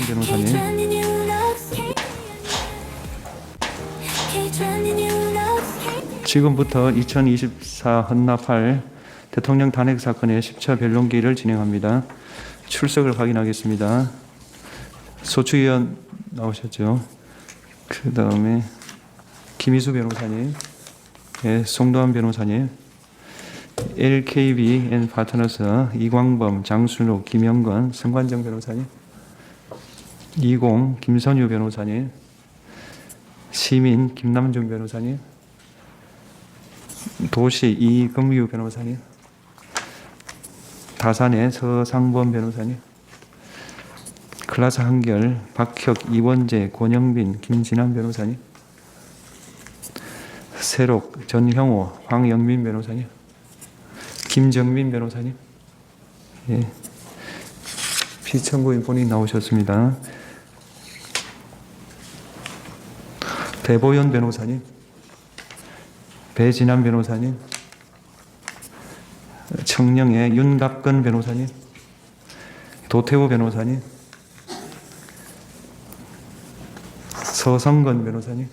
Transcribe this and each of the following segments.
변호사님, 지금부터 2024 헌납할 대통령 탄핵 사건의 10차 변론기를 진행합니다. 출석을 확인하겠습니다. 소추위원 나오셨죠? 그 다음에 김희수 변호사님, 송도환 변호사님, LKB 앤 파트너스 이광범, 장순욱, 김영건, 성관정 변호사님, 이공 김선유 변호사님, 시민 김남중 변호사님, 도시 이금유 변호사님, 다산의 서상범 변호사님, 클라스 한결 박혁, 이원재, 권영빈, 김진환 변호사님, 세록 전형호, 황영민 변호사님, 김정민 변호사님, 피청구인 본인 나오셨습니다. 배보연 변호사님, 배진환 변호사님, 청령의 윤갑근 변호사님, 도태우 변호사님, 서성건 변호사님,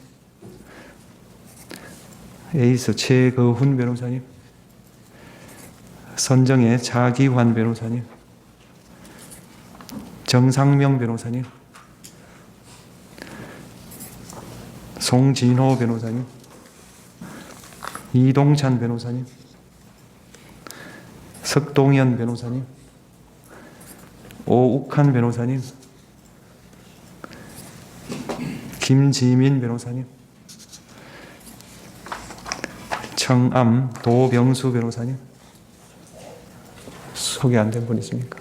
에이스 최거훈 변호사님, 선정의 자기환 변호사님, 정상명 변호사님, 송진호 변호사님, 이동찬 변호사님, 석동현 변호사님, 오욱한 변호사님, 김지민 변호사님, 청암 도병수 변호사님. 소개 안 된 분 있습니까?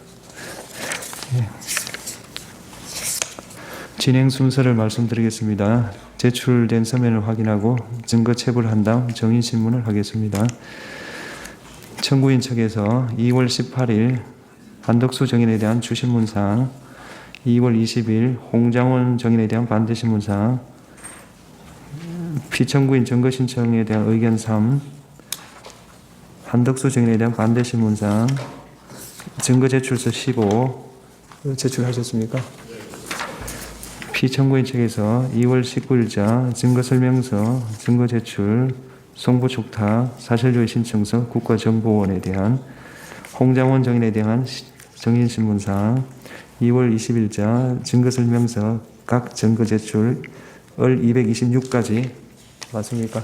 진행 순서를 말씀드리겠습니다. 제출된 서면을 확인하고 증거 체부를 한 다음 정인 신문을 하겠습니다. 청구인 측에서 2월 18일 한덕수 정인에 대한 주신문사항, 2월 20일 홍장원 정인에 대한 반대신문사항, 피청구인 증거신청에 대한 의견 3, 한덕수 정인에 대한 반대신문사항, 증거 제출서 15 제출하셨습니까? 피청구인 측에서 2월 19일자 증거설명서, 증거 제출, 송부 축탁, 사실조회 신청서, 국가정보원에 대한 홍장원 정인에 대한 정인신문사항, 2월 20일자 증거설명서, 각 증거 제출, 을 226까지 맞습니까?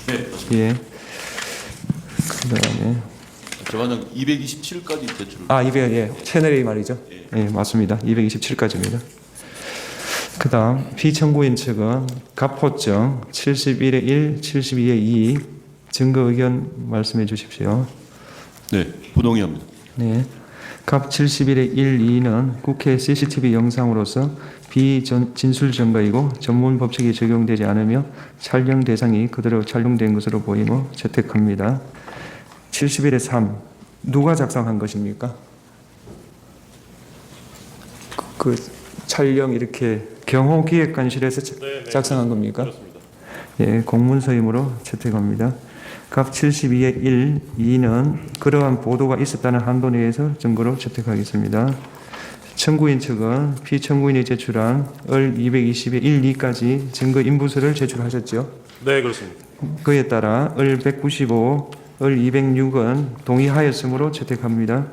네. 예. 그 다음에 저는 227까지 제출. 200, 채널A 말이죠. 예, 맞습니다. 227까지입니다. 그 다음 피청구인 측은 갑호증 71의 1, 72의 2 증거 의견 말씀해 주십시오. 네, 부동의합니다. 네. 갑 71의 1, 2는 국회 CCTV 영상으로서 비진술 증거이고 전문 법칙이 적용되지 않으며 촬영 대상이 그대로 촬영된 것으로 보이므로 채택합니다. 71의 3 누가 작성한 것입니까? 그 촬영 이렇게 경호기획관실에서 작성한 겁니까? 그렇습니다. 예, 공문서이므로 채택합니다. 갑 72의 1, 2는 그러한 보도가 있었다는 한도 내에서 증거로 채택하겠습니다. 청구인 측은 피청구인이 제출한 을 220의 1, 2까지 증거 인부서를 제출하셨죠? 네, 그렇습니다. 그에 따라 을 195, 을 206은 동의하였으므로 채택합니다.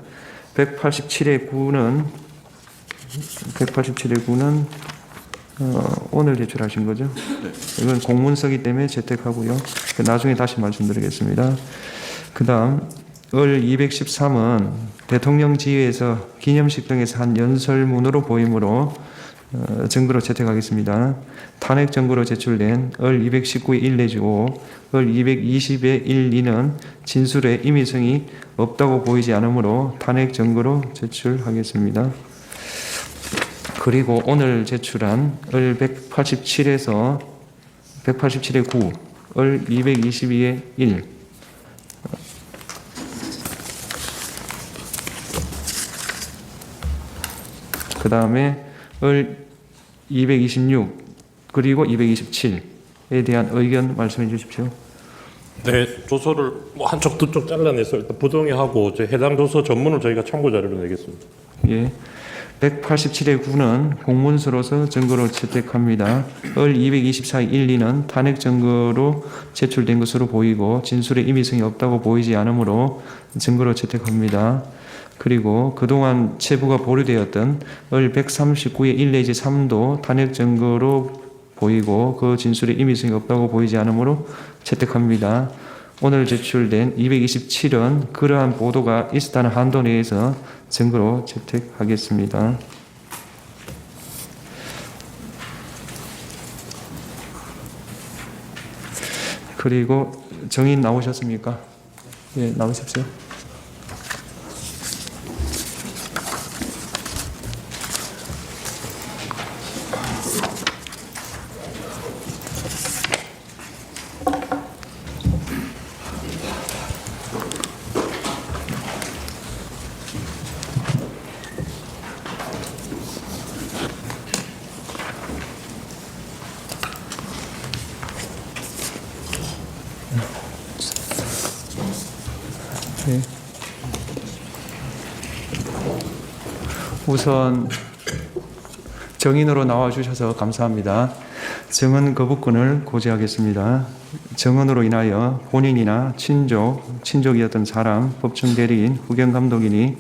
187의 9는 오늘 제출하신 거죠? 네. 이건 공문서기 때문에 채택하고요. 나중에 다시 말씀드리겠습니다. 그 다음 을 213은 대통령 지휘에서 기념식 등에서 한 연설문으로 보이므로 증거로 채택하겠습니다. 탄핵 증거로 제출된 을 219의 1 내지 5, 을 220의 1, 2는 진술의 임의성이 없다고 보이지 않으므로 탄핵 증거로 제출하겠습니다. 그리고 오늘 제출한 을 187에서 187의 9, 을 222의 1, 그 다음에 을 226 그리고 227에 대한 의견 말씀해 주십시오. 네, 조서를 한쪽 두 쪽 잘라내서 일단 부동의하고 해당 조서 전문을 저희가 참고 자료로 내겠습니다. 예. 187의 9는 공문서로서 증거로 채택합니다. 을 224의 1, 2는 탄핵 증거로 제출된 것으로 보이고 진술의 임의성이 없다고 보이지 않으므로 증거로 채택합니다. 그리고 그동안 체부가 보류되었던 을 139의 1 내지 3도 탄핵 증거로 보이고 그 진술의 임의성이 없다고 보이지 않으므로 채택합니다. 오늘 제출된 227은 그러한 보도가 있었다는 한도 내에서 증거로 채택하겠습니다. 그리고 정인 나오셨습니까? 예, 나오십시오. 네. 우선 정인으로 나와주셔서 감사합니다. 정언 거부권을 고지하겠습니다. 정언으로 인하여 본인이나 친족이었던 사람, 법정 대리인, 후견감독인이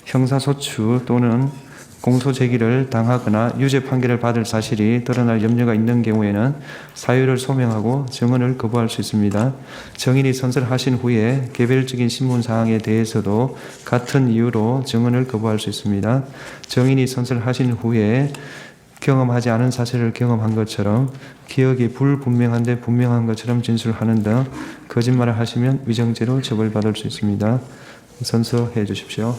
형사소추 또는 공소제기를 당하거나 유죄 판결을 받을 사실이 드러날 염려가 있는 경우에는 사유를 소명하고 정언을 거부할 수 있습니다. 정인이 선설하신 후에 개별적인 신문사항에 대해서도 같은 이유로 정언을 거부할 수 있습니다. 정인이 선설하신 후에 경험하지 않은 사실을 경험한 것처럼 기억이 불분명한데 분명한 것처럼 진술하는 등 거짓말을 하시면 위정죄로 처벌받을 수 있습니다. 선서해 주십시오.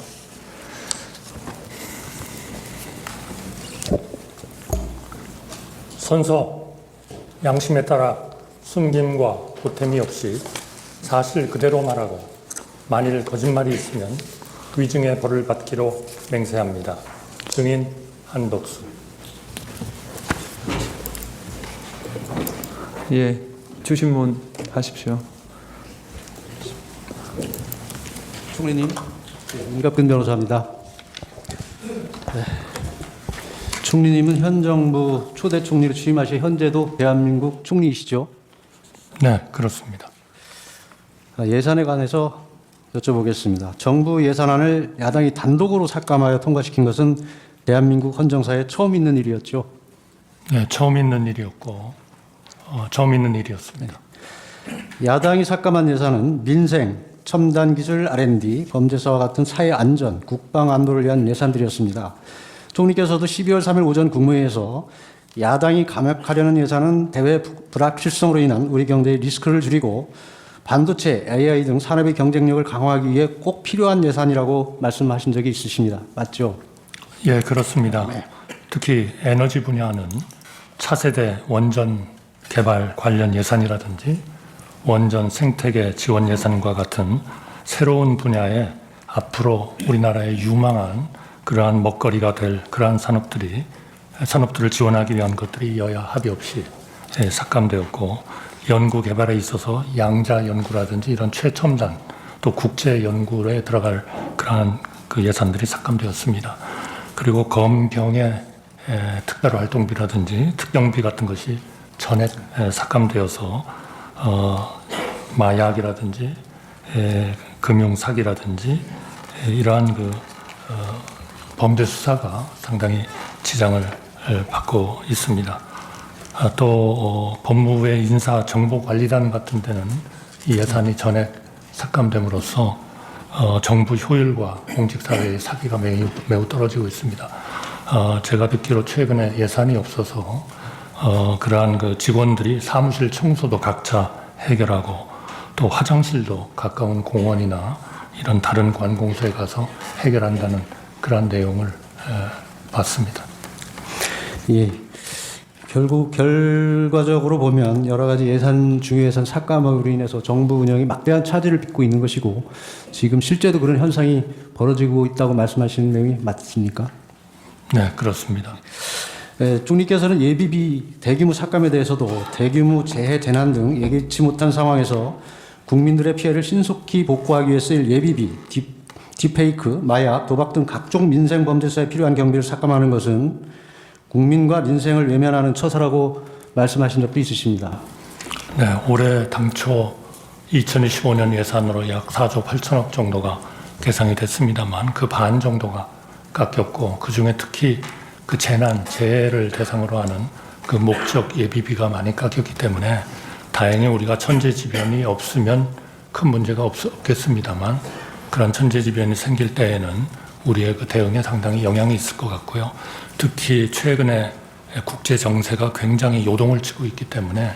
선서, 양심에 따라 숨김과 보탬이 없이 사실 그대로 말하고 만일 거짓말이 있으면 위증의 벌을 받기로 맹세합니다. 증인 한덕수. 예, 주신문 하십시오. 총리님, 임갑근 변호사입니다. 네. 총리님은 현 정부 초대 총리로 취임하신 현재도 대한민국 총리이시죠? 네, 그렇습니다. 예산에 관해서 여쭤보겠습니다. 정부 예산안을 야당이 단독으로 삭감하여 통과시킨 것은 대한민국 헌정사에 처음 있는 일이었죠? 네, 처음 있는 일이었고 처음 있는 일이었습니다. 야당이 삭감한 예산은 민생, 첨단기술 R&D, 범죄사와 같은 사회 안전, 국방 안보를 위한 예산들이었습니다. 총리께서도 12월 3일 오전 국무회의에서 야당이 감액하려는 예산은 대외 불확실성으로 인한 우리 경제의 리스크를 줄이고 반도체, AI 등 산업의 경쟁력을 강화하기 위해 꼭 필요한 예산이라고 말씀하신 적이 있으십니다. 맞죠? 예, 그렇습니다. 특히 에너지 분야는 차세대 원전 개발 관련 예산이라든지 원전 생태계 지원 예산과 같은 새로운 분야에 앞으로 우리나라의 유망한 그러한 먹거리가 될 그러한 산업들을 지원하기 위한 것들이 여야 합의 없이 삭감되었고 연구 개발에 있어서 양자 연구라든지 이런 최첨단 또 국제 연구에 들어갈 그러한 그 예산들이 삭감되었습니다. 그리고 검경의 특별활동비라든지 특경비 같은 것이 전액 삭감되어서 마약이라든지 금융 사기라든지 이러한 그 범죄 수사가 상당히 지장을 받고 있습니다. 또 법무부의 인사정보관리단 같은 데는 이 예산이 전액 삭감됨으로써 정부 효율과 공직사회의 사기가 매우 떨어지고 있습니다. 제가 듣기로 최근에 예산이 없어서 그러한 그 직원들이 사무실 청소도 각자 해결하고 또 화장실도 가까운 공원이나 이런 다른 관공서에 가서 해결한다는 그런 내용을 봤습니다. 예. 결국 결과적으로 보면 여러 가지 예산 중요예산 삭감으로 인해서 정부 운영이 막대한 차질을 빚고 있는 것이고 지금 실제도 그런 현상이 벌어지고 있다고 말씀하시는 내용이 맞습니까? 네, 그렇습니다. 총리께서는 예비비 대규모 삭감에 대해서도 대규모 재해 재난 등 예기치 못한 상황에서 국민들의 피해를 신속히 복구하기 위해 쓰일 예비비 딥페이크, 마약, 도박 등 각종 민생 범죄사에 필요한 경비를 삭감하는 것은 국민과 민생을 외면하는 처사라고 말씀하신 적도 있으십니다. 네, 올해 당초 2025년 예산으로 약 4조 8천억 정도가 계상이 됐습니다만 그 반 정도가 깎였고 그중에 특히 그 재해를 대상으로 하는 그 목적 예비비가 많이 깎였기 때문에 다행히 우리가 천재지변이 없으면 큰 문제가 없겠습니다만 그런 천재지변이 생길 때에는 우리의 그 대응에 상당히 영향이 있을 것 같고요. 특히 최근에 국제 정세가 굉장히 요동을 치고 있기 때문에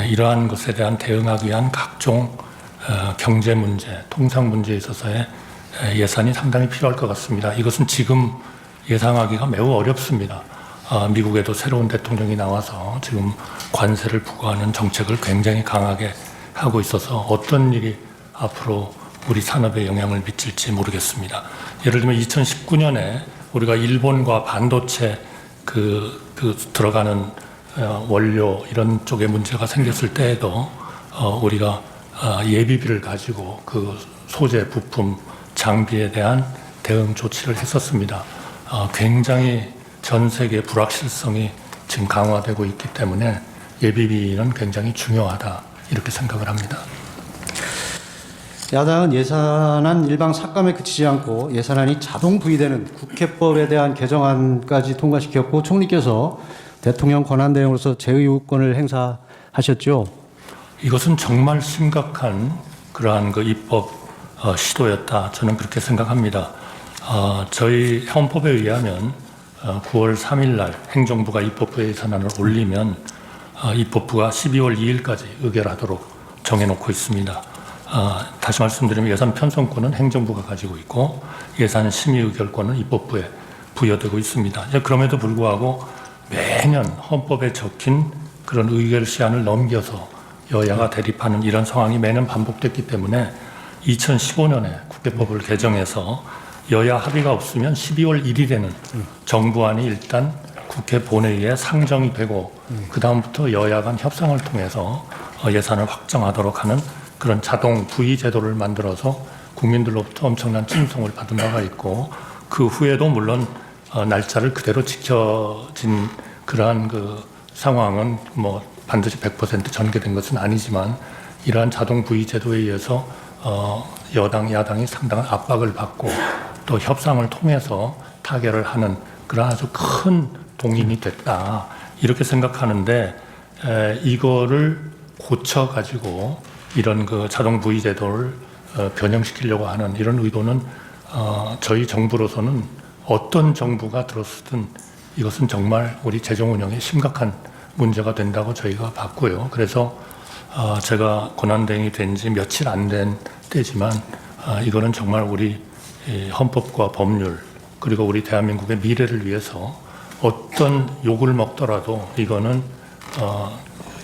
이러한 것에 대한 대응하기 위한 각종 경제 문제, 통상 문제에 있어서의 예산이 상당히 필요할 것 같습니다. 이것은 지금 예상하기가 매우 어렵습니다. 미국에도 새로운 대통령이 나와서 지금 관세를 부과하는 정책을 굉장히 강하게 하고 있어서 어떤 일이 앞으로 우리 산업에 영향을 미칠지 모르겠습니다. 예를 들면 2019년에 우리가 일본과 반도체 들어가는 원료 이런 쪽에 문제가 생겼을 때에도 우리가 예비비를 가지고 그 소재, 부품, 장비에 대한 대응 조치를 했었습니다. 굉장히 전 세계 불확실성이 지금 강화되고 있기 때문에 예비비는 굉장히 중요하다 이렇게 생각을 합니다. 야당은 예산안 일방 삭감에 그치지 않고 예산안이 자동 부의되는 국회법에 대한 개정안까지 통과시켰고 총리께서 대통령 권한대행으로서 제의우권을 행사하셨죠. 이것은 정말 심각한 그러한 그 입법 시도였다. 저는 그렇게 생각합니다. 저희 헌법에 의하면 9월 3일 날 행정부가 입법부에 예산안을 올리면 입법부가 12월 2일까지 의결하도록 정해놓고 있습니다. 다시 말씀드리면 예산 편성권은 행정부가 가지고 있고 예산 심의 의결권은 입법부에 부여되고 있습니다. 그럼에도 불구하고 매년 헌법에 적힌 그런 의결 시한을 넘겨서 여야가 대립하는 이런 상황이 매년 반복됐기 때문에 2015년에 국회법을 개정해서 여야 합의가 없으면 12월 1일에는 정부안이 일단 국회 본회의에 상정이 되고 그 다음부터 여야 간 협상을 통해서 예산을 확정하도록 하는 그런 자동 부의 제도를 만들어서 국민들로부터 엄청난 칭송을 받은 바가 있고 그 후에도 물론 날짜를 그대로 지켜진 그러한 그 상황은 뭐 반드시 100% 전개된 것은 아니지만 이러한 자동 부의 제도에 의해서 여당, 야당이 상당한 압박을 받고 또 협상을 통해서 타결을 하는 그런 아주 큰 동인이 됐다 이렇게 생각하는데 이거를 고쳐가지고 이런 그 자동 부의 제도를 변형시키려고 하는 이런 의도는 저희 정부로서는 어떤 정부가 들었든 이것은 정말 우리 재정 운영에 심각한 문제가 된다고 저희가 봤고요. 그래서 제가 권한대행이 된 지 며칠 안 된 때지만 이거는 정말 우리 헌법과 법률 그리고 우리 대한민국의 미래를 위해서 어떤 욕을 먹더라도 이거는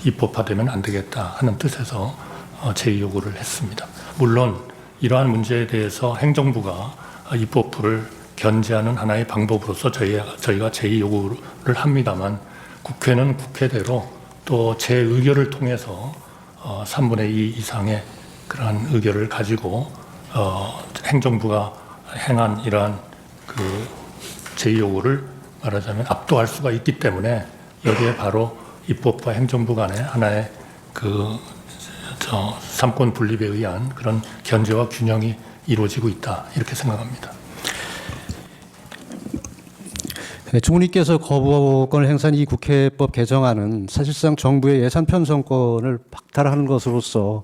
입법화되면 안 되겠다 하는 뜻에서 제의 요구를 했습니다. 물론 이러한 문제에 대해서 행정부가 입법부를 견제하는 하나의 방법으로서 저희가 제의 요구를 합니다만 국회는 국회대로 또 제 의결을 통해서 3분의 2 이상의 그러한 의결을 가지고 행정부가 행한 이러한 그 제의 요구를 말하자면 압도할 수가 있기 때문에 여기에 바로 입법과 행정부 간의 하나의 삼권 분립에 의한 그런 견제와 균형이 이루어지고 있다 이렇게 생각합니다. 네, 총리께서 거부권을 행사한 이 국회법 개정안은 사실상 정부의 예산 편성권을 박탈하는 것으로서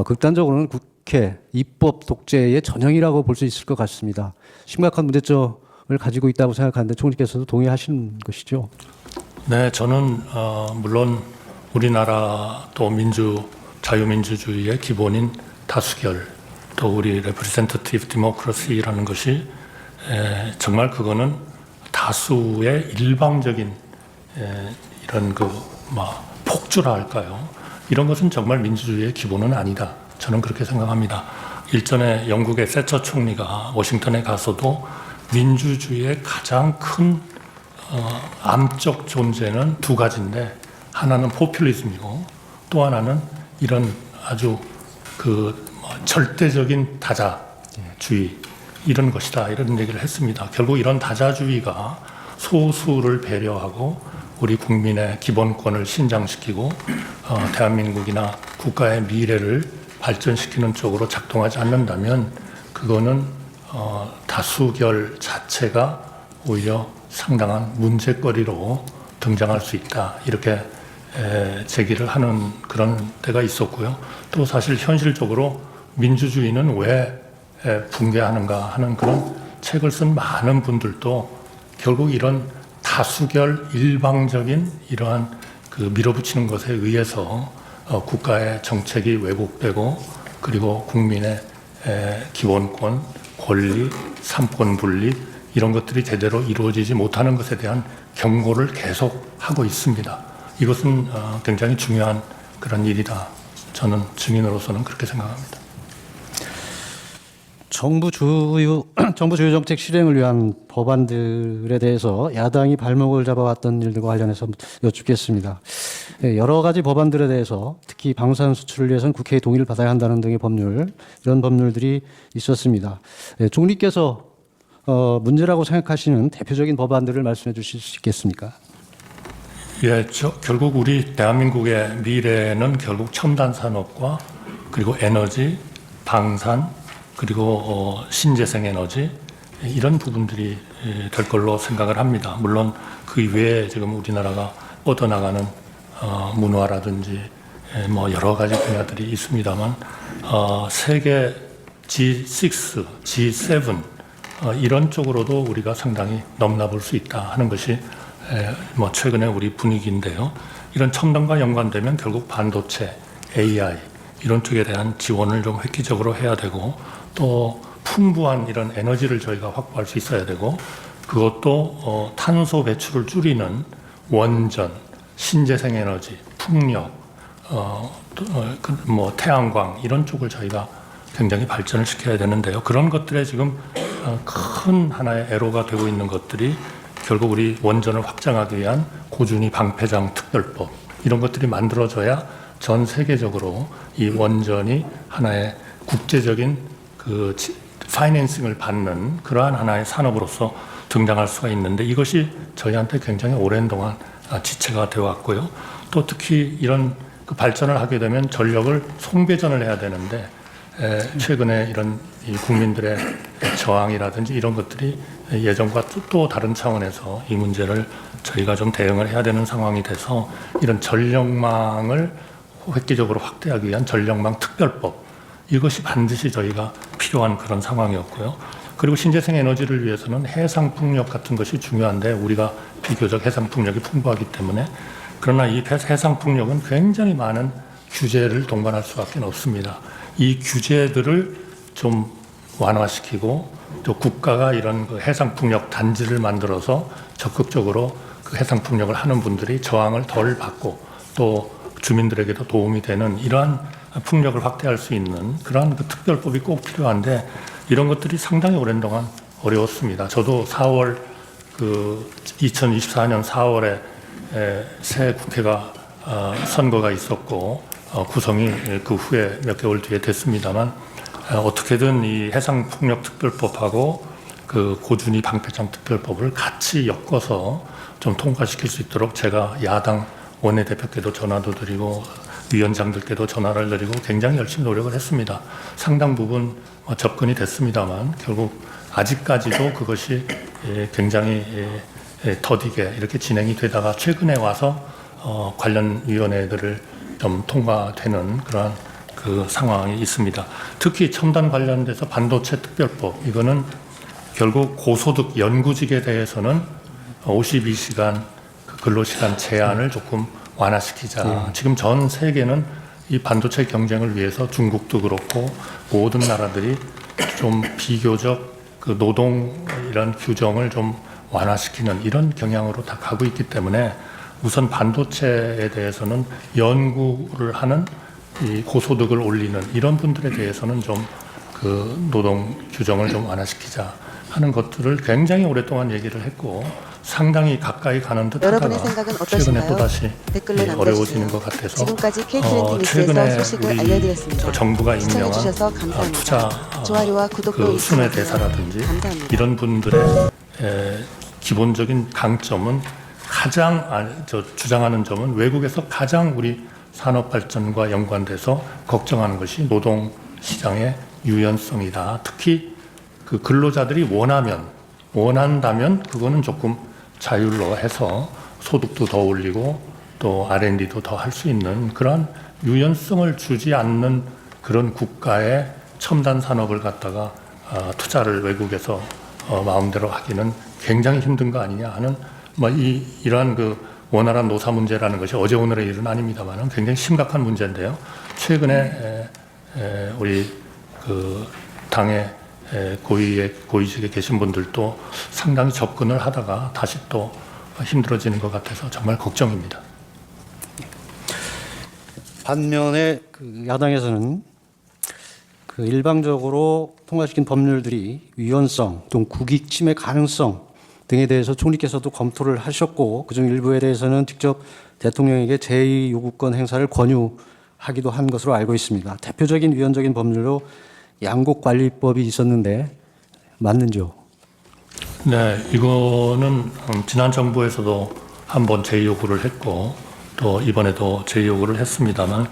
극단적으로는 국회 입법 독재의 전형이라고 볼 수 있을 것 같습니다. 심각한 문제점을 가지고 있다고 생각하는데 총리께서도 동의하시는 것이죠? 네, 저는 물론 우리나라 또 자유민주주의의 기본인 다수결 또 우리 레프레젠터티브 디모크라시라는 것이 정말 그거는 다수의 일방적인 이런 폭주라 할까요? 이런 것은 정말 민주주의의 기본은 아니다. 저는 그렇게 생각합니다. 일전에 영국의 세처 총리가 워싱턴에 가서도 민주주의의 가장 큰 암적 존재는 두 가지인데 하나는 포퓰리즘이고 또 하나는 이런 아주 절대적인 다자주의 이런 것이다 이런 얘기를 했습니다. 결국 이런 다자주의가 소수를 배려하고 우리 국민의 기본권을 신장시키고 대한민국이나 국가의 미래를 발전시키는 쪽으로 작동하지 않는다면 그거는 다수결 자체가 오히려 상당한 문제거리로 등장할 수 있다 이렇게 제기를 하는 그런 때가 있었고요. 또 사실 현실적으로 민주주의는 왜 붕괴하는가 하는 그런 책을 쓴 많은 분들도 결국 이런 다수결 일방적인 이러한 그 밀어붙이는 것에 의해서 국가의 정책이 왜곡되고 그리고 국민의 기본권, 권리, 삼권 분립 이런 것들이 제대로 이루어지지 못하는 것에 대한 경고를 계속 하고 있습니다. 이것은 굉장히 중요한 그런 일이다. 저는 증인으로서는 그렇게 생각합니다. 정부 주요 정책 실행을 위한 법안들에 대해서 야당이 발목을 잡아왔던 일들과 관련해서 여쭙겠습니다. 여러 가지 법안들에 대해서 특히 방사선 수출을 위해서는 국회의 동의를 받아야 한다는 등의 법률, 이런 법률들이 있었습니다. 총리께서 문제라고 생각하시는 대표적인 법안들을 말씀해 주실 수 있겠습니까? 예, 결국 우리 대한민국의 미래는 결국 첨단 산업과 그리고 에너지, 방산, 그리고 신재생 에너지 이런 부분들이 될 걸로 생각을 합니다. 물론 그 이외에 지금 우리나라가 뻗어나가는 문화라든지 뭐 여러 가지 분야들이 있습니다만 세계 G6, G7 이런 쪽으로도 우리가 상당히 넘나볼 수 있다 하는 것이 뭐 최근에 우리 분위기인데요. 이런 첨단과 연관되면 결국 반도체, AI 이런 쪽에 대한 지원을 좀 획기적으로 해야 되고 또 풍부한 이런 에너지를 저희가 확보할 수 있어야 되고 그것도 탄소 배출을 줄이는 원전, 신재생 에너지, 풍력, 뭐 태양광 이런 쪽을 저희가 굉장히 발전을 시켜야 되는데요. 그런 것들에 지금 큰 하나의 애로가 되고 있는 것들이 결국 우리 원전을 확장하기 위한 고준위 방패장 특별법 이런 것들이 만들어져야 전 세계적으로 이 원전이 하나의 국제적인 그 파이낸싱을 받는 그러한 하나의 산업으로서 등장할 수가 있는데 이것이 저희한테 굉장히 오랜 동안 지체가 되어 왔고요. 또 특히 이런 그 발전을 하게 되면 전력을 송배전을 해야 되는데 최근에 이런 이 국민들의 저항이라든지 이런 것들이 예전과 또 다른 차원에서 이 문제를 저희가 좀 대응을 해야 되는 상황이 돼서 이런 전력망을 획기적으로 확대하기 위한 전력망 특별법 이것이 반드시 저희가 필요한 그런 상황이었고요. 그리고 신재생 에너지를 위해서는 해상 풍력 같은 것이 중요한데 우리가 비교적 해상 풍력이 풍부하기 때문에 그러나 이 해상 풍력은 굉장히 많은 규제를 동반할 수밖에 없습니다. 이 규제들을 좀 완화시키고 또 국가가 이런 그 해상 풍력 단지를 만들어서 적극적으로 그 해상 풍력을 하는 분들이 저항을 덜 받고 또 주민들에게도 도움이 되는 이러한 풍력을 확대할 수 있는 그러한 그 특별법이 꼭 필요한데 이런 것들이 상당히 오랜 동안 어려웠습니다. 저도 4월 그 2024년 4월에 새 국회가 선거가 있었고 구성이 그 후에 몇 개월 뒤에 됐습니다만 어떻게든 이 해상풍력특별법하고 그 고준위 방패장 특별법을 같이 엮어서 좀 통과시킬 수 있도록 제가 야당 원내대표께도 전화도 드리고 위원장들께도 전화를 드리고 굉장히 열심히 노력을 했습니다. 상당 부분 접근이 됐습니다만 결국 아직까지도 그것이 굉장히 더디게 이렇게 진행이 되다가 최근에 와서 관련 위원회들을 좀 통과되는 그러한 그 상황이 있습니다. 특히 첨단 관련돼서 반도체 특별법 이거는 결국 고소득 연구직에 대해서는 52시간 근로시간 제한을 조금 완화시키자. 지금 전 세계는 이 반도체 경쟁을 위해서 중국도 그렇고 모든 나라들이 좀 비교적 그 노동 이런 규정을 좀 완화시키는 이런 경향으로 다 가고 있기 때문에 우선 반도체에 대해서는 연구를 하는 이 고소득을 올리는 이런 분들에 대해서는 좀 그 노동 규정을 좀 완화시키자 하는 것들을 굉장히 오랫동안 얘기를 했고 상당히 가까이 가는 듯하다가 여러분의 생각은 최근에 어떠신가요? 또다시 댓글로 어려워지는 남겨주세요. 것 같아서 지금까지 KTNT 뉴스에서 최근에 소식을 우리 알려드렸습니다. 정부가 임명한 시청해주셔서 감사합니다. 투자 좋아요와 구독도 그 순회 잊지 마세요. 대사라든지 감사합니다. 이런 분들의 기본적인 강점은 주장하는 점은 외국에서 가장 우리 산업 발전과 연관돼서 걱정하는 것이 노동 시장의 유연성이다. 특히 그 근로자들이 원한다면 그거는 조금 자율로 해서 소득도 더 올리고 또 R&D도 더 할 수 있는 그런 유연성을 주지 않는 그런 국가의 첨단 산업을 갖다가 투자를 외국에서 마음대로 하기는 굉장히 힘든 거 아니냐 하는 이러한 그 원활한 노사 문제라는 것이 어제 오늘의 일은 아닙니다만은 굉장히 심각한 문제인데요. 최근에 우리 그 당의 고위직에 계신 분들도 상당히 접근을 하다가 다시 또 힘들어지는 것 같아서 정말 걱정입니다. 반면에 그 야당에서는 그 일방적으로 통과시킨 법률들이 위헌성, 또 국익 침해 가능성 등에 대해서 총리께서도 검토를 하셨고 그중 일부에 대해서는 직접 대통령에게 제2요구권 행사를 권유하기도 한 것으로 알고 있습니다. 대표적인 위헌적인 법률로 양곡관리법이 있었는데 맞는지요? 네, 이거는 지난 정부에서도 한번 제2요구를 했고 또 이번에도 제2요구를 했습니다만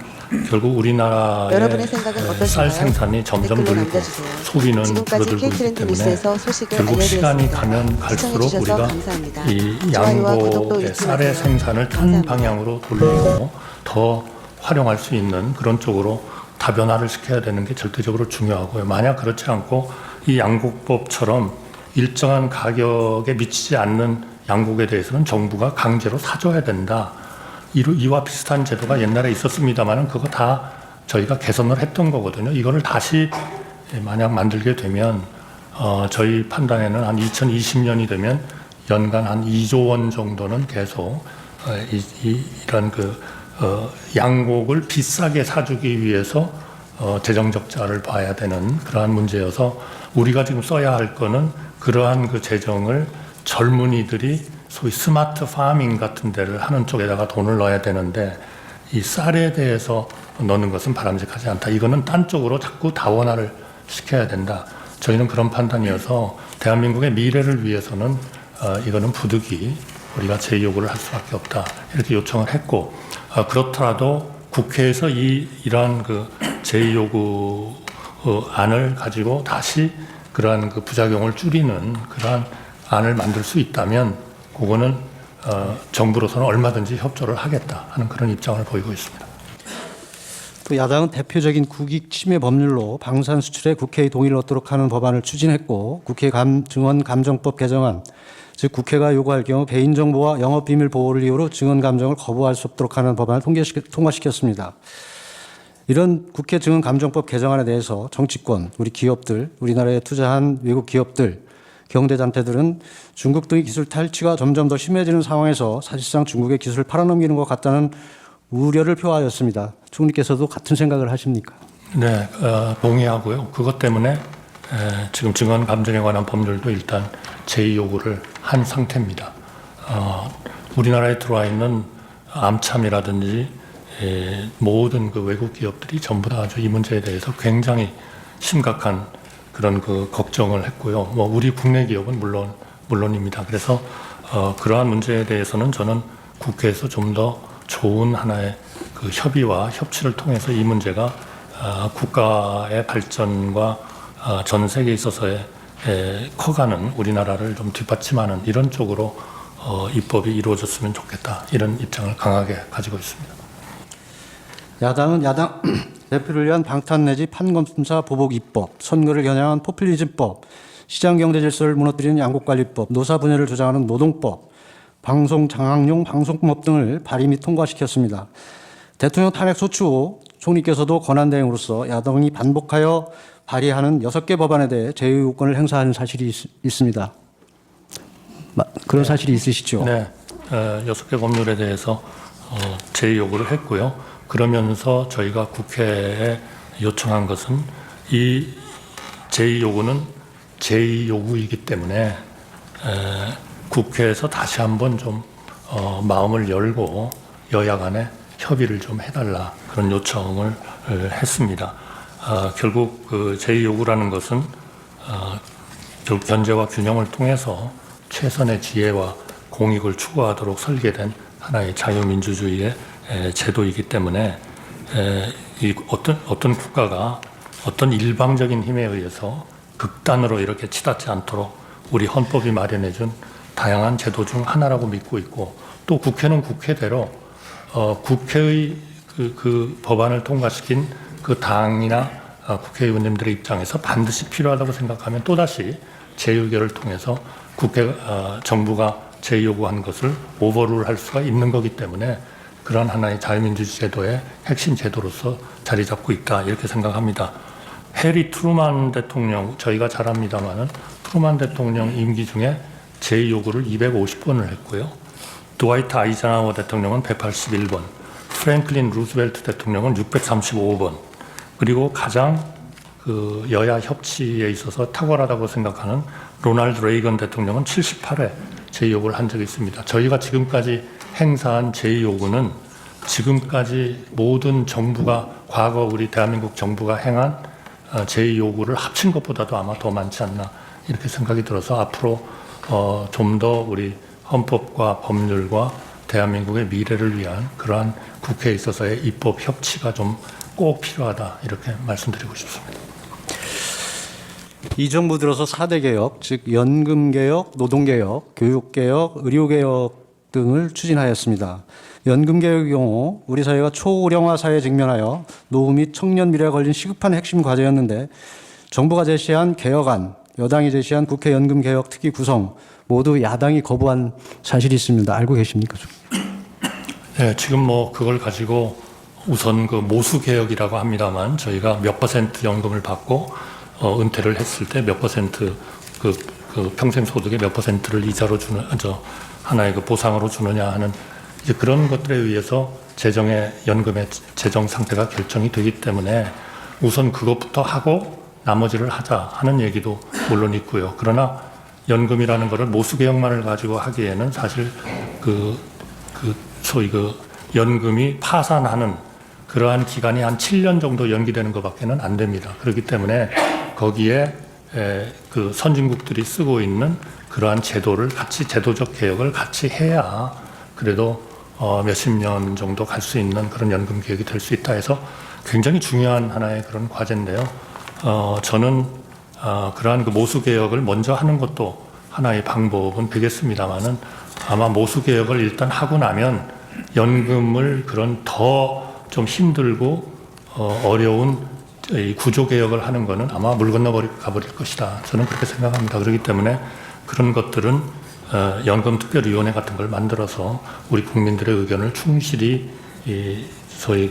결국 우리나라의 여러분의 생각은 어떠신가요? 쌀 생산이 점점 댓글로 늘고 남겨주세요. 소비는 지금까지 줄어들고 있기 KTNT 때문에 뉴스에서 소식을 결국 시간이 알려드렸습니다. 가면 갈수록 시청해주셔서 우리가 감사합니다. 이 좋아요와 구독도 양곡의 잊지 쌀의 마세요. 생산을 딴 감사합니다. 방향으로 돌리고 더 활용할 수 있는 그런 쪽으로 다변화를 시켜야 되는 게 절대적으로 중요하고요. 만약 그렇지 않고 이 양곡법처럼 일정한 가격에 미치지 않는 양곡에 대해서는 정부가 강제로 사줘야 된다. 이와 비슷한 제도가 옛날에 있었습니다만 그거 다 저희가 개선을 했던 거거든요. 이거를 다시 만약 만들게 되면 저희 판단에는 한 2020년이 되면 연간 한 2조 원 정도는 계속 이런 양곡을 비싸게 사주기 위해서 재정 적자를 봐야 되는 그러한 문제여서 우리가 지금 써야 할 거는 그러한 그 재정을 젊은이들이 소위 스마트 파밍 같은 데를 하는 쪽에다가 돈을 넣어야 되는데 이 쌀에 대해서 넣는 것은 바람직하지 않다. 이거는 딴 쪽으로 자꾸 다원화를 시켜야 된다. 저희는 그런 판단이어서 대한민국의 미래를 위해서는 이거는 부득이 우리가 제2요구를 할 수밖에 없다. 이렇게 요청을 했고 그렇더라도 국회에서 이러한 그 제2요구 안을 가지고 다시 그러한 그 부작용을 줄이는 그러한 안을 만들 수 있다면 그거는 정부로서는 얼마든지 협조를 하겠다 하는 그런 입장을 보이고 있습니다. 또 야당은 대표적인 국익 침해 법률로 방산 수출에 국회의 동의를 얻도록 하는 법안을 추진했고 국회 증언 감정법 개정안, 즉 국회가 요구할 경우 개인정보와 영업비밀 보호를 이유로 증언 감정을 거부할 수 없도록 하는 법안을 통과시켰습니다. 이런 국회 증언 감정법 개정안에 대해서 정치권, 우리 기업들, 우리나라에 투자한 외국 기업들, 경제단체들은 중국 등의 기술 탈취가 점점 더 심해지는 상황에서 사실상 중국의 기술을 팔아넘기는 것 같다는 우려를 표하였습니다. 총리께서도 같은 생각을 하십니까? 네, 동의하고요. 그것 때문에 지금 증언 감정에 관한 법률도 일단 제2요구를 한 상태입니다. 우리나라에 들어와 있는 암참이라든지 모든 그 외국 기업들이 전부 다 아주 이 문제에 대해서 굉장히 심각한 그런 그 걱정을 했고요. 우리 국내 기업은 물론입니다. 그래서 그러한 문제에 대해서는 저는 국회에서 좀 더 좋은 하나의 그 협의와 협치를 통해서 이 문제가 국가의 발전과 전 세계에 있어서의 커가는 우리나라를 좀 뒷받침하는 이런 쪽으로 입법이 이루어졌으면 좋겠다. 이런 입장을 강하게 가지고 있습니다. 야당은 야당 대표를 위한 방탄 내지 판검사 보복 입법, 선거를 겨냥한 포퓰리즘법, 시장경제 질서를 무너뜨리는 양곡관리법, 노사 분열을 조장하는 노동법, 방송 장악용 방송법 등을 발의 및 통과시켰습니다. 대통령 탄핵 소추 후 총리께서도 권한대행으로서 야당이 반복하여 발의하는 6개 법안에 대해 제2요구권을 행사하는 사실이 있습니다. 그런 사실이 있으시죠? 네, 6개 법률에 대해서 제2요구를 했고요. 그러면서 저희가 국회에 요청한 것은 이 제2요구는 제2요구이기 때문에 국회에서 다시 한번 좀 마음을 열고 여야 간에 협의를 좀 해달라 그런 요청을 했습니다. 결국 그 제2요구라는 것은 결국 견제와 균형을 통해서 최선의 지혜와 공익을 추구하도록 설계된 하나의 자유민주주의의 제도이기 때문에 이 어떤 국가가 어떤 일방적인 힘에 의해서 극단으로 이렇게 치닫지 않도록 우리 헌법이 마련해준 다양한 제도 중 하나라고 믿고 있고, 또 국회는 국회대로 국회의 그 법안을 통과시킨 그 당이나 국회의원님들의 입장에서 반드시 필요하다고 생각하면 또다시 제1결을 통해서 정부가 제2요구한 것을 오버룰할 수가 있는 거기 때문에 그런 하나의 자유민주주의 제도의 핵심 제도로서 자리 잡고 있다 이렇게 생각합니다. 해리 트루만 대통령, 저희가 잘 압니다마는 트루만 대통령 임기 중에 제2요구를 250번을 했고요. 드와이트 아이젠하워 대통령은 181번, 프랭클린 루스벨트 대통령은 635번, 그리고 가장 그 여야 협치에 있어서 탁월하다고 생각하는 로널드 레이건 대통령은 78회 제2요구를 한 적이 있습니다. 저희가 지금까지 행사한 제2요구는 지금까지 모든 정부가, 과거 우리 대한민국 정부가 행한 제2요구를 합친 것보다도 아마 더 많지 않나 이렇게 생각이 들어서 앞으로 좀 더 우리 헌법과 법률과 대한민국의 미래를 위한 그러한 국회에 있어서의 입법 협치가 좀 꼭 필요하다 이렇게 말씀드리고 싶습니다. 이 정부 들어서 4대 개혁, 즉 연금개혁, 노동개혁, 교육개혁, 의료개혁 등을 추진하였습니다. 연금개혁의 경우 우리 사회가 초고령화 사회에 직면하여 노후 및 청년 미래가 걸린 시급한 핵심 과제였는데, 정부가 제시한 개혁안, 여당이 제시한 국회 연금개혁 특위 구성 모두 야당이 거부한 사실이 있습니다. 알고 계십니까? 네, 지금 뭐 그걸 가지고 우선 그 모수개혁이라고 합니다만, 저희가 몇 % 연금을 받고 은퇴를 했을 때 몇 % 그 평생 소득의 몇 %를 이자로 주는 하나의 그 보상으로 주느냐 하는 이제 그런 것들에 의해서 연금의 재정 상태가 결정이 되기 때문에 우선 그것부터 하고 나머지를 하자 하는 얘기도 물론 있고요. 그러나 연금이라는 것을 모수개혁만을 가지고 하기에는 사실 소위 연금이 파산하는 그러한 기간이 한 7년 정도 연기되는 것밖에는 안 됩니다. 그렇기 때문에 거기에 그 선진국들이 쓰고 있는 그러한 제도를 같이, 제도적 개혁을 같이 해야 그래도 몇십 년 정도 갈 수 있는 그런 연금 개혁이 될 수 있다 해서 굉장히 중요한 하나의 그런 과제인데요. 저는 그러한 그 모수 개혁을 먼저 하는 것도 하나의 방법은 되겠습니다만은, 아마 모수 개혁을 일단 하고 나면 연금을 그런 더 좀 힘들고 어려운 이 구조 개혁을 하는 것은 아마 물 건너 가버릴 것이다. 저는 그렇게 생각합니다. 그렇기 때문에 그런 것들은 연금특별위원회 같은 걸 만들어서 우리 국민들의 의견을 충실히 소위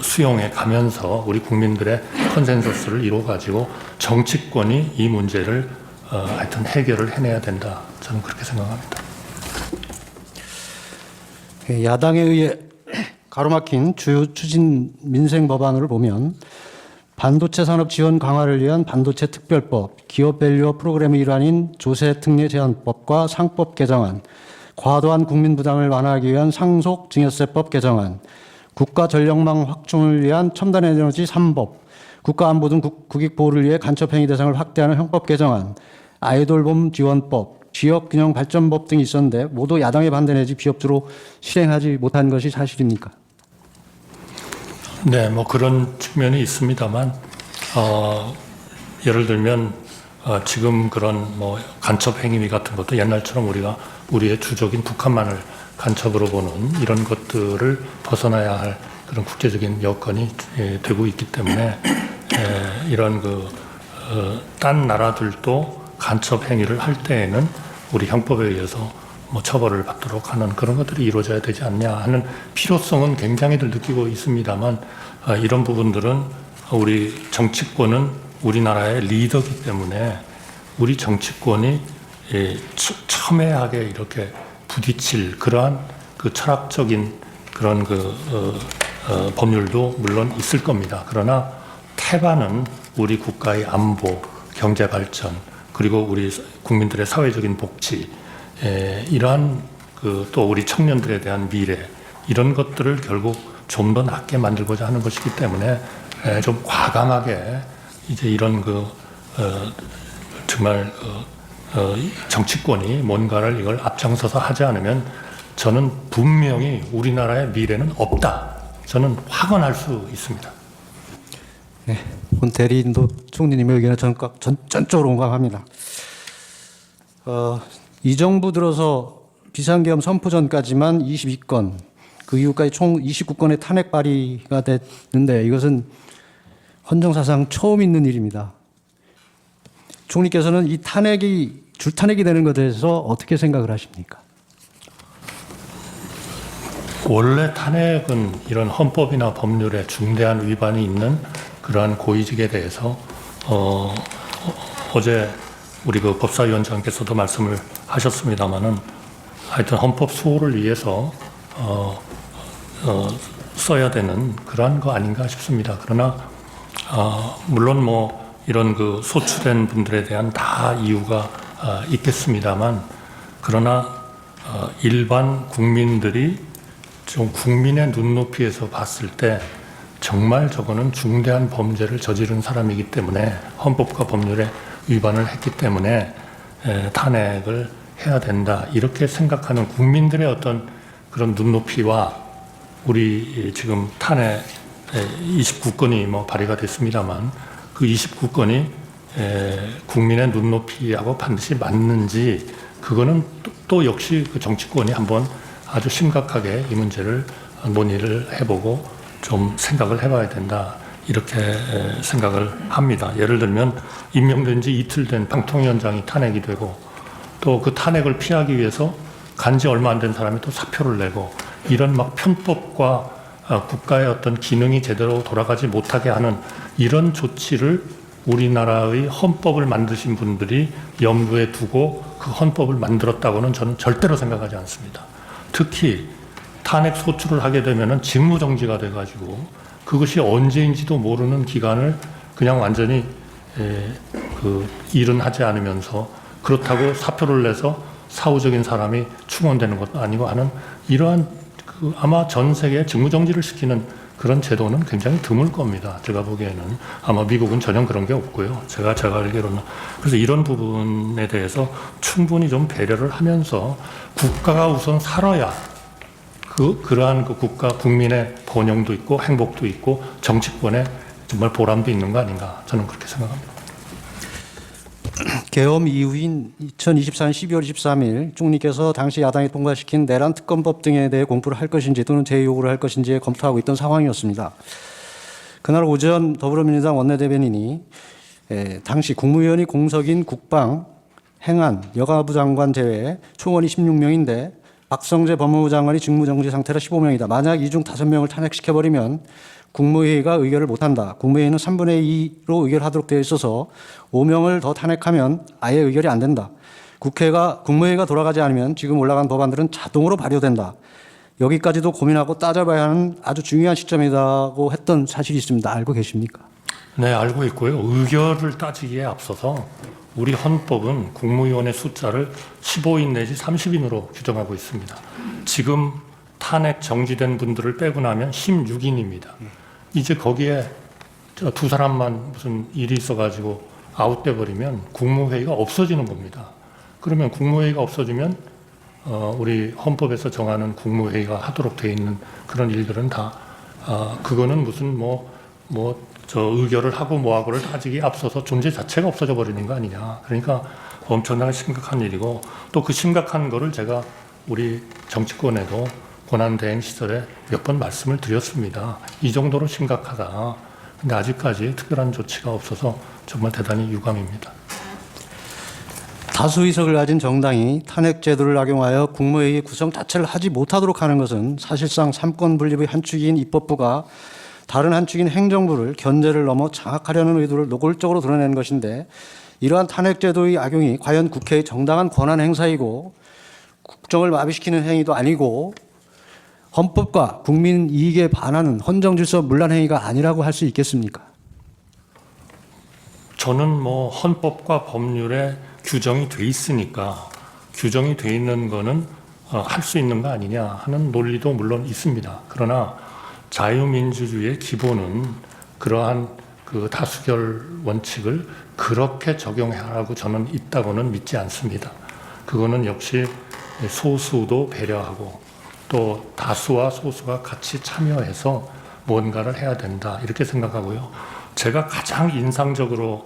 수용해 가면서 우리 국민들의 컨센서스를 이루어 가지고 정치권이 이 문제를 하여튼 해결을 해내야 된다. 저는 그렇게 생각합니다. 야당에 의해 가로막힌 주요 추진 민생 법안을 보면 반도체 산업 지원 강화를 위한 반도체 특별법, 기업 밸류업 프로그램의 일환인 조세 특례 제한법과 상법 개정안, 과도한 국민 부담을 완화하기 위한 상속 증여세법 개정안, 국가 전력망 확충을 위한 첨단 에너지 3법, 국가 안보 등 국익 보호를 위해 간첩 행위 대상을 확대하는 형법 개정안, 아이돌봄 지원법, 지역균형 발전법 등이 있었는데 모두 야당의 반대 내지 비협조로 실행하지 못한 것이 사실입니까? 네, 뭐 그런 측면이 있습니다만, 예를 들면 지금 그런 뭐 간첩 행위 같은 것도 옛날처럼 우리가 우리의 주적인 북한만을 간첩으로 보는 이런 것들을 벗어나야 할 그런 국제적인 여건이 되고 있기 때문에 이런 딴 나라들도 간첩 행위를 할 때에는 우리 형법에 의해서 뭐 처벌을 받도록 하는 그런 것들이 이루어져야 되지 않냐 하는 필요성은 굉장히들 느끼고 있습니다만, 이런 부분들은 우리 정치권은 우리나라의 리더이기 때문에 우리 정치권이 첨예하게 이렇게 부딪힐 그러한 그 철학적인 그런 법률도 물론 있을 겁니다. 그러나 태반은 우리 국가의 안보, 경제 발전, 그리고 우리 국민들의 사회적인 복지, 이러한 또 우리 청년들에 대한 미래 이런 것들을 결국 좀 더 낫게 만들고자 하는 것이기 때문에 좀 과감하게 이제 이런 정말 정치권이 뭔가를 이걸 앞장서서 하지 않으면 저는 분명히 우리나라의 미래는 없다. 저는 확언할 수 있습니다. 네, 본 대리인도 총리님의 의견에 전적으로 공감합니다. 이 정부 들어서 비상계엄 선포 전까지만 22건, 그 이후까지 총 29건의 탄핵 발의가 됐는데 이것은 헌정사상 처음 있는 일입니다. 총리께서는 이 줄탄핵이 되는 것에 대해서 어떻게 생각을 하십니까? 원래 탄핵은 이런 헌법이나 법률에 중대한 위반이 있는 그러한 고위직에 대해서 어제 우리 법사위원장께서도 말씀을 하셨습니다마는 하여튼 헌법 수호를 위해서 써야 되는 그러한 거 아닌가 싶습니다. 그러나 물론 이런 소추된 분들에 대한 다 이유가 있겠습니다만 그러나 일반 국민들이 좀 국민의 눈높이에서 봤을 때 정말 저거는 중대한 범죄를 저지른 사람이기 때문에 헌법과 법률에 위반을 했기 때문에 탄핵을 해야 된다 이렇게 생각하는 국민들의 어떤 그런 눈높이와 우리 지금 탄핵 29건이 발의가 됐습니다만 그 29건이 국민의 눈높이하고 반드시 맞는지 그거는 또 역시 그 정치권이 한번 아주 심각하게 이 문제를 논의를 해보고 좀 생각을 해봐야 된다 이렇게 생각을 합니다. 예를 들면 임명된 지 이틀 된 방통위원장이 탄핵이 되고 또 그 탄핵을 피하기 위해서 간지 얼마 안 된 사람이 또 사표를 내고 이런 편법과 국가의 어떤 기능이 제대로 돌아가지 못하게 하는 이런 조치를 우리나라의 헌법을 만드신 분들이 염두에 두고 그 헌법을 만들었다고는 저는 절대로 생각하지 않습니다. 특히 탄핵 소추를 하게 되면은 직무정지가 돼가지고 그것이 언제인지도 모르는 기간을 그냥 완전히 일은 하지 않으면서 그렇다고 사표를 내서 사후적인 사람이 충원되는 것도 아니고 하는 이러한 아마 전 세계에 직무정지를 시키는 그런 제도는 굉장히 드물 겁니다. 제가 보기에는 아마 미국은 전혀 그런 게 없고요. 제가 알기로는 그래서 이런 부분에 대해서 충분히 좀 배려를 하면서 국가가 우선 살아야 그러한 국가 국민의 번영도 있고 행복도 있고 정치권에 정말 보람도 있는 거 아닌가 저는 그렇게 생각합니다. 계엄 이후인 2024년 12월 23일 총리께서 당시 야당이 통과시킨 내란 특검법 등에 대해 공부를 할 것인지 또는 재요구를 할 것인지 검토하고 있던 상황이었습니다. 그날 오전 더불어민주당 원내대변인이 당시 국무위원이 공석인 국방, 행안, 여가부 장관 제외 총원이 16명인데 박성재 법무부 장관이 직무정지 상태라 15명이다. 만약 이 중 5명을 탄핵시켜버리면 국무회의가 의결을 못한다. 국무회의는 3분의 2로 의결하도록 되어 있어서 5명을 더 탄핵하면 아예 의결이 안 된다. 국무회의가 돌아가지 않으면 지금 올라간 법안들은 자동으로 발효된다. 여기까지도 고민하고 따져봐야 하는 아주 중요한 시점이라고 했던 사실이 있습니다. 알고 계십니까? 네, 알고 있고요. 의결을 따지기에 앞서서 우리 헌법은 국무위원의 숫자를 15인 내지 30인으로 규정하고 있습니다. 지금 탄핵 정지된 분들을 빼고 나면 16인입니다. 이제 거기에 두 사람만 무슨 일이 있어가지고 아웃돼 버리면 국무회의가 없어지는 겁니다. 그러면 국무회의가 없어지면 우리 헌법에서 정하는 국무회의가 하도록 돼 있는 그런 일들은 다 그거는 무슨 의결을 하고 뭐하고를 따지기 앞서서 존재 자체가 없어져 버리는 거 아니냐. 그러니까 엄청나게 심각한 일이고 또 그 심각한 거를 제가 우리 정치권에도 권한대행 시절에 몇 번 말씀을 드렸습니다. 이 정도로 심각하다. 근데 아직까지 특별한 조치가 없어서 정말 대단히 유감입니다. 다수 의석을 가진 정당이 탄핵 제도를 악용하여 국무회의 구성 자체를 하지 못하도록 하는 것은 사실상 삼권 분립의 한 축인 입법부가 다른 한 축인 행정부를 견제를 넘어 장악하려는 의도를 노골적으로 드러내는 것인데 이러한 탄핵 제도의 악용이 과연 국회의 정당한 권한 행사이고 국정을 마비시키는 행위도 아니고 헌법과 국민 이익에 반하는 헌정질서 문란 행위가 아니라고 할 수 있겠습니까? 저는 헌법과 법률에 규정이 돼 있으니까 규정이 돼 있는 거는 할 수 있는 거 아니냐 하는 논리도 물론 있습니다. 그러나 자유민주주의의 기본은 그러한 그 다수결 원칙을 그렇게 적용하라고 저는 있다고는 믿지 않습니다. 그거는 역시 소수도 배려하고 또 다수와 소수가 같이 참여해서 뭔가를 해야 된다 이렇게 생각하고요. 제가 가장 인상적으로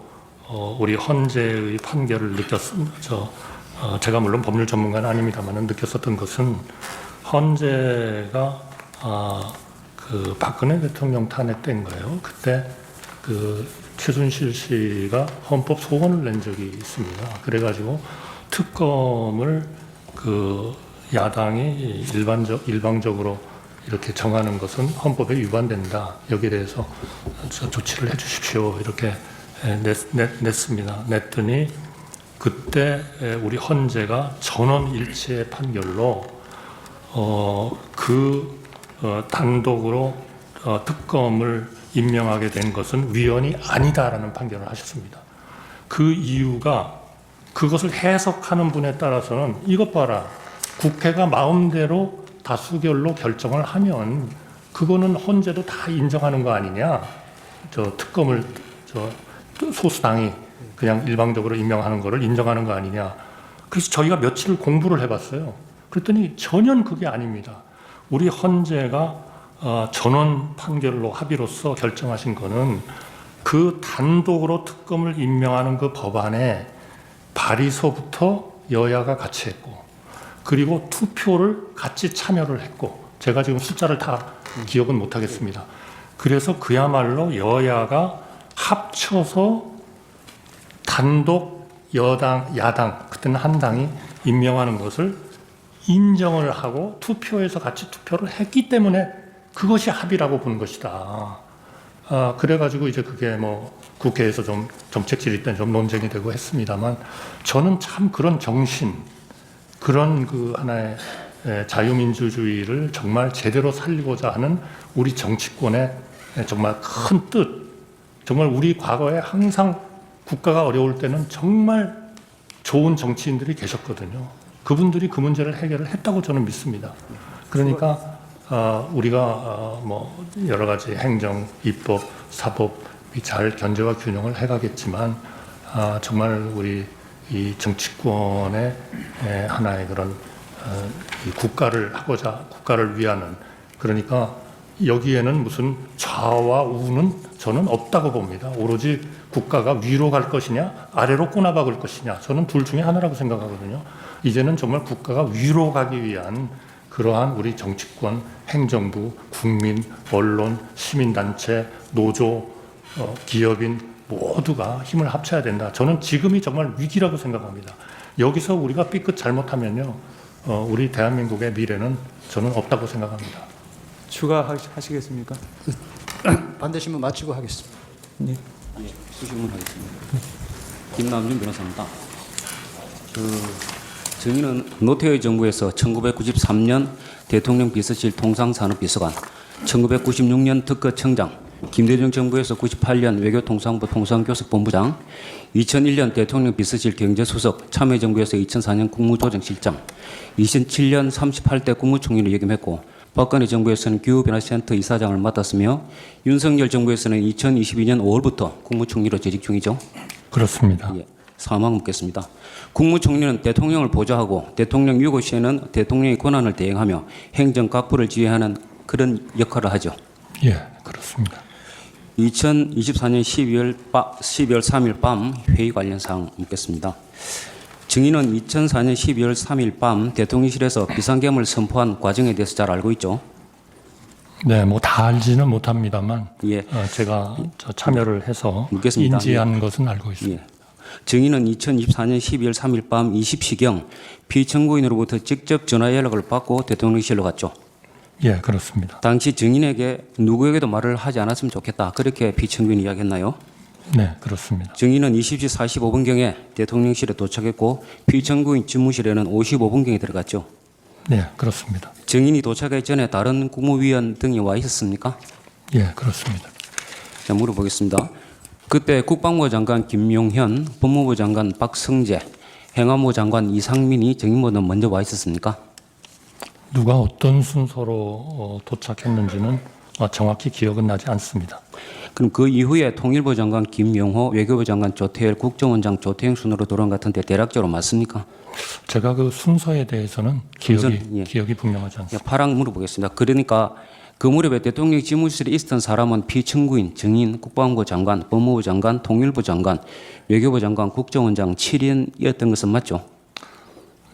우리 헌재의 판결을 느꼈습니다. 제가 물론 법률 전문가는 아닙니다만 느꼈었던 것은 헌재가 그 박근혜 대통령 탄핵된 거예요. 그때 그 최순실 씨가 헌법 소원을 낸 적이 있습니다. 그래가지고 특검을 그 야당이 일방적으로 이렇게 정하는 것은 헌법에 위반된다. 여기에 대해서 조치를 해주십시오. 이렇게 냈습니다. 냈더니 그때 우리 헌재가 전원일치의 판결로 단독으로 특검을 임명하게 된 것은 위헌이 아니다라는 판결을 하셨습니다. 그 이유가 그것을 해석하는 분에 따라서는 이것 봐라. 국회가 마음대로 다수결로 결정을 하면 그거는 헌재도 다 인정하는 거 아니냐. 특검을 소수당이 그냥 일방적으로 임명하는 거를 인정하는 거 아니냐. 그래서 저희가 며칠 공부를 해봤어요. 그랬더니 전혀 그게 아닙니다. 우리 헌재가 전원 판결로 합의로서 결정하신 거는 그 단독으로 특검을 임명하는 그 법안에 발의서부터 여야가 같이 했고 그리고 투표를 같이 참여를 했고 제가 지금 숫자를 다 기억은 못하겠습니다. 그래서 그야말로 여야가 합쳐서 단독 야당 그때는 한 당이 임명하는 것을 인정을 하고 투표에서 같이 투표를 했기 때문에 그것이 합의라고 보는 것이다. 그래가지고 이제 그게 뭐 국회에서 좀 정책 질의 때 좀 논쟁이 되고 했습니다만 저는 참 그런 정신, 그런 그 하나의 자유민주주의를 정말 제대로 살리고자 하는 우리 정치권의 정말 큰 뜻, 정말 우리 과거에 항상 국가가 어려울 때는 정말 좋은 정치인들이 계셨거든요. 그분들이 그 문제를 해결을 했다고 저는 믿습니다. 그러니까 우리가 뭐 여러 가지 행정, 입법, 사법이 잘 견제와 균형을 해가겠지만 정말 우리 이 정치권의 하나의 그런 이 국가를 위하는 그러니까 여기에는 무슨 좌와 우는 저는 없다고 봅니다. 오로지 국가가 위로 갈 것이냐 아래로 꼬나박을 것이냐 저는 둘 중에 하나라고 생각하거든요. 이제는 정말 국가가 위로 가기 위한 그러한 우리 정치권, 행정부, 국민, 언론, 시민단체, 노조, 기업인 모두가 힘을 합쳐야 된다. 저는 지금이 정말 위기라고 생각합니다. 여기서 우리가 삐끗 잘못하면요, 우리 대한민국의 미래는 저는 없다고 생각합니다. 추가하시겠습니까? 반대 신문 마치고 하겠습니다. 네. 수신문 하겠습니다. 김남준 변호사입니다. 정의는 노태우 정부에서 1993년 대통령 비서실 통상산업비서관, 1996년 특허청장, 김대중 정부에서 98년 외교통상부 통상교섭본부장, 2001년 대통령 비서실 경제수석, 참여정부에서 2004년 국무조정실장, 2007년 38대 국무총리를 역임했고 박근혜 정부에서는 기후변화센터 이사장을 맡았으며 윤석열 정부에서는 2022년 5월부터 국무총리로 재직 중이죠. 그렇습니다. 예, 사망 묻겠습니다. 국무총리는 대통령을 보좌하고 대통령 유고 시에는 대통령의 권한을 대행하며 행정 각부를 지휘하는 그런 역할을 하죠. 예, 그렇습니다. 2024년 12월 3일 밤 회의 관련 사항 묻겠습니다. 증인은 2004년 12월 3일 밤 대통령실에서 비상계엄을 선포한 과정에 대해서 잘 알고 있죠? 네, 뭐 다 알지는 못합니다만 예. 제가 참여를 해서 묻겠습니다. 인지한 것은 알고 있습니다. 예. 증인은 2024년 12월 3일 밤 20시경 피청구인으로부터 직접 전화 연락을 받고 대통령실로 갔죠. 예, 그렇습니다. 당시 증인에게 누구에게도 말을 하지 않았으면 좋겠다. 그렇게 피청구인이 이야기했나요? 네, 그렇습니다. 증인은 20시 45분경에 대통령실에 도착했고 피청구인 집무실에는 55분경에 들어갔죠. 네, 그렇습니다. 증인이 도착하기 전에 다른 국무위원 등이 와 있었습니까? 예, 그렇습니다. 자, 물어보겠습니다. 그때 국방부 장관 김용현, 법무부 장관 박성재, 행안부 장관 이상민이 정인보다 먼저 와 있었습니까? 누가 어떤 순서로 도착했는지는 정확히 기억은 나지 않습니다. 그럼 그 이후에 통일부 장관 김용호, 외교부 장관 조태열, 국정원장 조태영 순으로 돌아온 것 같은데 대략적으로 맞습니까? 제가 그 순서에 대해서는 예. 기억이 분명하지 않습니다. 파랑 물어보겠습니다. 그러니까 그 무렵에 대통령 집무실에 있었던 사람은 피청구인, 증인, 국방부 장관, 법무부 장관, 통일부 장관, 외교부 장관, 국정원장 7인이었던 것은 맞죠?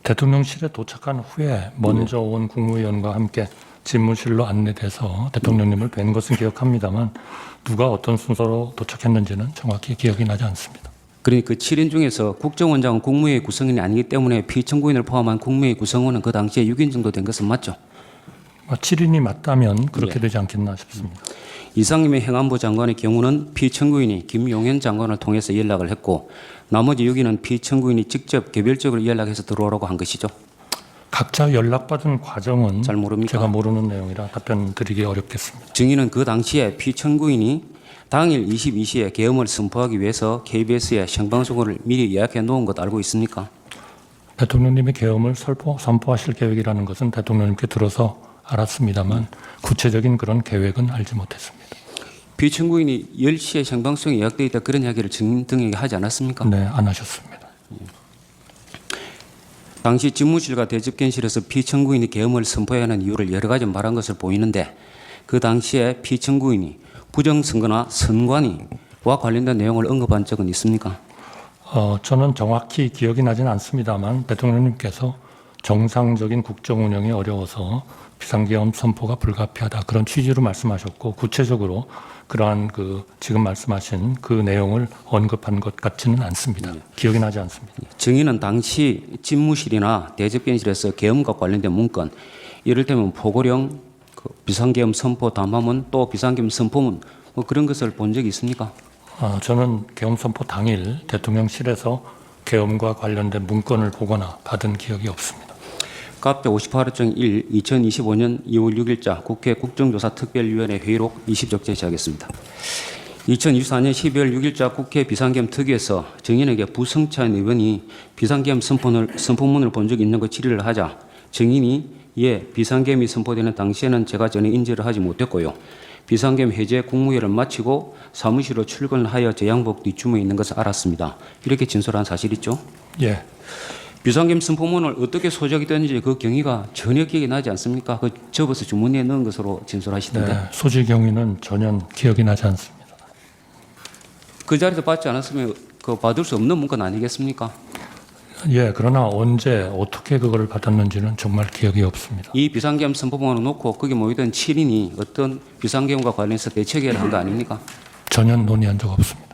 대통령실에 도착한 후에 먼저 온 국무위원과 함께 집무실로 안내돼서 대통령님을 뵌 것은 기억합니다만 누가 어떤 순서로 도착했는지는 정확히 기억이 나지 않습니다. 그러니 그 7인 중에서 국정원장은 국무회의 구성원이 아니기 때문에 피청구인을 포함한 국무회의 구성원은 그 당시에 6인 정도 된 것은 맞죠? 7인이 맞다면 그렇게 되지 않겠나 싶습니다. 이상님의 행안부 장관의 경우는 피청구인이 김용현 장관을 통해서 연락을 했고 나머지 6인은 피청구인이 직접 개별적으로 연락해서 들어오라고 한 것이죠. 각자 연락받은 과정은 잘 모릅니까? 제가 모르는 내용이라 답변 드리기 어렵겠습니다. 증인은 그 당시에 피청구인이 당일 22시에 계엄을 선포하기 위해서 KBS에 생방송을 미리 예약해 놓은 것 알고 있습니까? 대통령님이 계엄을 선포하실 계획이라는 것은 대통령님께 들어서 알았습니다만 구체적인 그런 계획은 알지 못했습니다. 피청구인이 10시에 생방송이 예약되어 있다 그런 이야기를 증인 등에게 하지 않았습니까? 네, 안 하셨습니다. 당시 집무실과 대집견실에서 피청구인이 계엄을 선포해야 하는 이유를 여러 가지 말한 것을 보이는데 그 당시에 피청구인이 부정선거나 선관위와 관련된 내용을 언급한 적은 있습니까? 저는 정확히 기억이 나진 않습니다만 대통령님께서 정상적인 국정 운영이 어려워서 비상계엄 선포가 불가피하다 그런 취지로 말씀하셨고 구체적으로 그러한 그 지금 말씀하신 그 내용을 언급한 것 같지는 않습니다. 기억이 나지 않습니다. 증인은 당시 집무실이나 대집견실에서 계엄과 관련된 문건, 이를테면 포고령, 비상계엄 선포 담화문 또 비상계엄 선포문 뭐 그런 것을 본 적이 있습니까? 저는 계엄 선포 당일 대통령실에서 계엄과 관련된 문건을 보거나 받은 기억이 없습니다. 카페 58호증 1 2025년 2월 6일자 국회 국정조사특별위원회 회의록 20적 제시하겠습니다. 2024년 12월 6일자 국회 비상계엄 특위에서 증인에게 부성찬 의원이 비상계엄 선포문을 본 적이 있는 거 질의를 하자 증인이 예, 비상계엄이 선포되는 당시에는 제가 전혀 인지를 하지 못했고요. 비상계엄 해제 국무회의를 마치고 사무실로 출근하여 제 양복 뒷주머니에 있는 것을 알았습니다. 이렇게 진술한 사실 있죠? 예, 비상계엄 선포문을 어떻게 소작이 됐는지 그 경위가 전혀 기억이 나지 않습니까? 그 접어서 주머니에 넣은 것으로 진술하시던데. 네, 소지 경위는 전혀 기억이 나지 않습니다. 그 자리에서 받지 않았으면 그 받을 수 없는 문건 아니겠습니까? 예, 그러나 언제 어떻게 그걸 받았는지는 정말 기억이 없습니다. 이 비상계엄 선포문을 놓고 거기 모이던 7인이 어떤 비상계엄과 관련해서 대책회의를 한 거 아닙니까? 전혀 논의한 적 없습니다.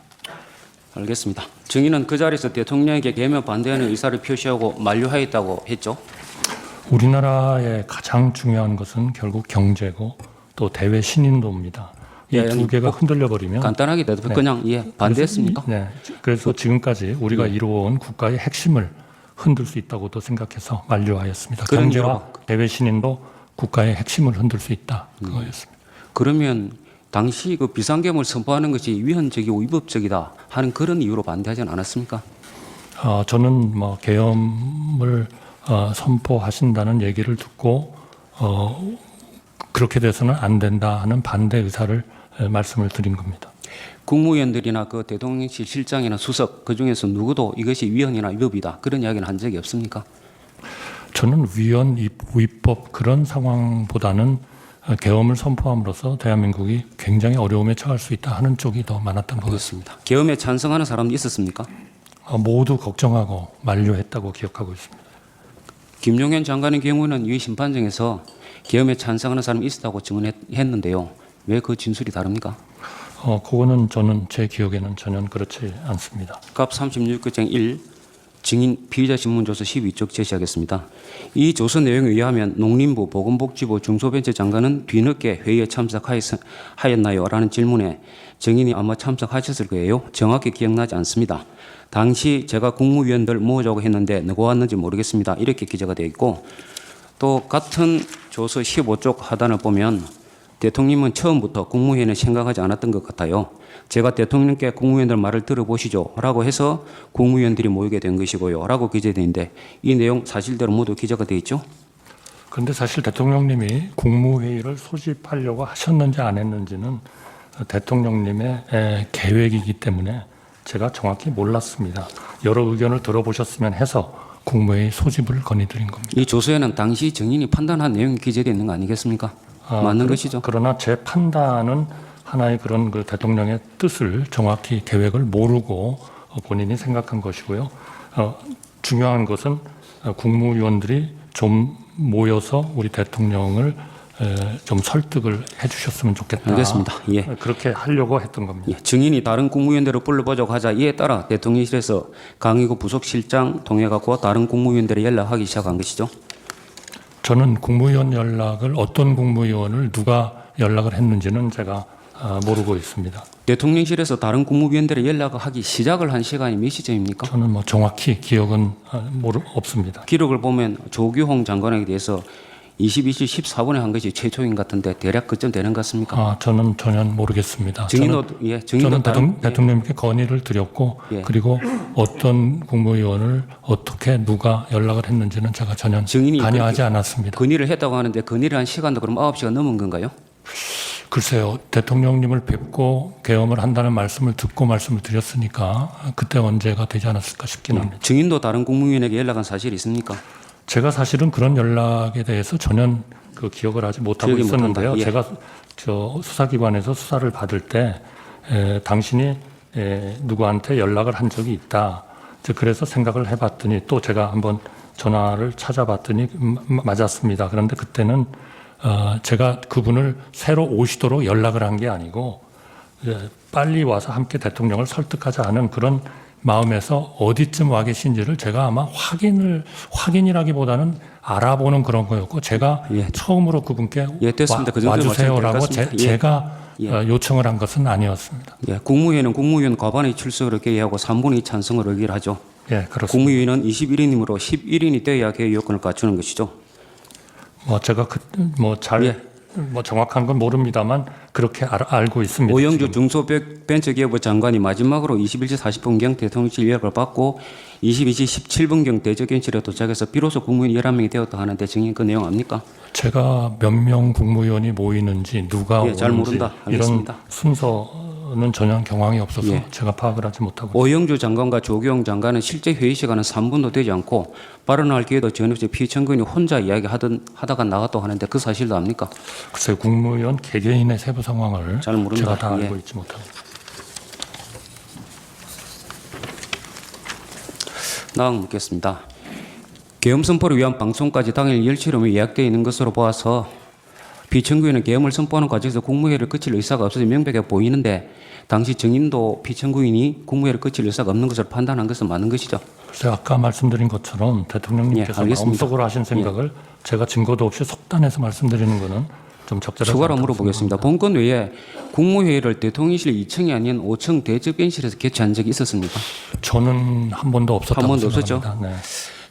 알겠습니다. 증인은 그 자리에서 대통령에게 계엄에 반대하는 의사를 표시하고 만류하였다고 했죠. 우리나라의 가장 중요한 것은 결국 경제고 또 대외 신인도입니다. 이 예, 두 개가 뭐 흔들려 버리면 간단하게 대답해 그냥 예 반대했습니까? 네, 그래서 지금까지 우리가 이루어온 국가의 핵심을 흔들 수 있다고도 생각해서 만류하였습니다. 그런 경제와 대외 신인도 국가의 핵심을 흔들 수 있다 그거였습니다. 그러면 당시 그 비상계엄을 선포하는 것이 위헌적이고 위법적이다 하는 그런 이유로 반대하지는 않았습니까? 저는 뭐 계엄을 선포하신다는 얘기를 듣고 그렇게 돼서는 안 된다 하는 반대 의사를 말씀을 드린 겁니다. 국무위원들이나 그 대통령실 실장이나 수석 그 중에서 누구도 이것이 위헌이나 위법이다 그런 이야기는 한 적이 없습니까? 저는 위헌, 위법 그런 상황보다는 계엄을 선포함으로써 대한민국이 굉장히 어려움에 처할 수 있다 하는 쪽이 더 많았던 것 같습니다. 계엄에 찬성하는 사람도 있었습니까? 모두 걱정하고 만류했다고 기억하고 있습니다. 김용현 장관의 경우는 이 심판정에서 계엄에 찬성하는 사람이 있었다고 증언했는데요. 왜 그 진술이 다릅니까? 그거는 저는 제 기억에는 전혀 그렇지 않습니다. 갑 36규정 1 증인 피의자 신문조서 12쪽 제시하겠습니다. 이 조서 내용에 의하면 농림부 보건복지부 중소벤처 장관은 뒤늦게 회의에 참석하였나요? 라는 질문에 증인이 아마 참석하셨을 거예요. 정확히 기억나지 않습니다. 당시 제가 국무위원들 모으자고 했는데 누가 왔는지 모르겠습니다. 이렇게 기재가 되어 있고 또 같은 조서 15쪽 하단을 보면 대통령은 처음부터 국무회의는 생각하지 않았던 것 같아요. 제가 대통령께 국무위원들 말을 들어보시죠 라고 해서 국무위원들이 모이게 된 것이고요 라고 기재되어 있는데 이 내용 사실대로 모두 기재가 되어 있죠? 그런데 사실 대통령님이 국무회의를 소집하려고 하셨는지 안 했는지는 대통령님의 계획이기 때문에 제가 정확히 몰랐습니다. 여러 의견을 들어보셨으면 해서 국무회의 소집을 건의드린 겁니다. 이 조서에는 당시 증인이 판단한 내용이 기재되어 있는 거 아니겠습니까? 맞는 것이죠. 그러나 제 판단은 하나의 그런 그 대통령의 뜻을 정확히 계획을 모르고 본인이 생각한 것이고요. 중요한 것은 국무위원들이 좀 모여서 우리 대통령을 좀 설득을 해주셨으면 좋겠다. 알겠습니다. 예. 그렇게 하려고 했던 겁니다. 예, 증인이 다른 국무위원들을 불러보자고 하자 이에 따라 대통령실에서 강의구 부속실장 통해갖고 다른 국무위원들에 연락하기 시작한 것이죠. 저는 국무위원 연락을 어떤 국무위원을 누가 연락을 했는지는 제가 모르고 있습니다. 대통령실에서 다른 국무위원들에 연락하기 시작을 한 시간이 몇 시점입니까? 저는 뭐 정확히 기억은 없습니다. 기록을 보면 조규홍 장관에 대해서 22시 14분에 한 것이 최초인 것 같은데 대략 그쯤 되는 것 같습니까? 저는 전혀 모르겠습니다. 증인도 저는 다른 대통령님께 건의를 드렸고 예. 그리고 어떤 국무위원을 어떻게 누가 연락을 했는지는 제가 전혀 증인이 관여하지 않았습니다. 건의를 했다고 하는데 건의를 한 시간도 그럼 9시가 넘은 건가요? 글쎄요. 대통령님을 뵙고 계엄을 한다는 말씀을 듣고 말씀을 드렸으니까 그때 언제가 되지 않았을까 싶긴 합니다. 증인도 다른 국무위원에게 연락한 사실이 있습니까? 제가 사실은 그런 연락에 대해서 전혀 그 기억을 하지 못하고 기억이 있었는데요. 못한다. 예. 제가 저 수사기관에서 수사를 받을 때 당신이 누구한테 연락을 한 적이 있다. 그래서 생각을 해봤더니 또 제가 한번 전화를 찾아봤더니 맞았습니다. 그런데 그때는 제가 그분을 새로 오시도록 연락을 한 게 아니고 빨리 와서 함께 대통령을 설득하자는 그런 마음에서 어디쯤 와 계신지를 제가 아마 확인이라기보다는 알아보는 그런 거였고 제가 예. 처음으로 그분께 예, 됐습니다. 그 정도 와주세요라고 말씀드릴 것 같습니다. 제가 예. 요청을 한 것은 아니었습니다. 예, 국무회의는 국무위원 과반의 출석을 의결하고 3분의 2 찬성을 의결하죠. 예, 그렇습니다. 국무위원은 21인이므로 11인이 되어야 개의 요건을 갖추는 것이죠. 제가 정확한 건 모릅니다만 그렇게 알고 있습니다. 오영주 중소벤처기업부 장관이 마지막으로 21시 40분경 대통령실 연락을 받고 22시 17분경 대저견실에 도착해서 비로소 국무위원 11명이 되었다 하는데 증인 그 내용 압니까? 제가 몇 명 국무위원이 모이는지 누가 예, 오는지 잘 모른다. 이런 알겠습니다. 순서는 전혀 경황이 없어서 예. 제가 파악을 하지 못하고 오영주 장관과 조규영 장관은 실제 회의 시간은 3분도 되지 않고 발언할 기회도 전혀 없이 피청구인이 혼자 이야기하다가 나갔다고 하는데 그 사실도 압니까? 글쎄요, 국무위원 개개인의 세부 상황을 잘 모른다. 제가 다 알고 예. 있지 못합니다. 다음 묻겠습니다. 계엄 선포를 위한 방송까지 당일 10시로 예약되어 있는 것으로 보아서 피청구인은 계엄을 선포하는 과정에서 국무회의를 거칠 의사가 없어서 명백해 보이는데 당시 증인도 피청구인이 국무회의를 거칠 의사가 없는 것으로 판단한 것은 맞는 것이죠? 글쎄요, 아까 말씀드린 것처럼 대통령님께서 예, 알겠습니다. 마음속으로 하신 생각을 제가 증거도 없이 속단해서 말씀드리는 것은 좀 적절하지 추가로 않다고 물어보겠습니다. 생각합니다. 본건 외에 국무회의를 대통령실 2층이 아닌 5층 대접견실에서 개최한 적이 있었습니까? 저는 한 번도 없었다고 한 번도 없었죠? 생각합니다. 네.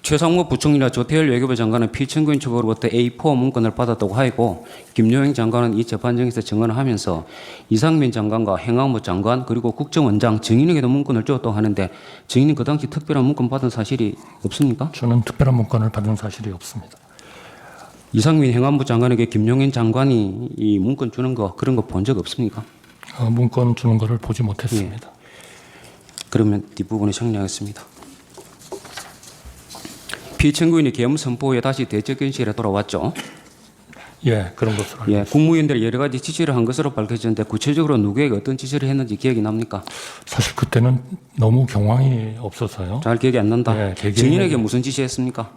최상무 부총리나 조태열 외교부 장관은 피청구인 측으로부터 A4 문건을 받았다고 하고 김여행 장관은 이 재판정에서 증언을 하면서 이상민 장관과 행안부 장관 그리고 국정원장 증인에게도 문건을 줬다고 하는데 증인은 그 당시 특별한 문건 받은 사실이 없습니까? 저는 특별한 문건을 받은 사실이 없습니다. 이상민 행안부 장관에게 김용현 장관이 이 문건 주는 거 그런 거 본 적 없습니까? 문건 주는 것을 보지 못했습니다. 그러면 뒷부분에 정리하겠습니다. 피청구인이 계엄 선포 후에 다시 대접견실에 돌아왔죠. 예, 그런 것으로 알고 예, 국무위원들이 여러 가지 지시를 한 것으로 밝혀졌는데 구체적으로 누구에게 어떤 지시를 했는지 기억이 납니까? 사실 그때는 너무 경황이 없어서요. 잘 기억이 안 난다. 예, 개개인에게- 증인에게 무슨 지시했습니까?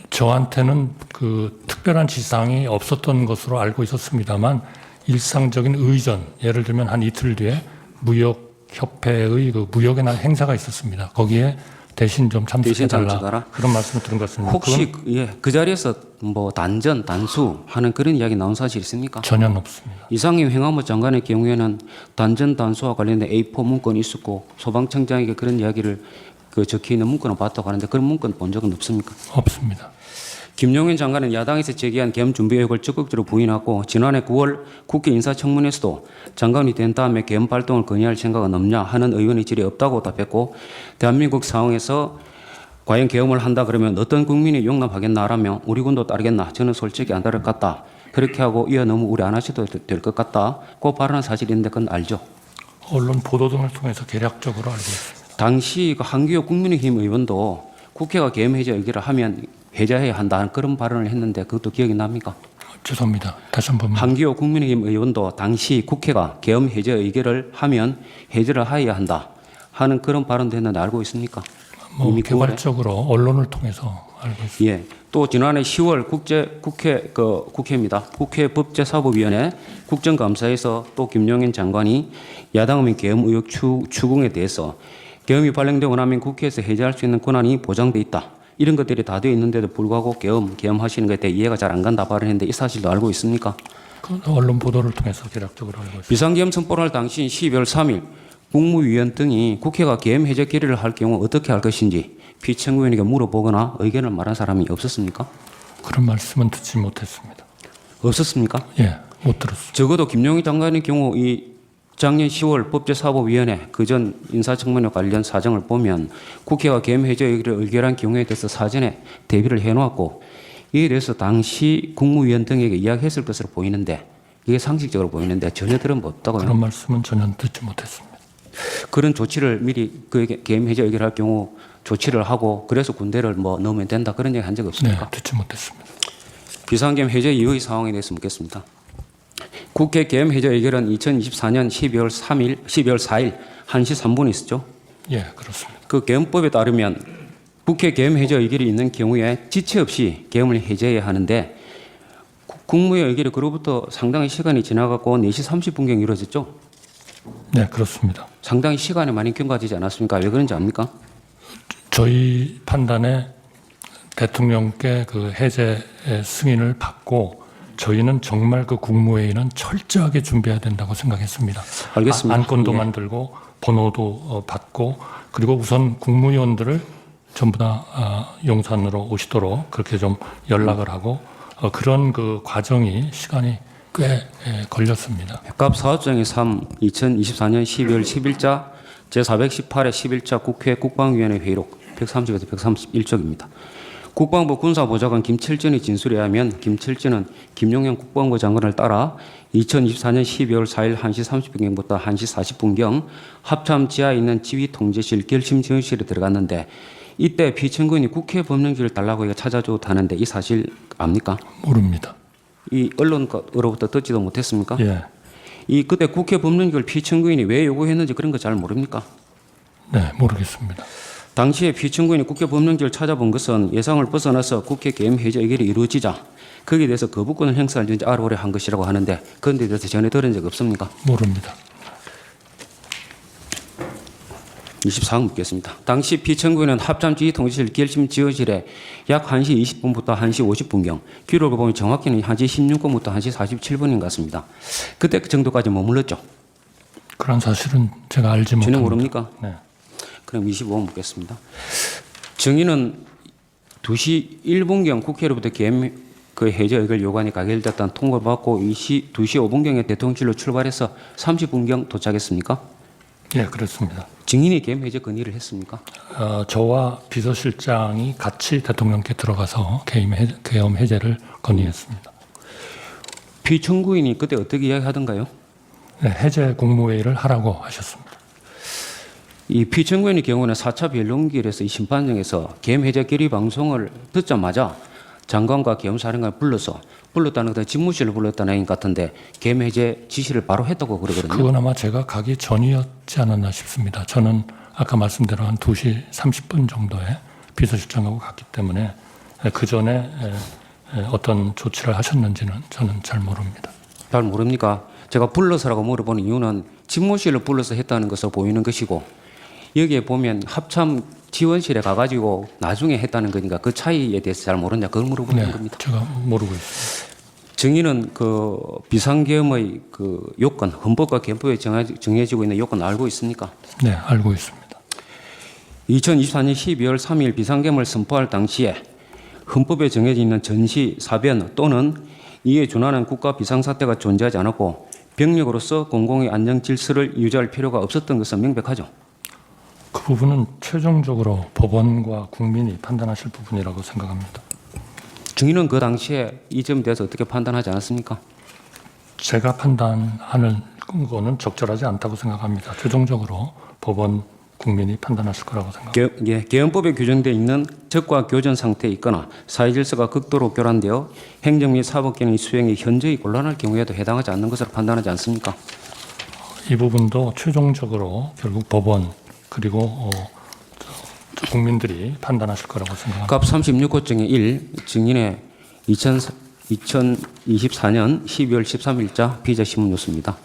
저한테는 그 특별한 지상이 없었던 것으로 알고 있었습니다만 일상적인 의전, 예를 들면 한 이틀 뒤에 무역협회의 그 무역의 날 행사가 있었습니다. 거기에 대신 좀 대신 참석해달라 참석하라? 그런 말씀을 드린 것 같습니다. 혹시 그 자리에서 뭐 단전, 단수 하는 그런 이야기 나온 사실 있습니까? 전혀 없습니다. 이상임 행안부 장관의 경우에는 단전, 단수와 관련된 A4 문건이 있었고 소방청장에게 그런 이야기를 적혀 있는 문건을 봤다고 하는데 그런 문건 본 적은 없습니까? 없습니다. 김용현 장관은 야당에서 제기한 계엄 준비 의혹을 적극적으로 부인하고 지난해 9월 국회 인사청문회에서도 장관이 된 다음에 계엄 발동을 건의할 생각은 없냐 하는 의원의 질이 없다고 답했고 대한민국 상황에서 과연 계엄을 한다 그러면 어떤 국민이 용납하겠나라며 우리 군도 따르겠나 저는 솔직히 안 따를 것 같다. 그렇게 하고 이어 너무 우려 안 하셔도 될 것 같다. 그 발언은 사실인데 그건 알죠. 언론 보도 등을 통해서 개략적으로 알고 있습니다. 당시 그 한기호 국민의힘 의원도 국회가 계엄 해제 의결을 하면 해제해야 한다는 그런 발언을 했는데 그것도 기억이 납니까? 죄송합니다. 다시 한 번. 한기호 국민의힘 의원도 당시 국회가 계엄 해제 의결을 하면 해제를 하여야 한다 하는 그런 발언도 했는데 알고 있습니까? 뭐 이미 개괄적으로 언론을 통해서 알고 있습니다. 예. 또 지난해 10월 국회입니다. 국회 법제사법위원회 국정감사에서 또 김용현 장관이 야당의 계엄 의혹 추궁에 대해서 계엄이 발령되고 나면 국회에서 해제할 수 있는 권한이 보장돼 있다. 이런 것들이 다 되어 있는데도 불구하고 계엄하시는 것에 대해 이해가 잘 안 간다 발언했는데 이 사실도 알고 있습니까? 그 언론 보도를 통해서 개략적으로 알고 있습니다. 비상계엄 선포를 할 당시 12월 3일 국무위원 등이 국회가 계엄 해제 결의를 할 경우 어떻게 할 것인지 피청구인에게 물어보거나 의견을 말한 사람이 없었습니까? 그런 말씀은 듣지 못했습니다. 없었습니까? 예, 못 들었습니다. 적어도 김용희 장관의 경우 이 작년 10월 법제사법위원회 그전 인사청문회 관련 사정을 보면 국회가 계엄 해제 의결을 의결한 경우에 대해서 사전에 대비를 해놓았고 이에 대해서 당시 국무위원 등에게 이야기했을 것으로 보이는데 이게 상식적으로 보이는데 전혀 들은 바 없다고요. 그런 말씀은 전혀 듣지 못했습니다. 그런 조치를 미리 그에게 계엄 해제 의결할 경우 조치를 하고 그래서 군대를 뭐 넣으면 된다 그런 얘기 한 적 네, 없습니까? 듣지 못했습니다. 비상계엄 해제 이후의 상황에 대해서 묻겠습니다. 국회 계엄 해제 의결은 2024년 12월 4일 1시 3분에 있었죠. 예, 그렇습니다. 그 계엄법에 따르면 국회 계엄 해제 의결이 있는 경우에 지체 없이 계엄을 해제해야 하는데 국무회 의결이 그로부터 상당히 시간이 지나갔고 4시 30분경 이루어졌죠. 네, 그렇습니다. 상당히 시간이 많이 경과되지 않았습니까? 왜 그런지 압니까? 저희 판단에 대통령께 그 해제 승인을 받고 저희는 정말 그 국무회의는 철저하게 준비해야 된다고 생각했습니다. 알겠습니다. 안건도 예. 만들고 번호도 받고 그리고 우선 국무위원들을 전부 다 용산으로 오시도록 그렇게 좀 연락을 하고 그런 그 과정이 시간이 꽤 걸렸습니다. 백갑 사업장의 3 2024년 12월 10일자 제418회 11자 국회 국방위원회 회의록 130에서 131쪽입니다. 국방부 군사보좌관 김철진의 진술에 의하면 김철진은 김용현 국방부 장관을 따라 2024년 12월 4일 1시 30분경부터 1시 40분경 합참 지하에 있는 지휘통제실 결심지원실에 들어갔는데 이때 피청구인이 국회 법령지를 달라고 해서 찾아줬다는데 이 사실 압니까? 모릅니다. 이 언론으로부터 듣지도 못했습니까? 예, 이 그때 국회 법령지를 피청구인이 왜 요구했는지 그런 거 잘 모릅니까? 네, 모르겠습니다. 당시에 피청구인이 국회 법령지를 찾아본 것은 예상을 벗어나서 국회 계엄 해제 의결이 이루어지자 거기에 대해서 거부권을 행사하는지 알아보려 한 것이라고 하는데 그런 데 대해서 전혀 들은 적 없습니까? 모릅니다. 24번 묻겠습니다. 당시 피청구인은 합참지휘통제실 결심지휘실에 약 1시 20분부터 1시 50분경 기록을 보면 정확히는 1시 16분부터 1시 47분인 것 같습니다. 그때 그 정도까지 머물렀죠? 그런 사실은 제가 알지 전혀 못합니다. 모릅니까? 네. 그럼 25번 묻겠습니다. 정의는 2시 1분경 국회로부터 계엄 그 해제 의결 요구안이 가결됐다는 통보를 받고 2시 5분경에 대통령실로 출발해서 30분경 도착했습니까? 예, 그렇습니다. 증인이 계엄 해제 건의를 했습니까? 저와 비서실장이 같이 대통령께 들어가서 계엄 해제를 건의했습니다. 피청구인이 그때 어떻게 이야기하던가요? 네, 해제 국무회의를 하라고 하셨습니다. 이 피청구인의 경우는 4차 변론기일에서 이 심판정에서 계엄 해제 결의 방송을 듣자마자 장관과 계엄사령관을 불렀다는 것은 집무실을 불렀다는 얘기 같은데 계엄 해제 지시를 바로 했다고 그러거든요. 그건 아마 제가 가기 전이었지 않았나 싶습니다. 저는 아까 말씀대로 한 2시 30분 정도에 비서실장하고 갔기 때문에 그 전에 어떤 조치를 하셨는지는 저는 잘 모릅니다. 잘 모릅니까? 제가 불러서라고 물어보는 이유는 집무실을 불러서 했다는 것으로 보이는 것이고 여기에 보면 합참 지원실에 가가지고 나중에 했다는 거니까 그 차이에 대해서 잘 모르냐 그걸 물어보는 네, 겁니다. 제가 모르고 있습니다. 정의는 그 비상계엄의 그 요건, 헌법과憲법에 정해지고 있는 요건 알고 있습니까? 네, 알고 있습니다. 2024년 12월 3일 비상계엄을 선포할 당시에 헌법에 정해져 있는 전시, 사변 또는 이에 준하는 국가 비상사태가 존재하지 않았고 병력으로서 공공의 안정 질서를 유지할 필요가 없었던 것은 명백하죠. 그 부분은 최종적으로 법원과 국민이 판단하실 부분이라고 생각합니다. 증인은 그 당시에 이 점에 대해서 어떻게 판단하지 않았습니까? 제가 판단하는 거는 적절하지 않다고 생각합니다. 최종적으로 법원, 국민이 판단하실 거라고 생각합니다. 개헌법에 규정되어 있는 적과 교전 상태에 있거나 사회 질서가 극도로 교란되어 행정 및 사법기능의 수행이 현저히 곤란할 경우에도 해당하지 않는 것으로 판단하지 않습니까? 이 부분도 최종적으로 결국 법원 그리고 국민들이 판단하실 거라고 생각합니다. 갑 36호 중에 1 증인의 2024년 12월 13일자 피의자 신문 뉴스입니다.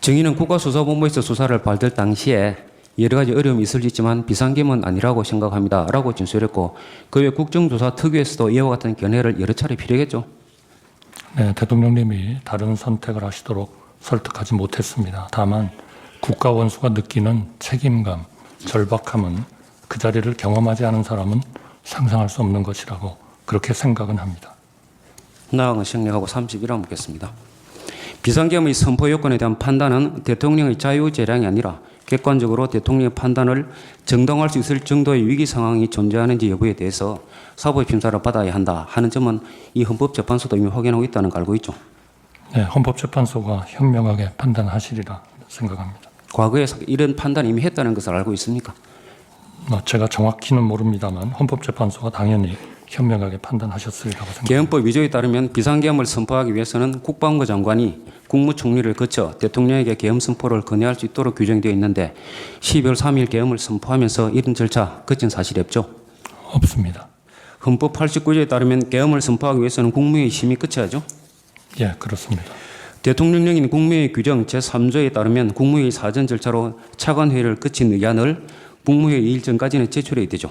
증인은 국가수사본부에서 수사를 받을 당시에 여러 가지 어려움이 있을 수 있지만 비상계엄은 아니라고 생각합니다. 라고 진술했고 그 외 국정조사 특유에서도 이와 같은 견해를 여러 차례 필요했죠. 네, 대통령님이 다른 선택을 하시도록 설득하지 못했습니다. 다만 국가 원수가 느끼는 책임감, 절박함은 그 자리를 경험하지 않은 사람은 상상할 수 없는 것이라고 그렇게 생각은 합니다. 나아가 생략하고 31화 묻겠습니다. 비상계엄의 선포 요건에 대한 판단은 대통령의 자유재량이 아니라 객관적으로 대통령의 판단을 정당화할 수 있을 정도의 위기 상황이 존재하는지 여부에 대해서 사법의 심사를 받아야 한다 하는 점은 이 헌법재판소도 이미 확인하고 있다는 걸 알고 있죠. 네, 헌법재판소가 현명하게 판단하시리라 생각합니다. 과거에 이런 판단을 이미 했다는 것을 알고 있습니까? 제가 정확히는 모릅니다만 헌법재판소가 당연히 현명하게 판단하셨으리라고 생각합니다. 개헌법 위조에 따르면 비상계엄을 선포하기 위해서는 국방부 장관이 국무총리를 거쳐 대통령에게 계엄 선포를 건의할 수 있도록 규정되어 있는데 12월 3일 계엄을 선포하면서 이런 절차 거친 사실이 없죠? 없습니다. 헌법 89조에 따르면 계엄을 선포하기 위해서는 국무회의 심의 거쳐야죠? 예, 그렇습니다. 대통령령인 국무회의 규정 제3조에 따르면 국무회의 사전 절차로 차관회의를 거친 의안을 국무회의 일정까지는 제출해야 되죠.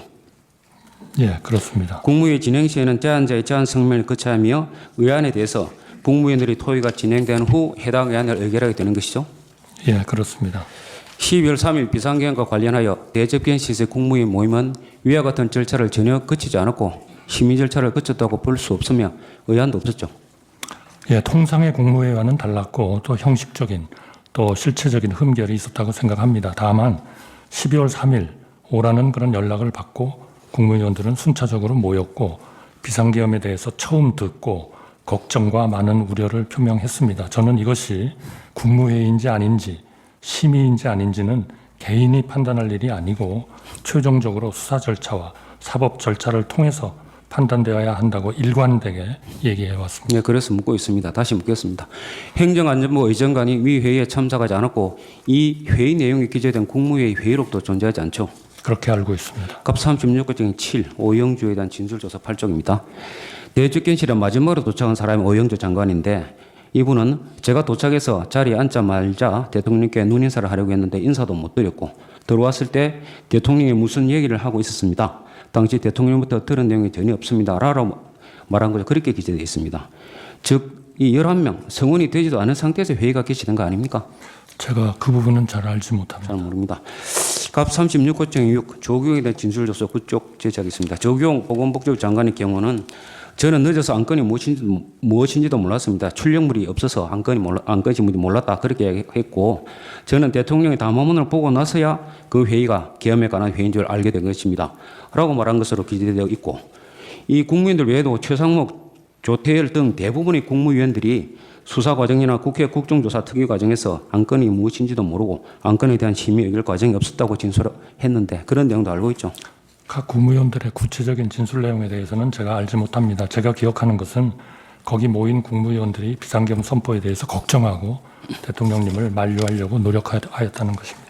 예, 그렇습니다. 국무회의 진행 시에는 제안자의 제안 성명을 거쳐야 하며 의안에 대해서 국무위원들이 토의가 진행된 후 해당 의안을 의결하게 되는 것이죠. 예, 그렇습니다. 12월 3일 비상계엄과 관련하여 대접견 시세 국무회의 모임은 위와 같은 절차를 전혀 거치지 않았고 심의 절차를 거쳤다고 볼 수 없으며 의안도 없었죠. 예, 통상의 국무회의와는 달랐고 또 형식적인 또 실체적인 흠결이 있었다고 생각합니다. 다만 12월 3일 오라는 그런 연락을 받고 국무위원들은 순차적으로 모였고 비상계엄에 대해서 처음 듣고 걱정과 많은 우려를 표명했습니다. 저는 이것이 국무회의인지 아닌지 심의인지 아닌지는 개인이 판단할 일이 아니고 최종적으로 수사 절차와 사법 절차를 통해서 판단되어야 한다고 일관되게 얘기해 왔습니다. 네, 그래서 묻고 있습니다. 다시 묻겠습니다. 행정안전부 의정관이 위 회의에 참석하지 않았고 이 회의 내용이 기재된 국무회의 회의록도 존재하지 않죠. 그렇게 알고 있습니다. 갑 36조 7 오영주에 대한 진술조사 8쪽입니다. 대접견실에 마지막으로 도착한 사람이 오영주 장관인데 이분은 제가 도착해서 자리에 앉자마자 대통령께 눈인사를 하려고 했는데 인사도 못 드렸고 들어왔을 때 대통령이 무슨 얘기를 하고 있었습니다. 당시 대통령부터 들은 내용이 전혀 없습니다. 라고 말한 거죠. 그렇게 기재되어 있습니다. 즉, 이 11명 성원이 되지도 않은 상태에서 회의가 개시된 거 아닙니까? 제가 그 부분은 잘 알지 못합니다. 잘 모릅니다. 갑 36호증 6 조규용에 대한 진술조서 9쪽 제시하겠습니다. 조규용 보건복지부 장관의 경우는 저는 늦어서 안건이 무엇인지도 몰랐습니다. 출력물이 없어서 안건이 몰랐다 그렇게 했고 저는 대통령의 담화문을 보고 나서야 그 회의가 계엄에 관한 회의인 줄 알게 된 것입니다. 라고 말한 것으로 기재되어 있고 이 국무위원들 외에도 최상목, 조태열 등 대부분의 국무위원들이 수사 과정이나 국회 국정조사 특위 과정에서 안건이 무엇인지도 모르고 안건에 대한 심의 의결 과정이 없었다고 진술했는데 그런 내용도 알고 있죠. 각 국무위원들의 구체적인 진술 내용에 대해서는 제가 알지 못합니다. 제가 기억하는 것은 거기 모인 국무위원들이 비상계엄 선포에 대해서 걱정하고 대통령님을 만류하려고 노력하였다는 것입니다.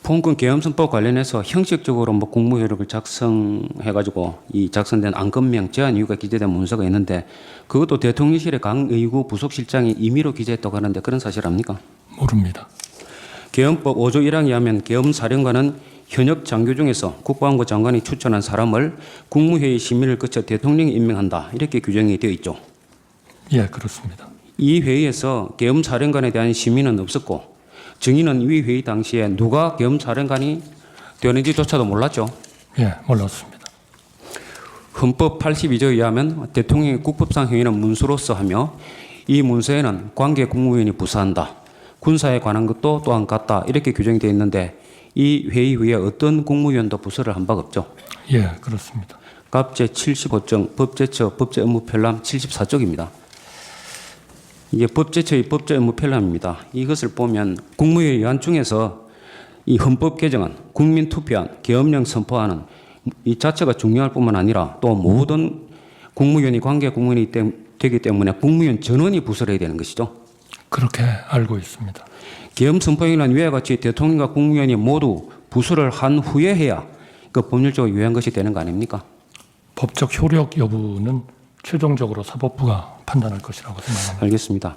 봉건 계엄 선포 관련해서 형식적으로 국무회의록을 작성해가지고 이 작성된 안건명 제안 이유가 기재된 문서가 있는데 그것도 대통령실의 강의구 부속실장이 임의로 기재했다고 하는데 그런 사실 압니까? 모릅니다. 계엄법 5조 1항에 하면 계엄사령관은 현역 장교 중에서 국방부 장관이 추천한 사람을 국무회의 심의를 거쳐 대통령이 임명한다. 이렇게 규정이 되어 있죠. 예, 그렇습니다. 이 회의에서 계엄사령관에 대한 심의는 없었고 증인은 위 회의 당시에 누가 계엄사령관이 되는지조차도 몰랐죠. 예, 몰랐습니다. 헌법 82조에 의하면 대통령의 국법상 행위는 문서로서 하며 이 문서에는 관계 국무위원이 부사한다. 군사에 관한 것도 또한 같다. 이렇게 규정이 되어 있는데 이 회의 후에 어떤 국무위원도 부서를 한 바가 없죠. 예, 그렇습니다. 갑 제75정 법제처 법제업무편람 74쪽입니다. 이게 법제처의 법제업무편람입니다. 이것을 보면 국무회의안 중에서 이 헌법 개정안, 국민투표안, 계엄령 선포안은 이 자체가 중요할 뿐만 아니라 또 모든 국무위원이 관계 국무위원이 되기 때문에 국무위원 전원이 부서를 해야 되는 것이죠. 그렇게 알고 있습니다. 계엄 선포행위는 위와 같이 대통령과 국무위원이 모두 부서를 한 후에 해야 그 법률적으로 유효한 것이 되는 거 아닙니까? 법적 효력 여부는 최종적으로 사법부가 판단할 것이라고 생각합니다. 알겠습니다.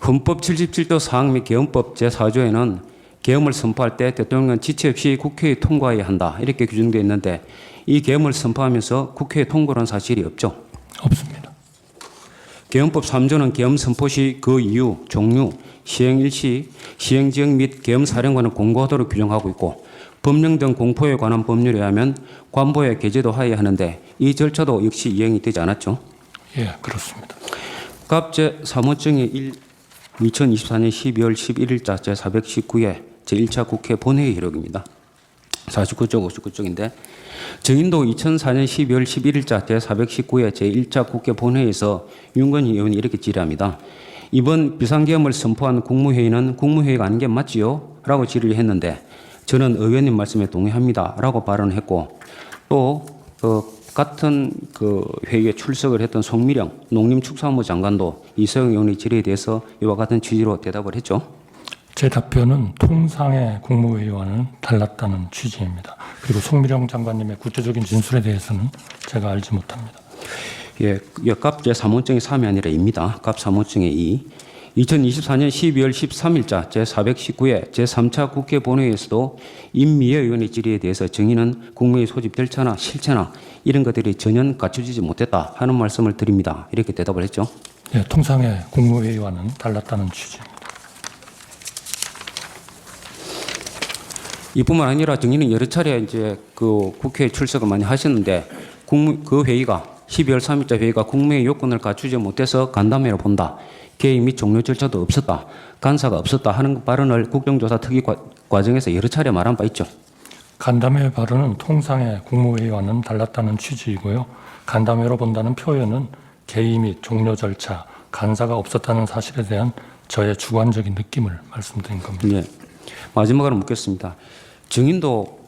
헌법 77조 사항 및 계엄법 제4조에는 계엄을 선포할 때 대통령은 지체 없이 국회에 통과해야 한다. 이렇게 규정되어 있는데 이 계엄을 선포하면서 국회에 통과한 사실이 없죠. 없습니다. 계엄법 3조는 계엄 선포 시 그 이유, 종류, 시행 일시, 시행 지역 및 계엄 사령관을 공고하도록 규정하고 있고 법령 등 공포에 관한 법률에 의하면 관보에 게재도 하여야 하는데 이 절차도 역시 이행이 되지 않았죠. 예, 그렇습니다. 갑제 3호증이 2024년 12월 11일자 제419회 제1차 국회 본회의 기록입니다. 49쪽, 59쪽인데 정인도 2004년 12월 11일자 제419회 제1차 국회 본회의에서 윤건희 의원이 이렇게 질의합니다. 이번 비상계엄을 선포한 국무회의는 국무회의가 아닌 게 맞지요? 라고 질의를 했는데 저는 의원님 말씀에 동의합니다. 라고 발언했고 또 같은 회의에 출석을 했던 송미령 농림축산부 장관도 이서영 의원의 질의에 대해서 이와 같은 취지로 대답을 했죠. 제 답변은 통상의 국무회의와는 달랐다는 취지입니다. 그리고 송미령 장관님의 구체적인 진술에 대해서는 제가 알지 못합니다. 예, 갑 제3호증이 3이 아니라 2입니다. 갑 3호증의 2. 2024년 12월 13일자 제419회 제3차 국회 본회의에서도 임미애 의원의 질의에 대해서 정의는 국무회의 소집 절차나 실체나 이런 것들이 전혀 갖춰지지 못했다 하는 말씀을 드립니다. 이렇게 대답을 했죠. 예, 통상의 국무회의와는 달랐다는 취지입니다. 이뿐만 아니라 정의는 여러 차례 이제 그 국회에 출석을 많이 하셨는데 그 회의가 12월 3일자 회의가 국무회의 요건을 갖추지 못해서 간담회로 본다. 개의 및 종료 절차도 없었다. 간사가 없었다 하는 발언을 국정조사 특위 과정에서 여러 차례 말한 바 있죠. 간담회 발언은 통상의 국무회의와는 달랐다는 취지이고요. 간담회로 본다는 표현은 개의 및 종료 절차, 간사가 없었다는 사실에 대한 저의 주관적인 느낌을 말씀드린 겁니다. 네. 마지막으로 묻겠습니다. 증인도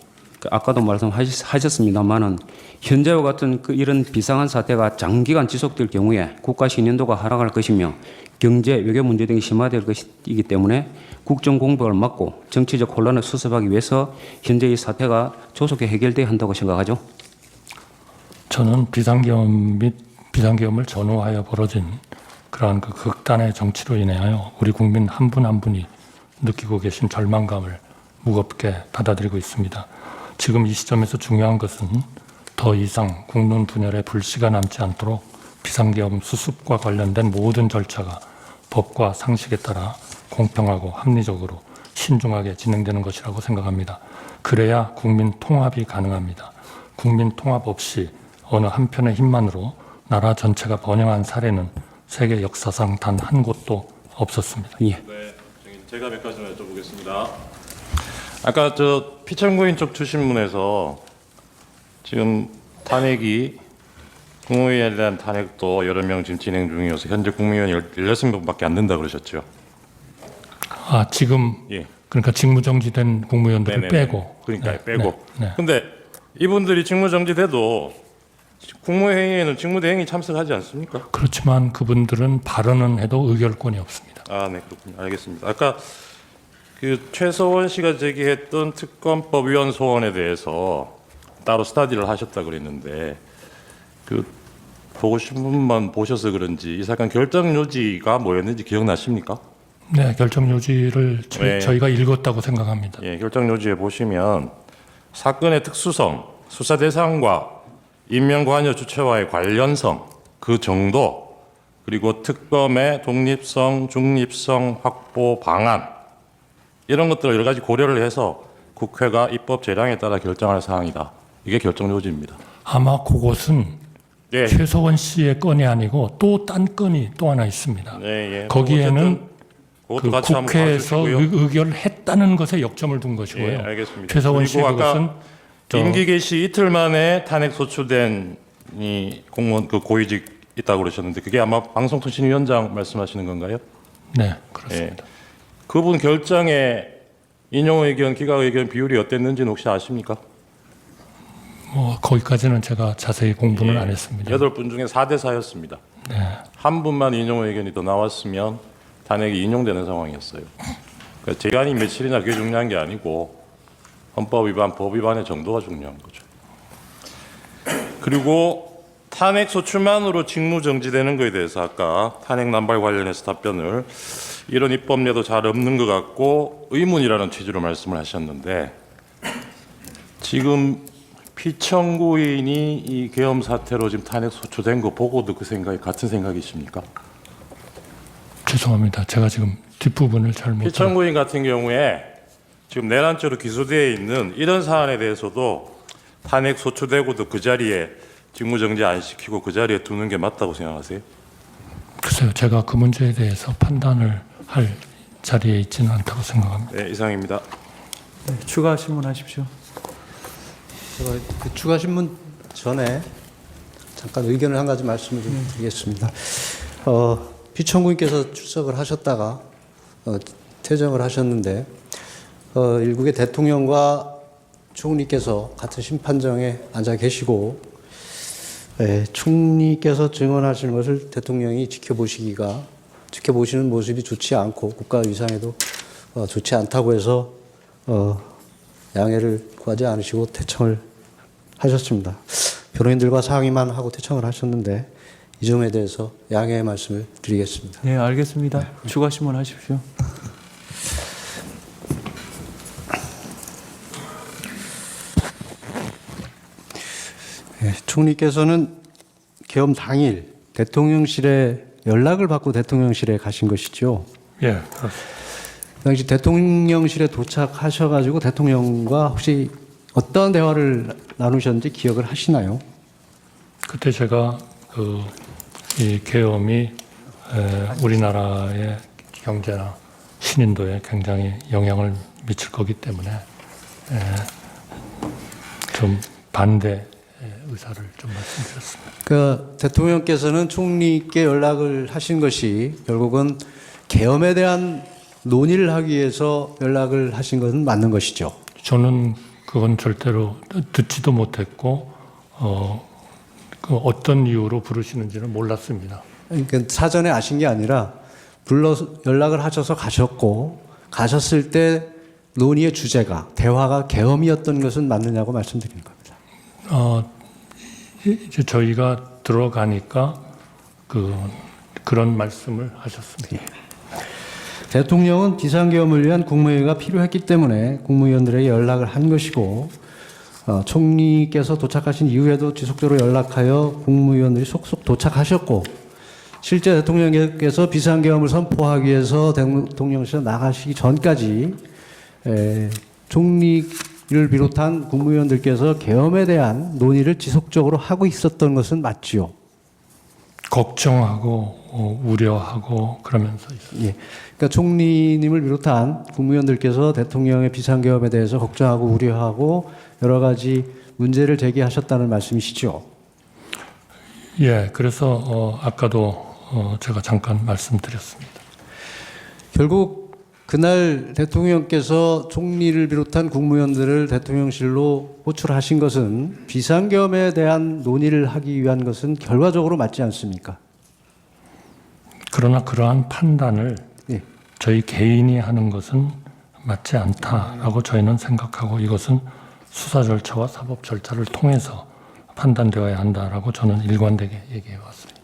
아까도 말씀하셨습니다만은 현재와 같은 이런 비상한 사태가 장기간 지속될 경우에 국가 신뢰도가 하락할 것이며 경제, 외교 문제 등이 심화될 것이기 때문에 국정 공백을 막고 정치적 혼란을 수습하기 위해서 현재 이 사태가 조속히 해결돼야 한다고 생각하죠. 저는 비상계엄을 전후하여 벌어진 그러한 그 극단의 정치로 인하여 우리 국민 한 분 한 분이 느끼고 계신 절망감을 무겁게 받아들이고 있습니다. 지금 이 시점에서 중요한 것은 더 이상 국론 분열에 불씨가 남지 않도록 비상계엄 수습과 관련된 모든 절차가 법과 상식에 따라 공평하고 합리적으로 신중하게 진행되는 것이라고 생각합니다. 그래야 국민 통합이 가능합니다. 국민 통합 없이 어느 한편의 힘만으로 나라 전체가 번영한 사례는 세계 역사상 단 한 곳도 없었습니다. 예. 네, 제가 몇 가지만 여쭤보겠습니다. 아까 저 피청구인 쪽 주신문에서 지금 탄핵이 국무위원에 대한 탄핵도 여러 명 지금 진행 중이어서 현재 국무위원이 16명밖에 안 된다 그러셨죠? 아, 지금 예. 그러니까 직무정지된 국무위원들을 네네네. 빼고. 그러니까 네, 빼고. 네. 근데 이분들이 직무정지돼도 국무회의에는 직무대행이 참석하지 않습니까? 그렇지만 그분들은 발언은 해도 의결권이 없습니다. 아, 네, 그렇군요. 알겠습니다. 아까 그 최서원 씨가 제기했던 특검법위원 소원에 대해서 따로 스터디를 하셨다 그랬는데 그 보고 신문만 보셔서 그런지 이 사건 결정 요지가 뭐였는지 기억나십니까? 네, 결정 요지를 네. 저희가 읽었다고 생각합니다. 예, 결정 요지에 보시면 사건의 특수성, 수사 대상과 인명 관여 주체와의 관련성, 그 정도, 그리고 특검의 독립성, 중립성 확보 방안 이런 것들을 여러 가지 고려를 해서 국회가 입법 재량에 따라 결정할 사항이다. 이게 결정 요지입니다. 아마 그것은 예. 최서원 씨의 건이 아니고 또 딴 건이 또 하나 있습니다. 네, 예. 거기에는 어쨌든 그것도 그 같이 한번 국회에서 봐주시고요. 의결했다는 것에 역점을 둔 것이고요. 예, 알겠습니다. 최서원 씨 그리고 아까 그것은 임기 개시 이틀 만에 탄핵 소추된 이 공무원 그 고위직 있다고 그러셨는데 그게 아마 방송통신위원장 말씀하시는 건가요? 네, 그렇습니다. 예. 그분 결정에 인용 의견, 기각 의견 비율이 어땠는지는 혹시 아십니까? 뭐 거기까지는 제가 자세히 공부는 예. 안 했습니다. 8분 중에 4대 4였습니다. 네. 한 분만 인용 의견이 더 나왔으면 탄핵이 인용되는 상황이었어요. 그러니까 제한이 며칠이나 그게 중요한 게 아니고 헌법 위반, 법 위반의 정도가 중요한 거죠. 그리고 탄핵 소추만으로 직무 정지되는 것에 대해서 아까 탄핵 남발 관련해서 답변을 이런 입법례도 잘 없는 것 같고 의문이라는 취지로 말씀을 하셨는데 지금 피청구인이 이 계엄 사태로 지금 탄핵 소추된 거 보고도 그 생각이 같은 생각이십니까? 죄송합니다. 제가 지금 뒷부분을 잘 못. 피청구인 같은 경우에 지금 내란죄로 기소되어 있는 이런 사안에 대해서도 탄핵 소추되고도 그 자리에 직무정지 안 시키고 그 자리에 두는 게 맞다고 생각하세요? 글쎄요, 제가 그 문제에 대해서 판단을 할 자리에 있지는 않다고 생각합니다. 네, 이상입니다. 네, 추가 질문하십시오. 제가 그 추가 신문 전에 잠깐 의견을 한 가지 말씀을 좀 드리겠습니다. 피청구인께서 출석을 하셨다가 퇴정을 하셨는데 일국의 대통령과 총리께서 같은 심판정에 앉아 계시고 총리께서 증언하시는 것을 대통령이 지켜보시는 모습이 좋지 않고 국가 위상에도 좋지 않다고 해서 양해를 구하지 않으시고 퇴청을 하셨습니다. 변호인들과 상의만 하고 퇴청을 하셨는데 이 점에 대해서 양해의 말씀을 드리겠습니다. 네, 알겠습니다. 추가 질문하십시오. 총리께서는 계엄 당일 대통령실에 연락을 받고 대통령실에 가신 것이죠. 예, 그렇습니다. 그 당시 대통령실에 도착하셔가지고 대통령과 혹시 어떤 대화를 나누셨는지 기억을 하시나요? 그때 제가 이 계엄이 우리나라의 경제나 신인도에 굉장히 영향을 미칠 거기 때문에 좀 반대 의사를 좀 말씀드렸습니다. 그 대통령께서는 총리께 연락을 하신 것이 결국은 계엄에 대한 논의를 하기 위해서 연락을 하신 것은 맞는 것이죠. 저는 그건 절대로 듣지도 못했고 그 어떤 이유로 부르시는지는 몰랐습니다. 그러니까 사전에 아신 게 아니라 불러서 연락을 하셔서 가셨고 가셨을 때 논의의 주제가 대화가 계엄이었던 것은 맞느냐고 말씀드리는 겁니다. 이제 저희가 들어가니까 그런 말씀을 하셨습니다. 대통령은 비상계엄을 위한 국무회의가 필요했기 때문에 국무위원들에게 연락을 한 것이고 총리께서 도착하신 이후에도 지속적으로 연락하여 국무위원들이 속속 도착하셨고 실제 대통령께서 비상계엄을 선포하기 위해서 대통령실에 나가시기 전까지 총리를 비롯한 국무위원들께서 계엄에 대한 논의를 지속적으로 하고 있었던 것은 맞지요. 걱정하고 우려하고 그러면서 있어요. 예. 그러니까 총리님을 비롯한 국무위원들께서 대통령의 비상계엄에 대해서 걱정하고 우려하고 여러 가지 문제를 제기하셨다는 말씀이시죠. 예, 그래서 아까도 제가 잠깐 말씀드렸습니다. 결국 그날 대통령께서 총리를 비롯한 국무위원들을 대통령실로 호출하신 것은 비상계엄에 대한 논의를 하기 위한 것은 결과적으로 맞지 않습니까? 그러나 그러한 판단을 예. 저희 개인이 하는 것은 맞지 않다라고 저희는 생각하고 이것은 수사 절차와 사법 절차를 통해서 판단되어야 한다라고 저는 일관되게 얘기해 왔습니다.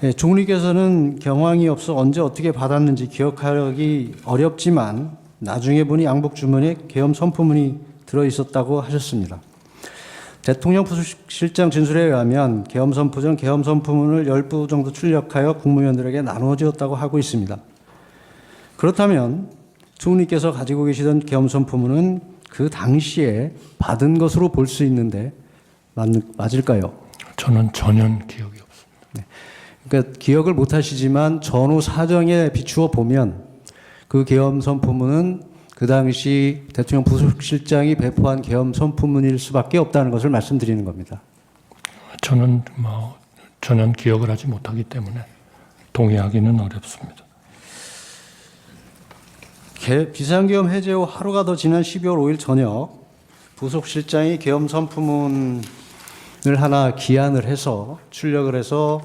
예, 총리께서는 경황이 없어 언제 어떻게 받았는지 기억하기 어렵지만 나중에 보니 양복 주머니에 계엄 선포문이 들어있었다고 하셨습니다. 대통령 부실장 진술에 의하면 계엄 선포 전 계엄 선포문을 10부 정도 출력하여 국무위원들에게 나눠주었다고 하고 있습니다. 그렇다면 총리께서 가지고 계시던 계엄 선포문은 그 당시에 받은 것으로 볼 수 있는데 맞을까요? 저는 전혀 기억이 없습니다. 그러니까 기억을 못 하시지만 전후 사정에 비추어 보면 그 계엄 선포문은 그 당시 대통령 부속실장이 배포한 계엄 선포문일 수밖에 없다는 것을 말씀드리는 겁니다. 저는 전혀 기억을 하지 못하기 때문에 동의하기는 어렵습니다. 비상계엄 해제 후 하루가 더 지난 12월 5일 저녁 부속실장이 계엄 선포문을 하나 기한을 해서 출력을 해서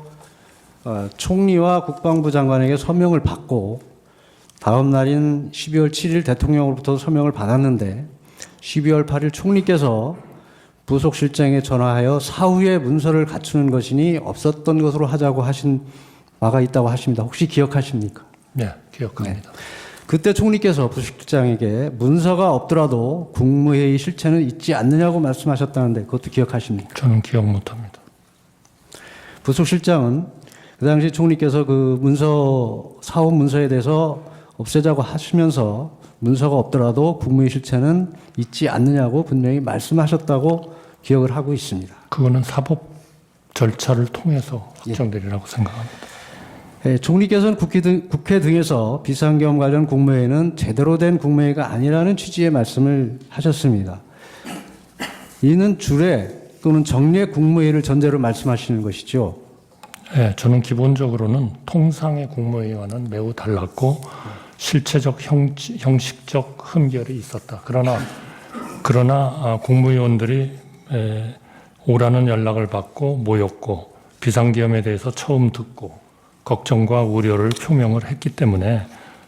총리와 국방부 장관에게 서명을 받고 다음 날인 12월 7일 대통령으로부터 서명을 받았는데 12월 8일 총리께서 부속실장에 전화하여 사후에 문서를 갖추는 것이니 없었던 것으로 하자고 하신 바가 있다고 하십니다. 혹시 기억하십니까? 네, 기억합니다. 그때 총리께서 부속실장에게 문서가 없더라도 국무회의 실체는 있지 않느냐고 말씀하셨다는데 그것도 기억하십니까? 저는 기억 못합니다. 부속실장은 그 당시 총리께서 그 사업 문서에 대해서 없애자고 하시면서 문서가 없더라도 국무회의 실체는 있지 않느냐고 분명히 말씀하셨다고 기억을 하고 있습니다. 그거는 사법 절차를 통해서 확정되리라고 생각합니다. 총리께서는 국회 등에서 비상계엄 관련 국무회의는 제대로 된 국무회의가 아니라는 취지의 말씀을 하셨습니다. 이는 주례 또는 정례 국무회의를 전제로 말씀하시는 것이죠. 네, 저는 기본적으로는 통상의 국무회의와는 매우 달랐고 실체적 형식적 흠결이 있었다. 그러나 국무위원들이 오라는 연락을 받고 모였고 비상계엄에 대해서 처음 듣고 걱정과 우려를 표명을 했기 때문에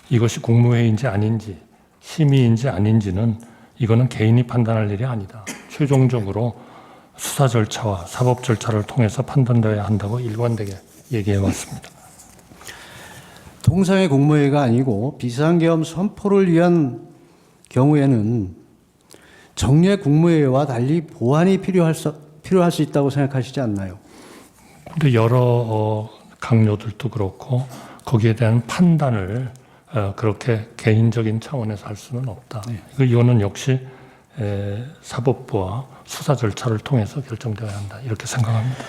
이것이 국무회의인지 아닌지 심의인지 아닌지는 이거는 개인이 판단할 일이 아니다. 최종적으로 수사 절차와 사법 절차를 통해서 판단되어야 한다고 일관되게 얘기해 왔습니다. 통상의 국무회의가 아니고 비상계엄 선포를 위한 경우에는 정례 국무회의와 달리 보완이 필요할 수 있다고 생각하시지 않나요? 근데 여러 강요들도 그렇고 거기에 대한 판단을 그렇게 개인적인 차원에서 할 수는 없다. 이거는 역시 사법부와 수사 절차를 통해서 결정되어야 한다. 이렇게 생각합니다.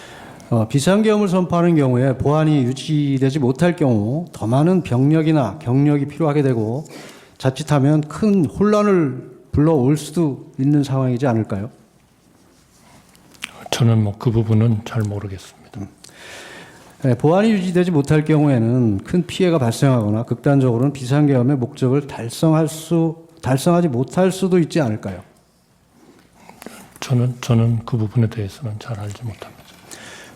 비상계엄을 선포하는 경우에 보안이 유지되지 못할 경우 더 많은 병력이나 경력이 필요하게 되고 자칫하면 큰 혼란을 불러올 수도 있는 상황이지 않을까요? 저는 그 부분은 잘 모르겠습니다. 보안이 유지되지 못할 경우에는 큰 피해가 발생하거나 극단적으로는 비상계엄의 목적을 달성하지 못할 수도 있지 않을까요? 저는 그 부분에 대해서는 잘 알지 못합니다.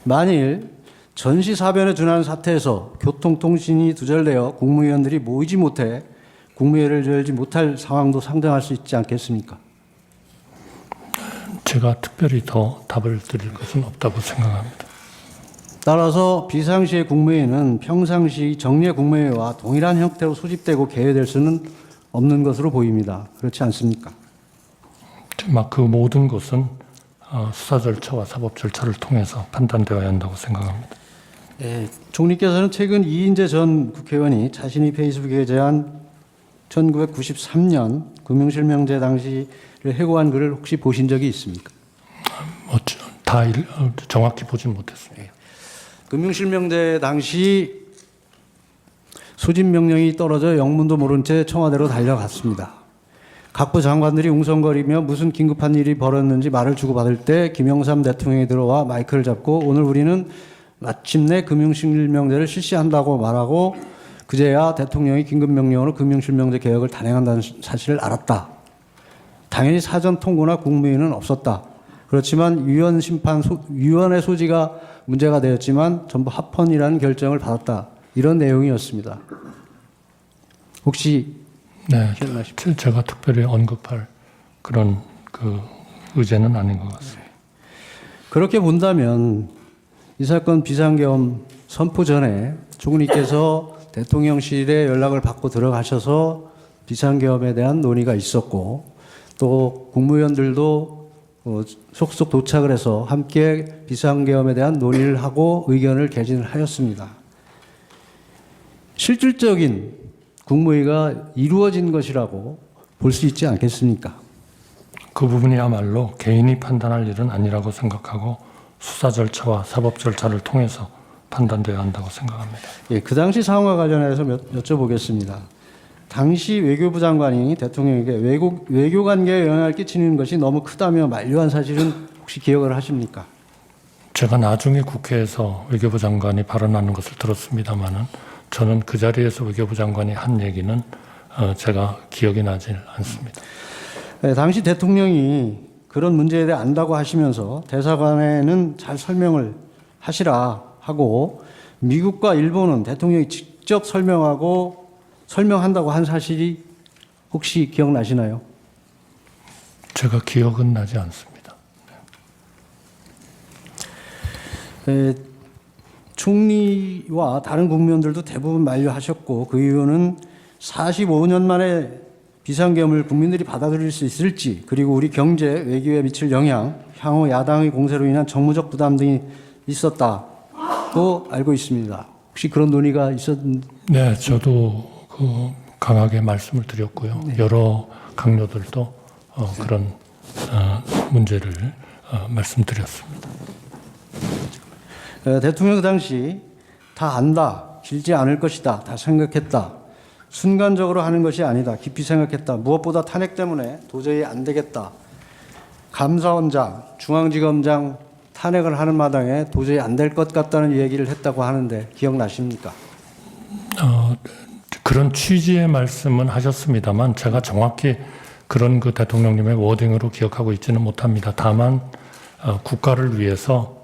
만일 전시사변에 준하는 사태에서 교통통신이 두절되어 국무위원들이 모이지 못해 국무회의를 열지 못할 상황도 상정할 수 있지 않겠습니까? 제가 특별히 더 답을 드릴 것은 없다고 생각합니다. 따라서 비상시의 국무회의는 평상시 정례 국무회의와 동일한 형태로 소집되고 개회될 수는 없는 것으로 보입니다. 그렇지 않습니까? 그 모든 것은 수사 절차와 사법 절차를 통해서 판단되어야 한다고 생각합니다. 총리께서는 최근 이인재 전 국회의원이 자신이 페이스북에 게재한 1993년 금융실명제 당시를 해고한 글을 혹시 보신 적이 있습니까? 정확히 보진 못했습니다. 금융실명제 당시 소집 명령이 떨어져 영문도 모른 채 청와대로 달려갔습니다. 각부 장관들이 웅성거리며 무슨 긴급한 일이 벌어졌는지 말을 주고받을 때 김영삼 대통령이 들어와 마이크를 잡고 오늘 우리는 마침내 금융실명제를 실시한다고 말하고 그제야 대통령이 긴급명령으로 금융실명제 개혁을 단행한다는 사실을 알았다. 당연히 사전 통고나 국무회의는 없었다. 그렇지만 위원의 소지가 문제가 되었지만 전부 합헌이라는 결정을 받았다. 이런 내용이었습니다. 혹시 네, 기억나십니까? 제가 특별히 언급할 그런 의제는 아닌 것 같습니다. 그렇게 본다면 이 사건 비상계엄 선포 전에 총리께서 대통령실에 연락을 받고 들어가셔서 비상계엄에 대한 논의가 있었고 또 국무위원들도 속속 도착을 해서 함께 비상계엄에 대한 논의를 하고 의견을 개진을 하였습니다. 실질적인 국무회의가 이루어진 것이라고 볼 수 있지 않겠습니까? 그 부분이야말로 개인이 판단할 일은 아니라고 생각하고 수사 절차와 사법 절차를 통해서 판단되어야 한다고 생각합니다. 예, 그 당시 상황과 관련해서 여쭤보겠습니다. 당시 외교부 장관이 대통령에게 외교 관계에 영향을 끼치는 것이 너무 크다며 만류한 사실은 혹시 기억을 하십니까? 제가 나중에 국회에서 외교부 장관이 발언하는 것을 들었습니다마는 저는 그 자리에서 외교부 장관이 한 얘기는 제가 기억이 나지 않습니다. 네, 당시 대통령이 그런 문제에 대해 안다고 하시면서 대사관에는 잘 설명을 하시라 하고 미국과 일본은 대통령이 직접 설명한다고 한 사실이 혹시 기억나시나요? 제가 기억은 나지 않습니다. 네, 총리와 다른 국무위원들도 대부분 만류하셨고 그 이유는 45년 만에 비상계엄을 국민들이 받아들일 수 있을지 그리고 우리 경제, 외교에 미칠 영향, 향후 야당의 공세로 인한 정무적 부담 등이 있었다고 알고 있습니다. 혹시 그런 논의가 네, 저도 강하게 말씀을 드렸고요. 네. 여러 강요들도 그런 문제를 말씀드렸습니다. 대통령 그 당시 다 안다, 길지 않을 것이다, 다 생각했다. 순간적으로 하는 것이 아니다. 깊이 생각했다. 무엇보다 탄핵 때문에 도저히 안 되겠다. 감사원장, 중앙지검장 탄핵을 하는 마당에 도저히 안 될 것 같다는 얘기를 했다고 하는데 기억나십니까? 그런 취지의 말씀은 하셨습니다만 제가 정확히 그런 그 대통령님의 워딩으로 기억하고 있지는 못합니다. 다만 국가를 위해서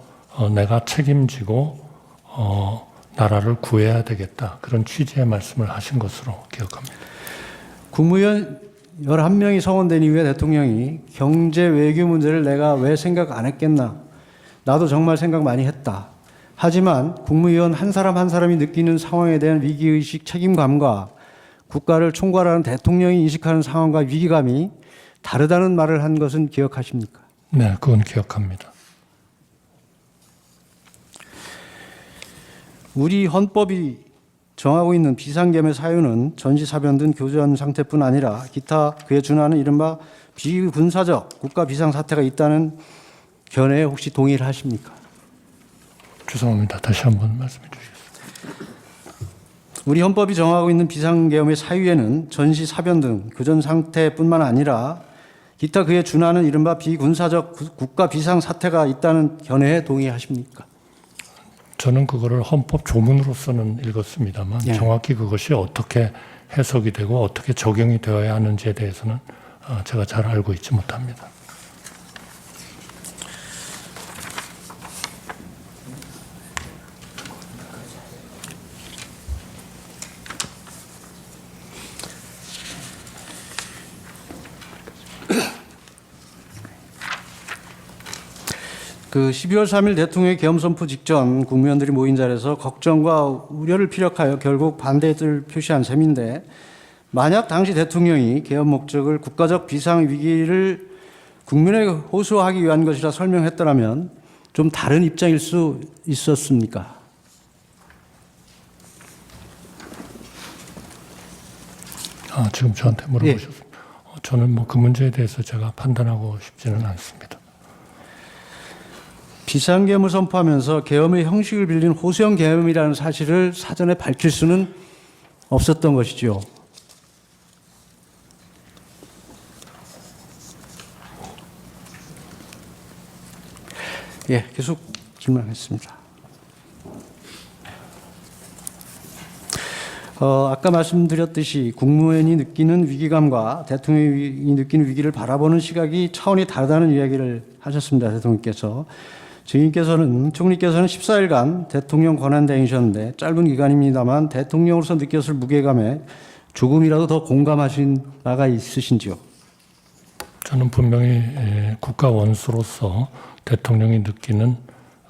내가 책임지고 나라를 구해야 되겠다. 그런 취지의 말씀을 하신 것으로 기억합니다. 국무위원 11명이 성원된 이후에 대통령이 경제 외교 문제를 내가 왜 생각 안 했겠나. 나도 정말 생각 많이 했다. 하지만 국무위원 한 사람 한 사람이 느끼는 상황에 대한 위기의식, 책임감과 국가를 총괄하는 대통령이 인식하는 상황과 위기감이 다르다는 말을 한 것은 기억하십니까? 네, 그건 기억합니다. 우리 헌법이 정하고 있는 비상계엄의 사유는 전시사변 교전 상태뿐 아니라 기타 그에 준하는 이른바 비군사적 국가 비상사태가 있다는 견해에 혹시 동의를 하십니까? 죄송합니다. 다시 한번 말씀해 주시겠습니다. 우리 헌법이 정하고 있는 비상계엄의 사유에는 전시사변 등 교전 상태뿐만 아니라 기타 그에 준하는 이른바 비군사적 국가 비상사태가 있다는 견해에 동의하십니까? 저는 그거를 헌법 조문으로서는 읽었습니다만 예. 정확히 그것이 어떻게 해석이 되고 어떻게 적용이 되어야 하는지에 대해서는 제가 잘 알고 있지 못합니다. 그 12월 3일 대통령의 계엄 선포 직전 국무위원들이 모인 자리에서 걱정과 우려를 피력하여 결국 반대를 표시한 셈인데 만약 당시 대통령이 계엄 목적을 국가적 비상 위기를 국민에게 호소하기 위한 것이라 설명했더라면 좀 다른 입장일 수 있었습니까? 지금 저한테 물어보셨습니다. 저는 그 문제에 대해서 제가 판단하고 싶지는 않습니다. 비상계엄을 선포하면서 계엄의 형식을 빌린 호소형 계엄이라는 사실을 사전에 밝힐 수는 없었던 것이죠. 예, 계속 질문하겠습니다. 아까 말씀드렸듯이 국무위원이 느끼는 위기감과 대통령이 느끼는 위기를 바라보는 시각이 차원이 다르다는 이야기를 하셨습니다. 대통령께서. 총리께서는 14일간 대통령 권한대행이셨는데 짧은 기간입니다만 대통령으로서 느꼈을 무게감에 조금이라도 더 공감하신 바가 있으신지요? 저는 분명히 국가 원수로서 대통령이 느끼는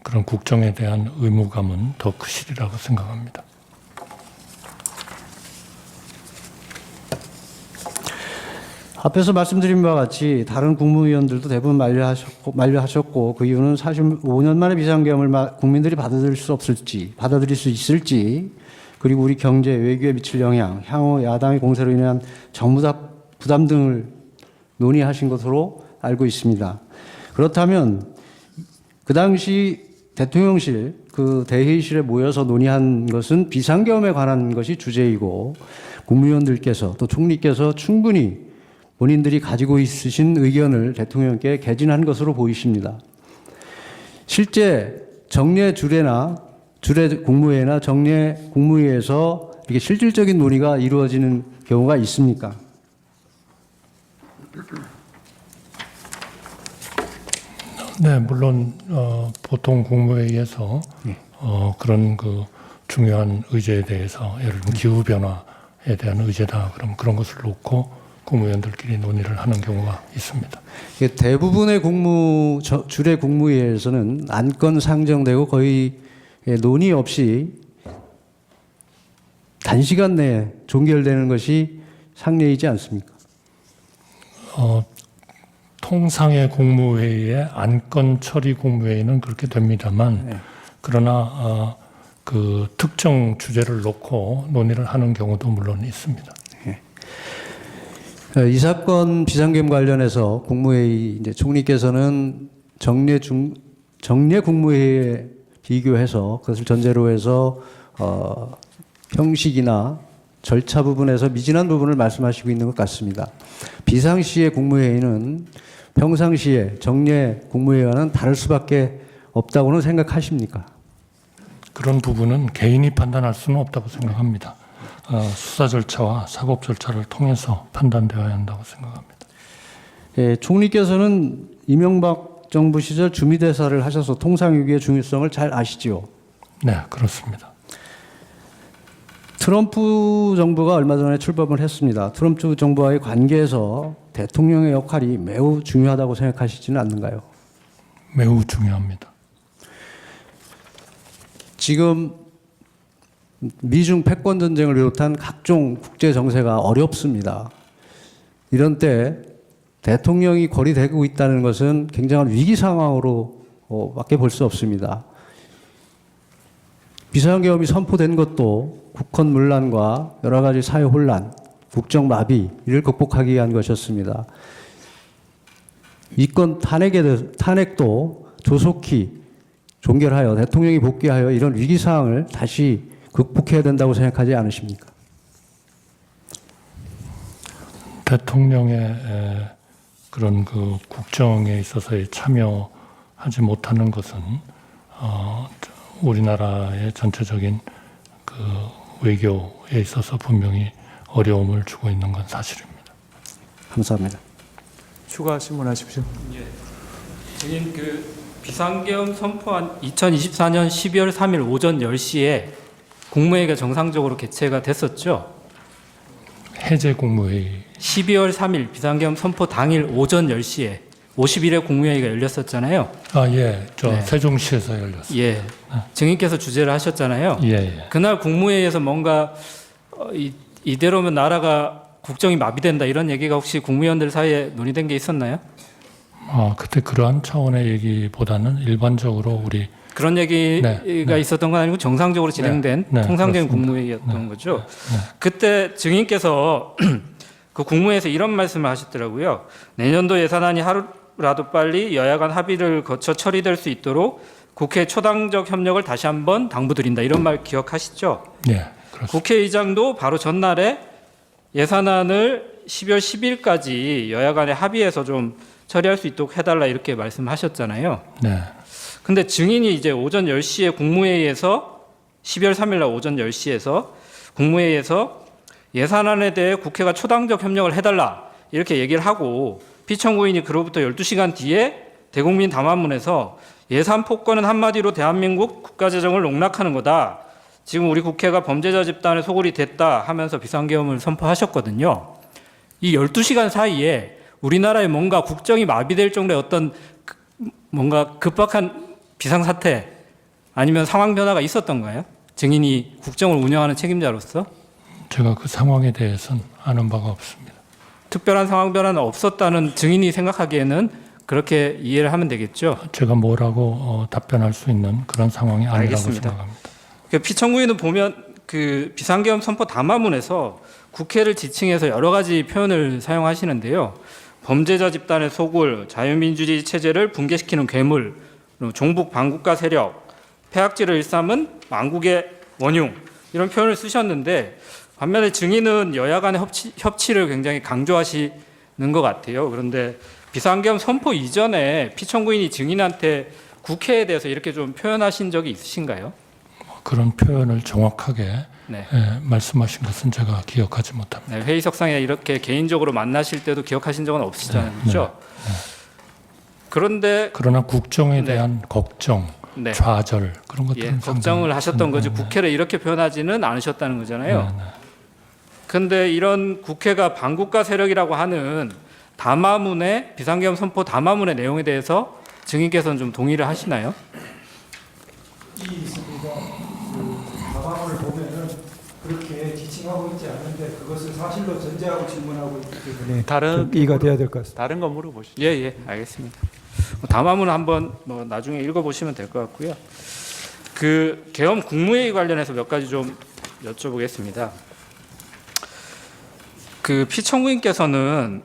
그런 국정에 대한 의무감은 더 크시리라고 생각합니다. 앞에서 말씀드린 바와 같이 다른 국무위원들도 대부분 만류하셨고 그 이유는 45년 만에 비상계엄을 국민들이 받아들일 수 있을지 그리고 우리 경제, 외교에 미칠 영향, 향후 야당의 공세로 인한 정무적 부담 등을 논의하신 것으로 알고 있습니다. 그렇다면 그 당시 대통령실 그 대회의실에 모여서 논의한 것은 비상계엄에 관한 것이 주제이고 국무위원들께서 또 총리께서 충분히 본인들이 가지고 있으신 의견을 대통령께 개진한 것으로 보이십니다. 실제 정례 주례나 주례 국무회나 정례 국무회에서 이렇게 실질적인 논의가 이루어지는 경우가 있습니까? 네, 물론 보통 국무회의에서 그런 그 중요한 의제에 대해서 예를 들면 기후 변화에 대한 의제다 그럼 그런 것을 놓고 국무위원들끼리 논의를 하는 경우가 있습니다. 대부분의 주례 국무회에서는 안건 상정되고 거의 논의 없이 단시간 내에 종결되는 것이 상례이지 않습니까? 통상의 국무회의에 안건 처리 국무회의는 그렇게 됩니다만 그러나 그 특정 주제를 놓고 논의를 하는 경우도 물론 있습니다. 이 사건 비상계엄 관련해서 국무회의 이제 총리께서는 정례 국무회의에 비교해서 그것을 전제로 해서 형식이나 절차 부분에서 미진한 부분을 말씀하시고 있는 것 같습니다. 비상시의 국무회의는 평상시에 정례 국무회의와는 다를 수밖에 없다고는 생각하십니까? 그런 부분은 개인이 판단할 수는 없다고 생각합니다. 수사 절차와 사법 절차를 통해서 판단되어야 한다고 생각합니다. 예, 총리께서는 이명박 정부 시절 주미대사를 하셔서 통상유기의 중요성을 잘 아시지요? 네, 그렇습니다. 트럼프 정부가 얼마 전에 출범을 했습니다. 트럼프 정부와의 관계에서 대통령의 역할이 매우 중요하다고 생각하시지는 않는가요? 매우 중요합니다. 지금 미중 패권 전쟁을 비롯한 각종 국제 정세가 어렵습니다. 이런 때 대통령이 거리되고 있다는 것은 굉장한 위기 상황으로 밖에 볼 수 없습니다. 비상계엄이 선포된 것도 국헌 문란과 여러 가지 사회 혼란, 국정 마비 이를 극복하기 위한 것이었습니다. 이건 탄핵도 조속히 종결하여 대통령이 복귀하여 이런 위기 상황을 다시 극복해야 된다고 생각하지 않으십니까? 대통령의 그런 그 국정에 있어서의 참여하지 못하는 것은 우리나라의 전체적인 그 외교에 있어서 분명히 어려움을 주고 있는 건 사실입니다. 감사합니다. 추가 질문하십시오. 증인 그 비상계엄 선포한 2024년 12월 3일 오전 10시에 국무회의가 정상적으로 개최가 됐었죠. 해제 국무회의 12월 3일 비상계엄 선포 당일 오전 10시에 50일에 국무회의가 열렸었잖아요. 예, 네. 세종시에서 열렸습니다. 예, 증인께서 주재를 하셨잖아요. 예. 그날 국무회의에서 뭔가 이대로면 나라가 국정이 마비된다 이런 얘기가 혹시 국무위원들 사이에 논의된 게 있었나요? 그때 그러한 차원의 얘기보다는 일반적으로 우리 그런 얘기가 있었던 건 아니고 정상적으로 진행된 통상적인 그렇습니다. 국무회의였던 거죠. 그때 증인께서 그 국무회에서 이런 말씀을 하셨더라고요. 내년도 예산안이 하루라도 빨리 여야 간 합의를 거쳐 처리될 수 있도록 국회 초당적 협력을 다시 한번 당부드린다. 이런 말 기억하시죠? 네, 그렇습니다. 국회의장도 바로 전날에 예산안을 12월 10일까지 여야 간에 합의해서 좀 처리할 수 있도록 해달라 이렇게 말씀하셨잖아요. 네. 근데 증인이 이제 오전 10시에 국무회의에서 12월 3일 날 오전 10시에서 국무회의에서 예산안에 대해 국회가 초당적 협력을 해달라 이렇게 얘기를 하고 피청구인이 그로부터 12시간 뒤에 대국민 담화문에서 예산 폭거는 한마디로 대한민국 국가재정을 농락하는 거다. 지금 우리 국회가 범죄자 집단의 소굴이 됐다 하면서 비상계엄을 선포하셨거든요. 이 12시간 사이에 우리나라에 뭔가 국정이 마비될 정도의 어떤 뭔가 급박한 비상사태 아니면 상황 변화가 있었던가요? 증인이 국정을 운영하는 책임자로서? 제가 그 상황에 대해서는 아는 바가 없습니다. 특별한 상황 변화는 없었다는 증인이 생각하기에는 그렇게 이해를 하면 되겠죠? 제가 뭐라고 답변할 수 있는 그런 상황이 아니라고 알겠습니다. 생각합니다. 피청구인은 보면 그 비상계엄 선포 담화문에서 국회를 지칭해서 여러 가지 표현을 사용하시는데요. 범죄자 집단의 소굴, 자유민주주의 체제를 붕괴시키는 괴물, 그리고 종북 반국가 세력, 폐악질을 일삼은 망국의 원흉 이런 표현을 쓰셨는데 반면에 증인은 여야 간의 협치를 굉장히 강조하시는 것 같아요. 그런데 비상계엄 선포 이전에 피청구인이 증인한테 국회에 대해서 이렇게 좀 표현하신 적이 있으신가요? 그런 표현을 정확하게 네. 말씀하신 것은 제가 기억하지 못합니다. 네, 회의석상에 이렇게 개인적으로 만나실 때도 기억하신 적은 없으시잖아요. 그렇죠? 그런데 그러나 국정에 네. 대한 걱정, 네. 좌절 그런 것들은 예, 상당히 걱정을 하셨던 거지 네. 국회를 이렇게 표현하지는 않으셨다는 거잖아요. 네, 네. 그런데 이런 국회가 반국가 세력이라고 하는 담화문의 비상계엄 선포 담화문의 내용에 대해서 증인께서는 좀 동의를 하시나요? 담화문을 보면은 그렇게 지칭하고 있지 않는데 그것을 사실로 전제하고 질문하고 있기 때문에 다른 이해가 돼야 될 것 같습니다. 다른 거 물어보시죠. 예, 알겠습니다. 담화문을 한번 나중에 읽어보시면 될 것 같고요. 그 계엄 국무회의 관련해서 몇 가지 좀 여쭤보겠습니다. 그 피청구인께서는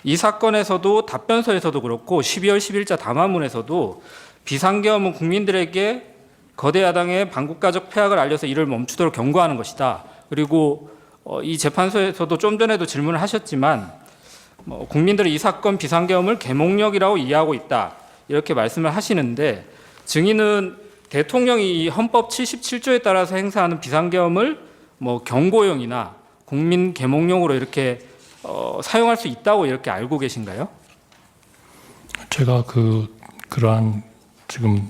이 사건에서도 답변서에서도 그렇고 12월 10일자 담화문에서도 비상계엄은 국민들에게 거대 야당의 반국가적 폐악을 알려서 이를 멈추도록 경고하는 것이다. 그리고 이 재판소에서도 좀 전에도 질문을 하셨지만 국민들은 이 사건 비상계엄을 계몽력이라고 이해하고 있다. 이렇게 말씀을 하시는데 증인은 대통령이 이 헌법 77조에 따라서 행사하는 비상계엄을 경고용이나 국민 계몽용으로 이렇게 사용할 수 있다고 이렇게 알고 계신가요? 제가 그러한 지금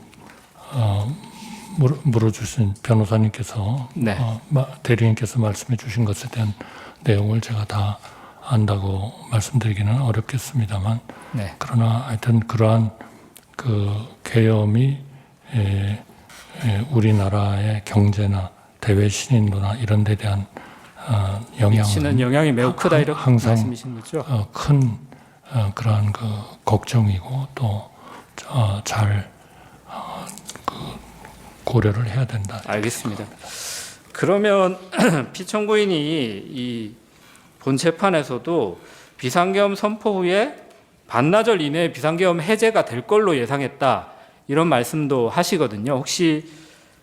물어주신 변호사님께서 네. 대리인께서 말씀해 주신 것에 대한 내용을 제가 다 안다고 말씀드리기는 어렵겠습니다만 네. 그러나 하여튼 그러한 그 계엄이 우리나라의 경제나 대외 신인도나 이런 데 대한 미치는 영향이 매우 크다 이렇게 항상 말씀이신 거죠? 큰 그러한 그 걱정이고 또 잘 고려를 해야 된다. 알겠습니다. 그러면 피청구인이 이 본 재판에서도 비상계엄 선포 후에 반나절 이내에 비상계엄 해제가 될 걸로 예상했다 이런 말씀도 하시거든요. 혹시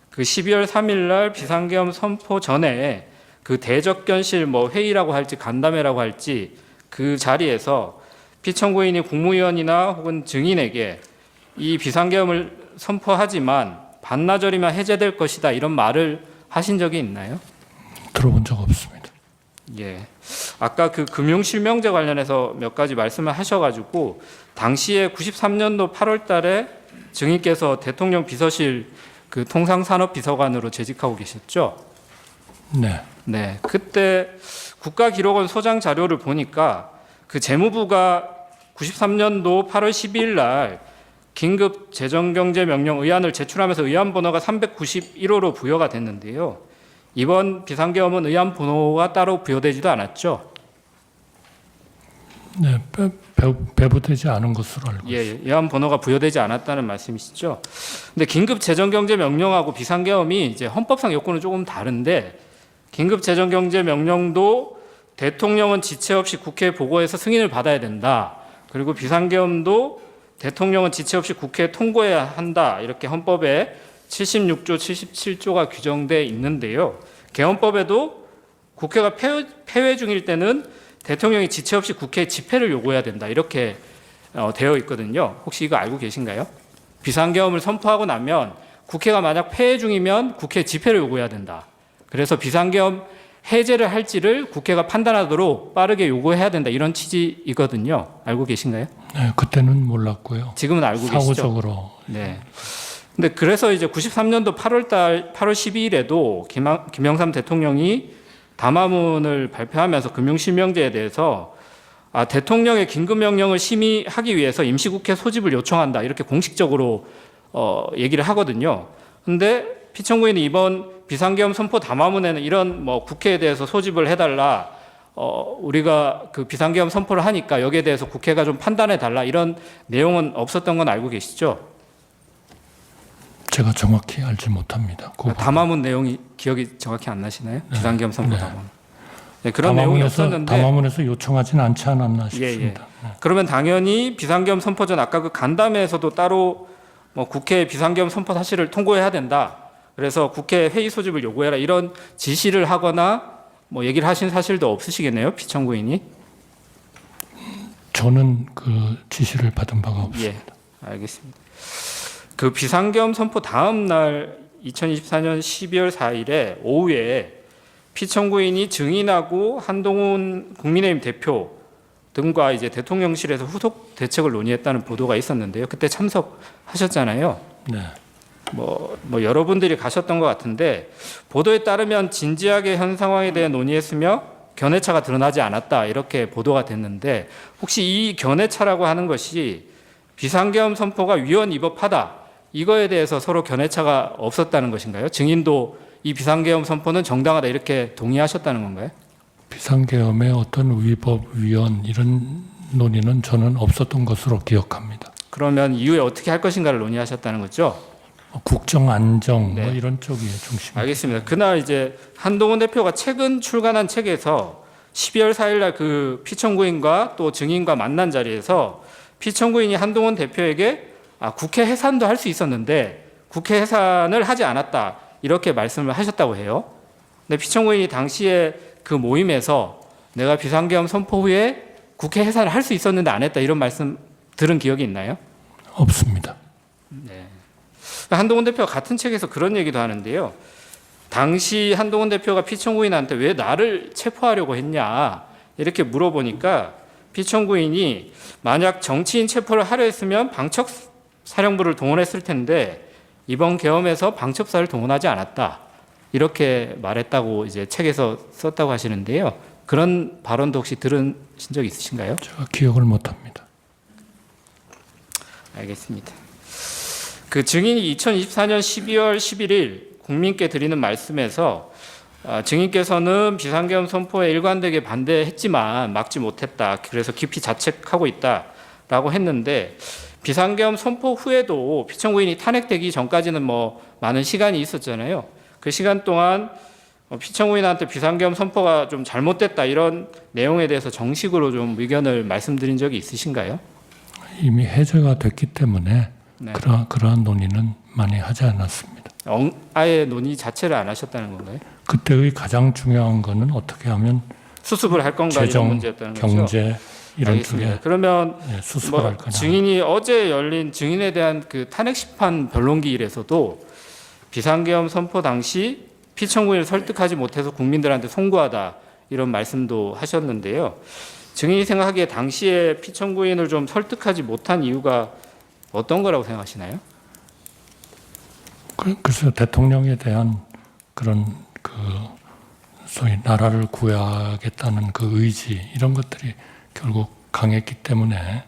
그 12월 3일 날 비상계엄 선포 전에 그 대적견실 회의라고 할지 간담회라고 할지 그 자리에서 피청구인이 국무위원이나 혹은 증인에게 이 비상계엄을 선포하지만 반나절이면 해제될 것이다 이런 말을 하신 적이 있나요? 들어본 적 없습니다. 예. 아까 그 금융실명제 관련해서 몇 가지 말씀을 하셔가지고 당시에 93년도 8월달에 증인께서 대통령 비서실 그 통상산업비서관으로 재직하고 계셨죠? 네. 네. 그때 국가기록원 소장 자료를 보니까 그 재무부가 93년도 8월 12일 날 긴급 재정경제명령 의안을 제출하면서 의안 번호가 391호로 부여가 됐는데요. 이번 비상계엄은 의안 번호가 따로 부여되지도 않았죠. 네, 배부되지 않은 것으로 알고 있습니다. 예, 의안 번호가 부여되지 않았다는 말씀이시죠. 근데 긴급 재정경제명령하고 비상계엄이 이제 헌법상 요건은 조금 다른데 긴급 재정경제명령도 대통령은 지체 없이 국회에 보고해서 승인을 받아야 된다. 그리고 비상계엄도 대통령은 지체 없이 국회에 통고해야 한다. 이렇게 헌법에 76조, 77조가 규정돼 있는데요. 개헌법에도 국회가 폐회 중일 때는 대통령이 지체 없이 국회에 집회를 요구해야 된다. 이렇게 되어 있거든요. 혹시 이거 알고 계신가요? 비상계엄을 선포하고 나면 국회가 만약 폐회 중이면 국회 집회를 요구해야 된다. 그래서 비상계엄 해제를 할지를 국회가 판단하도록 빠르게 요구해야 된다. 이런 취지이거든요. 알고 계신가요? 네, 그때는 몰랐고요. 지금은 알고 계시죠? 사후적으로. 네. 근데 그래서 이제 93년도 8월 12일에도 김영삼 대통령이 담화문을 발표하면서 금융실명제에 대해서 대통령의 긴급명령을 심의하기 위해서 임시국회 소집을 요청한다. 이렇게 공식적으로 얘기를 하거든요. 근데 피청구인이 이번 비상계엄 선포 담화문에는 이런 국회에 대해서 소집을 해달라. 우리가 그 비상계엄 선포를 하니까 여기에 대해서 국회가 좀 판단해달라. 이런 내용은 없었던 건 알고 계시죠? 제가 정확히 알지 못합니다. 담화문 내용이 기억이 정확히 안 나시나요? 네. 비상계엄 선포 네. 담화문. 네, 그런 내용이 없었는데 담화문에서 요청하진 않지 않았나 싶습니다. 예. 그러면 당연히 비상계엄 선포 전 아까 그 간담회에서도 따로 뭐 국회 비상계엄 선포 사실을 통보해야 된다. 그래서 국회 회의 소집을 요구해라 이런 지시를 하거나 뭐 얘기를 하신 사실도 없으시겠네요, 피청구인이? 저는 그 지시를 받은 바가 없습니다. 예, 알겠습니다. 그 비상계엄 선포 다음 날 2024년 12월 4일에 오후에 피청구인이 증인하고 한동훈 국민의힘 대표 등과 이제 대통령실에서 후속 대책을 논의했다는 보도가 있었는데요. 그때 참석하셨잖아요. 네. 뭐 여러분들이 가셨던 것 같은데 보도에 따르면 진지하게 현 상황에 대해 논의했으며 견해차가 드러나지 않았다 이렇게 보도가 됐는데 혹시 이 견해차라고 하는 것이 비상계엄 선포가 위헌 위법하다 이거에 대해서 서로 견해차가 없었다는 것인가요? 증인도 이 비상계엄 선포는 정당하다 이렇게 동의하셨다는 건가요? 비상계엄의 어떤 위법, 위헌 이런 논의는 저는 없었던 것으로 기억합니다. 그러면 이후에 어떻게 할 것인가를 논의하셨다는 거죠? 국정 안정 뭐 네. 이런 쪽이 중심. 알겠습니다. 그날 이제 한동훈 대표가 최근 출간한 책에서 12월 4일 날 그 피청구인과 또 증인과 만난 자리에서 피청구인이 한동훈 대표에게 국회 해산도 할 수 있었는데 국회 해산을 하지 않았다 이렇게 말씀을 하셨다고 해요. 근데 피청구인이 당시에 그 모임에서 내가 비상계엄 선포 후에 국회 해산을 할 수 있었는데 안 했다 이런 말씀 들은 기억이 있나요? 없습니다. 한동훈 대표가 같은 책에서 그런 얘기도 하는데요. 당시 한동훈 대표가 피청구인한테 왜 나를 체포하려고 했냐 이렇게 물어보니까 피청구인이 만약 정치인 체포를 하려 했으면 방첩사령부를 동원했을 텐데 이번 계엄에서 방첩사를 동원하지 않았다 이렇게 말했다고 이제 책에서 썼다고 하시는데요. 그런 발언도 혹시 들으신 적 있으신가요? 제가 기억을 못합니다. 알겠습니다. 그 증인이 2024년 12월 11일 국민께 드리는 말씀에서 증인께서는 비상계엄 선포에 일관되게 반대했지만 막지 못했다. 그래서 깊이 자책하고 있다라고 했는데 비상계엄 선포 후에도 피청구인이 탄핵되기 전까지는 뭐 많은 시간이 있었잖아요. 그 시간 동안 피청구인한테 비상계엄 선포가 좀 잘못됐다 이런 내용에 대해서 정식으로 좀 의견을 말씀드린 적이 있으신가요? 이미 해제가 됐기 때문에 네. 그러한 논의는 많이 하지 않았습니다. 아예 논의 자체를 안 하셨다는 건가요? 그때의 가장 중요한 거는 어떻게 하면 수습을 할 건가 이런 재정, 문제였다는 거죠. 경제 이런 알겠습니다. 쪽에 그러면 수습을 할 거냐. 증인이 어제 열린 증인에 대한 그 탄핵 심판 변론기일에서도 비상계엄 선포 당시 피청구인을 설득하지 못해서 국민들한테 송구하다 이런 말씀도 하셨는데요. 증인이 생각하기에 당시에 피청구인을 좀 설득하지 못한 이유가 어떤 거라고 생각하시나요? 그래서 대통령에 대한 그런 그 소위 나라를 구해야겠다는 그 의지 이런 것들이 결국 강했기 때문에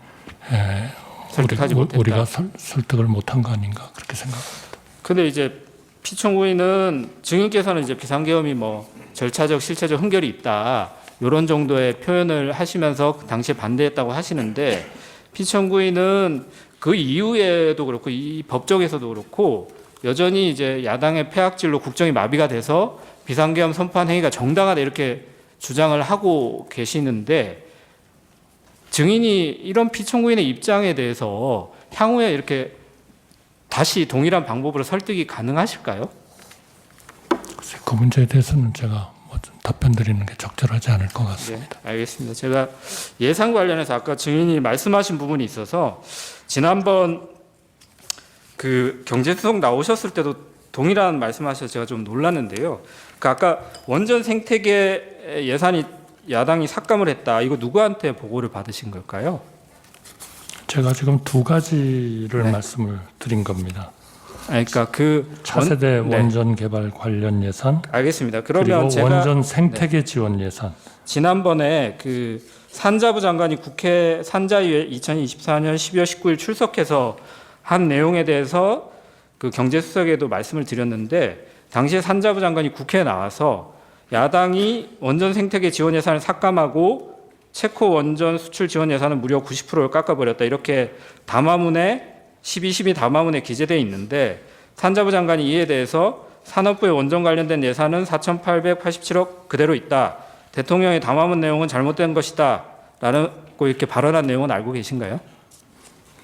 설득하지 못했다. 우리가 설득을 못한 거 아닌가 그렇게 생각합니다. 근데 이제 피청구인은 증인께서는 이제 비상계엄이 뭐 절차적 실체적 흠결이 있다 이런 정도의 표현을 하시면서 당시에 반대했다고 하시는데 피청구인은 그 이후에도 그렇고 이 법정에서도 그렇고 여전히 이제 야당의 폐악질로 국정이 마비가 돼서 비상계엄 선포한 행위가 정당하다 이렇게 주장을 하고 계시는데 증인이 이런 피청구인의 입장에 대해서 향후에 이렇게 다시 동일한 방법으로 설득이 가능하실까요? 그 문제에 대해서는 제가 뭐좀 답변 드리는 게 적절하지 않을 것 같습니다. 네, 알겠습니다. 제가 예산 관련해서 아까 증인이 말씀하신 부분이 있어서 지난번 그 경제수석 나오셨을 때도 동일한 말씀하셔서 제가 좀 놀랐는데요. 그 아까 원전 생태계 예산이 야당이 삭감을 했다. 이거 누구한테 보고를 받으신 걸까요? 제가 지금 두 가지를 네. 말씀을 드린 겁니다. 그러니까 그 차세대 네. 원전 개발 관련 예산, 알겠습니다. 그러면 그리고 제가 원전 생태계 지원 예산. 지난번에 그 산자부 장관이 국회 산자위에 2024년 12월 19일 출석해서 한 내용에 대해서 그 경제수석에도 말씀을 드렸는데 당시에 산자부 장관이 국회에 나와서 야당이 원전 생태계 지원 예산을 삭감하고 체코 원전 수출 지원 예산은 무려 90%를 깎아버렸다 이렇게 담화문에 12.12 담화문에 기재되어 있는데 산자부 장관이 이에 대해서 산업부의 원전 관련된 예산은 4,887억 그대로 있다. 대통령의 담화문 내용은 잘못된 것이다. 라고 이렇게 발언한 내용은 알고 계신가요?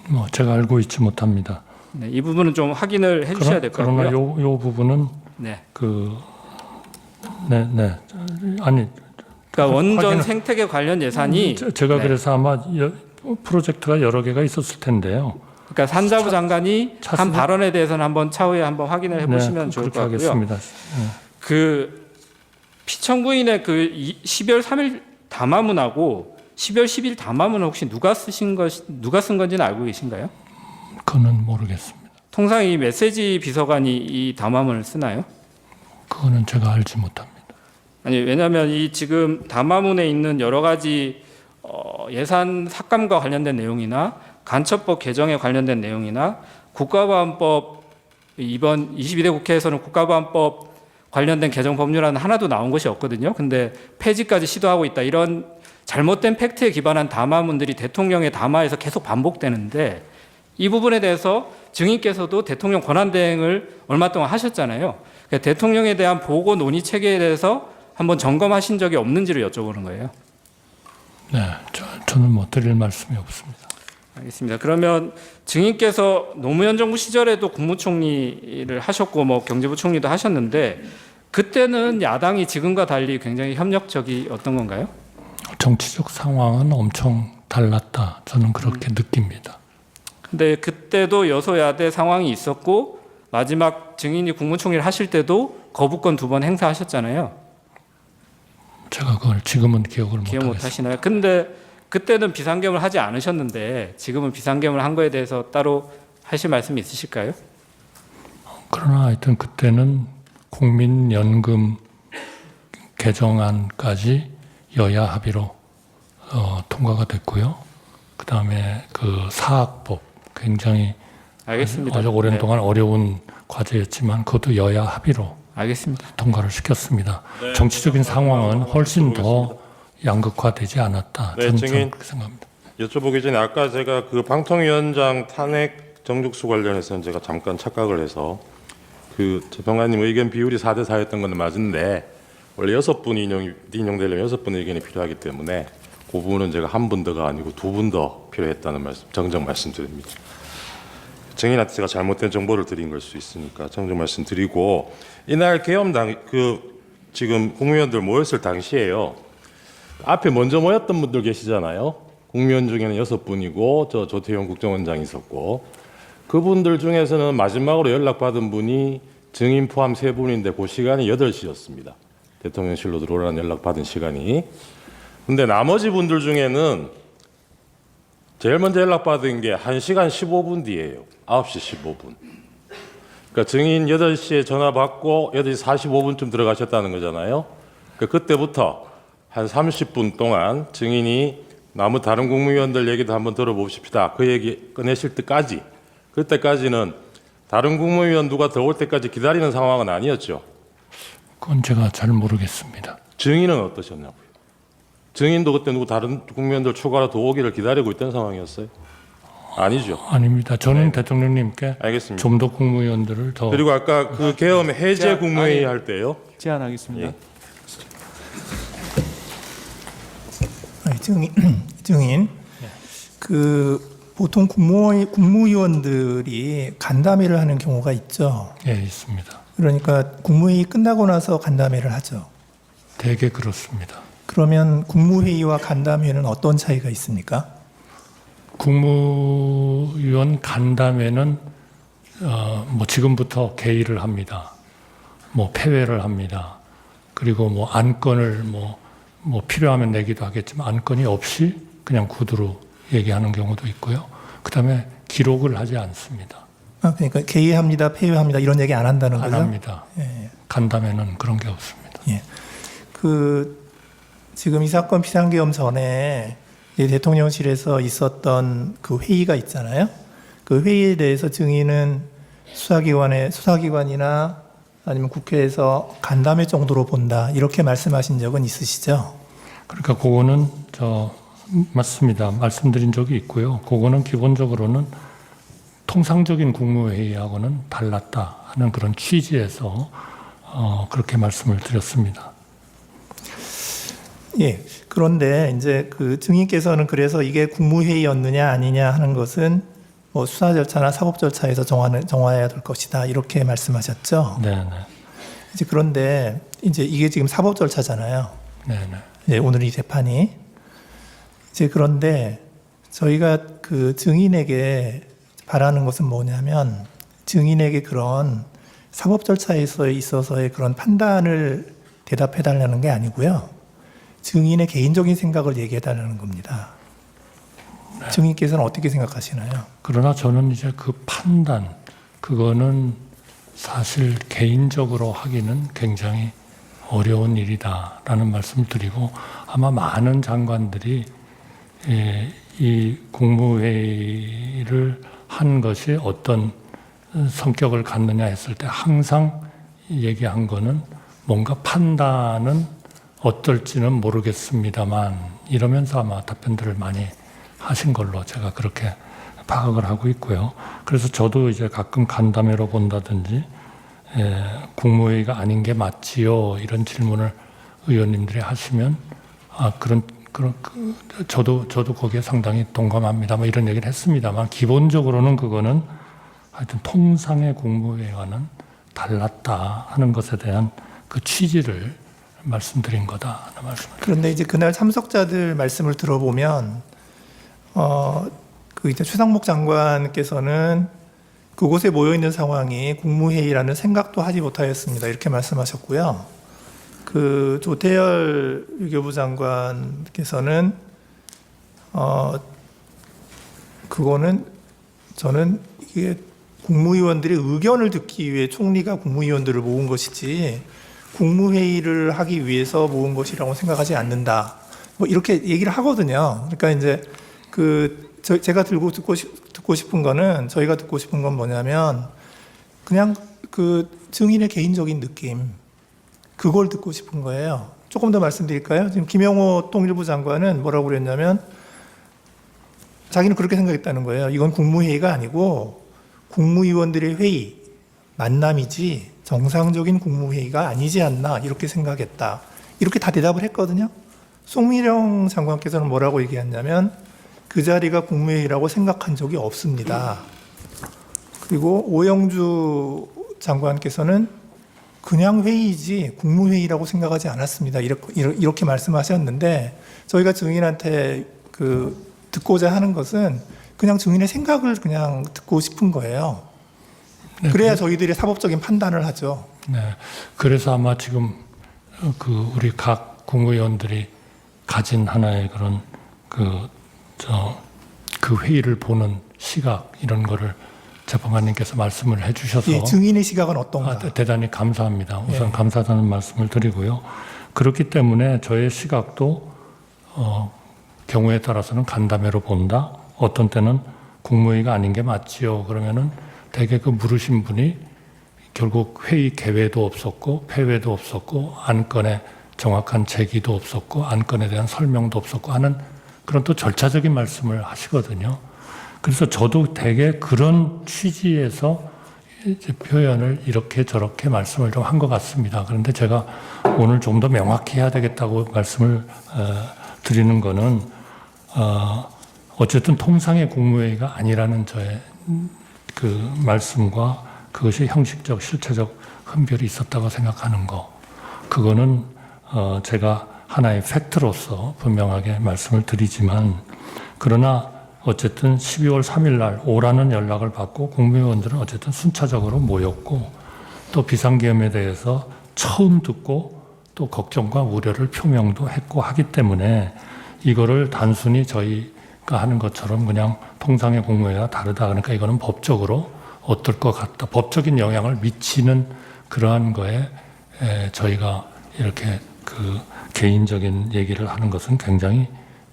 뭐 제가 알고 있지 못합니다. 네, 이 부분은 좀 확인을 해주셔야 될 것 그러나 같고요. 요 부분은 네. 아니 그러니까 원전 확인을- 생태계 관련 예산이 제가 네. 그래서 아마 프로젝트가 여러 개가 있었을 텐데요. 그러니까 산자부 장관이 차세대- 한 발언에 대해서는 한번 차후에 한번 확인을 해보시면 좋을 것 그렇게 같고요. 하겠습니다. 그 피청구인의 그 12월 3일 담화문하고 12월 10일 담화문은 혹시 누가 쓴 건지는 알고 계신가요? 그거는 모르겠습니다. 통상 이 메시지 비서관이 이 담화문을 쓰나요? 그거는 제가 알지 못합니다. 아니 왜냐하면 이 지금 담화문에 있는 여러 가지 예산 삭감과 관련된 내용이나 간첩법 개정에 관련된 내용이나 국가보안법 이번 22대 국회에서는 국가보안법 관련된 개정 법률안은 하나도 나온 것이 없거든요. 근데 폐지까지 시도하고 있다. 이런 잘못된 팩트에 기반한 담화문들이 대통령의 담화에서 계속 반복되는데 이 부분에 대해서 증인께서도 대통령 권한대행을 얼마 동안 하셨잖아요. 그러니까 대통령에 대한 보고 논의 체계에 대해서 한번 점검하신 적이 없는지를 여쭤보는 거예요. 네, 저는 뭐 드릴 말씀이 없습니다. 알겠습니다. 그러면 증인께서 노무현 정부 시절에도 국무총리를 하셨고 뭐 경제부 총리도 하셨는데 그때는 야당이 지금과 달리 굉장히 협력적이었던 건가요? 정치적 상황은 엄청 달랐다. 저는 그렇게 느낍니다. 근데 그때도 여소야대 상황이 있었고 마지막 증인이 국무총리를 하실 때도 거부권 2번 행사하셨잖아요. 제가 그걸 지금은 기억을 기억 못 못하겠습니다. 하시나요? 근데 그때는 비상겸을 하지 않으셨는데 지금은 비상겸을 한 거에 대해서 따로 하실 말씀이 있으실까요? 그러나 하여튼 그때는 국민연금 개정안까지 여야 합의로 통과가 됐고요. 그 다음에 그 사학법 굉장히 알겠습니다. 아주 오랜 네. 동안 어려운 과제였지만 그것도 여야 합의로 알겠습니다. 통과를 시켰습니다. 정치적인 상황은 훨씬 더 양극화되지 않았다. 네, 저는 증인. 그렇게 생각합니다. 여쭤보기 전에 아까 제가 그 방통위원장 탄핵 정죽수 관련해서는 제가 잠깐 착각을 해서 그 재평가님 의견 비율이 4대 4였던 건 맞는데 원래 6분 인용되려면 6분 의견이 필요하기 때문에 그 부분은 제가 한 분 더가 아니고 2분 더 필요했다는 말씀 정정 말씀드립니다. 증인한테 제가 잘못된 정보를 드린 걸 수 있으니까 정정 말씀드리고 이날 계엄당 지금 국무위원들 모였을 당시에요. 앞에 먼저 모였던 분들 계시잖아요. 국무위원 중에는 6분이고 저 조태용 국정원장이 있었고 그분들 중에서는 마지막으로 연락받은 분이 증인 포함 3분인데 그 시간이 8시였습니다. 대통령실로 들어오라는 연락받은 시간이. 근데 나머지 분들 중에는 제일 먼저 연락받은 게 1시간 15분 뒤에요. 9시 15분. 그러니까 증인 8시에 전화 받고 8시 45분쯤 들어가셨다는 거잖아요. 그러니까 그때부터 한 30분 동안 증인이 다른 국무위원들 얘기도 한번 들어봅시다. 그 얘기 꺼내실 때까지 그때까지는 다른 국무위원 누가 들어올 때까지 기다리는 상황은 아니었죠. 그건 제가 잘 모르겠습니다. 증인은 어떠셨냐고요? 증인도 그때 다른 국무위원들 추가로 더 오기를 기다리고 있던 상황이었어요? 아니죠. 아닙니다. 저는 대통령님께 알겠습니다. 좀 더 국무위원들을 더 그리고 아까 그 계엄 해제 국무회의 할 때요. 제안하겠습니다. 예. 증인, 그 보통 국무위원들이 간담회를 하는 경우가 있죠. 예, 있습니다. 그러니까 국무회의 끝나고 나서 간담회를 하죠. 되게 그렇습니다. 그러면 국무회의와 간담회는 어떤 차이가 있습니까? 국무위원 간담회는 뭐 지금부터 개의를 합니다. 뭐 폐회를 합니다. 그리고 뭐 안건을 뭐 필요하면 내기도 하겠지만 안건이 없이 그냥 구두로 얘기하는 경우도 있고요. 그다음에 기록을 하지 않습니다. 그러니까 개의합니다, 폐회합니다 이런 얘기 안 한다는 안 거죠? 합니다. 예. 간담회는 그런 게 없습니다. 예. 지금 이 사건 비상계엄 전에 대통령실에서 있었던 그 회의가 있잖아요. 그 회의에 대해서 증인은 수사기관이나 아니면 국회에서 간담회 정도로 본다 이렇게 말씀하신 적은 있으시죠? 그러니까 그거는 맞습니다. 말씀드린 적이 있고요. 그거는 기본적으로는 통상적인 국무회의하고는 달랐다 하는 그런 취지에서 그렇게 말씀을 드렸습니다. 예. 그런데 이제 그 증인께서는 그래서 이게 국무회의였느냐 아니냐 하는 것은 뭐 수사 절차나 사법 절차에서 정화해야 될 것이다 이렇게 말씀하셨죠. 네, 네, 이제 그런데 이제 이게 지금 사법 절차잖아요. 네, 네. 이제 오늘 이 재판이 이제 그런데 저희가 그 증인에게 바라는 것은 뭐냐면 증인에게 그런 사법 절차에 있어서의 그런 판단을 대답해 달라는 게 아니고요. 증인의 개인적인 생각을 얘기해 달라는 겁니다. 네. 증인께서는 어떻게 생각하시나요? 그러나 저는 이제 그 판단, 그거는 사실 개인적으로 하기는 굉장히 어려운 일이다라는 말씀을 드리고, 아마 많은 장관들이 이 국무회의를 한 것이 어떤 성격을 갖느냐 했을 때 항상 얘기한 거는 뭔가 판단은 어떨지는 모르겠습니다만 이러면서 아마 답변들을 많이 하신 걸로 제가 그렇게 파악을 하고 있고요. 그래서 저도 이제 가끔 간담회로 본다든지 국무회의가 아닌 게 맞지요 이런 질문을 의원님들이 하시면 저도 거기에 상당히 동감합니다. 뭐 이런 얘기를 했습니다만 기본적으로는 그거는 하여튼 통상의 국무회의와는 달랐다 하는 것에 대한 그 취지를 말씀드린 거다 하는 말씀을. 그런데 이제 그날 참석자들 말씀을 들어보면 그 이제 최상목 장관께서는 그곳에 모여 있는 상황이 국무회의라는 생각도 하지 못하였습니다. 이렇게 말씀하셨고요. 그 조태열 외교부 장관께서는 그거는 저는 이게 국무위원들의 의견을 듣기 위해 총리가 국무위원들을 모은 것이지 국무회의를 하기 위해서 모은 것이라고 생각하지 않는다. 뭐 이렇게 얘기를 하거든요. 그러니까 이제 제가 듣고 싶은 거는 저희가 듣고 싶은 건 뭐냐면 그냥 그 증인의 개인적인 느낌 그걸 듣고 싶은 거예요. 조금 더 말씀드릴까요? 지금 김영호 통일부 장관은 뭐라고 그랬냐면 자기는 그렇게 생각했다는 거예요. 이건 국무회의가 아니고 국무위원들의 회의, 만남이지 정상적인 국무회의가 아니지 않나 이렇게 생각했다. 이렇게 다 대답을 했거든요. 송미령 장관께서는 뭐라고 얘기했냐면 그 자리가 국무회의라고 생각한 적이 없습니다. 그리고 오영주 장관께서는 그냥 회의지 국무회의라고 생각하지 않았습니다. 이렇게 말씀하셨는데 저희가 증인한테 듣고자 하는 것은 그냥 증인의 생각을 그냥 듣고 싶은 거예요. 네, 그래야 저희들이 사법적인 판단을 하죠. 네, 그래서 아마 지금 우리 각 국무위원들이 가진 하나의 그런 그 회의를 보는 시각 이런 거를 재판관님께서 말씀을 해주셔서 예, 증인의 시각은 어떤가? 대단히 감사합니다. 우선 감사하다는 말씀을 드리고요. 그렇기 때문에 저의 시각도 경우에 따라서는 간담회로 본다. 어떤 때는 국무회의가 아닌 게 맞지요. 그러면은 대개 그 물으신 분이 결국 회의 개회도 없었고 폐회도 없었고 안건에 정확한 제기도 없었고 안건에 대한 설명도 없었고 하는 그런 또 절차적인 말씀을 하시거든요. 그래서 저도 대개 그런 취지에서 이제 표현을 이렇게 저렇게 말씀을 좀 한 것 같습니다. 그런데 제가 오늘 좀 더 명확히 해야 되겠다고 말씀을 드리는 거는 어쨌든 통상의 국무회의가 아니라는 저의 그 말씀과 그것이 형식적, 실체적 흠결이 있었다고 생각하는 거, 그거는 제가 하나의 팩트로서 분명하게 말씀을 드리지만, 그러나 어쨌든 12월 3일 날 오라는 연락을 받고 국무위원들은 어쨌든 순차적으로 모였고 또 비상계엄에 대해서 처음 듣고 또 걱정과 우려를 표명도 했고 하기 때문에 이거를 단순히 저희가 하는 것처럼 그냥 통상의 국무회의와 다르다, 그러니까 이거는 법적으로 어떨 것 같다, 법적인 영향을 미치는 그러한 거에 저희가 이렇게 그 개인적인 얘기를 하는 것은 굉장히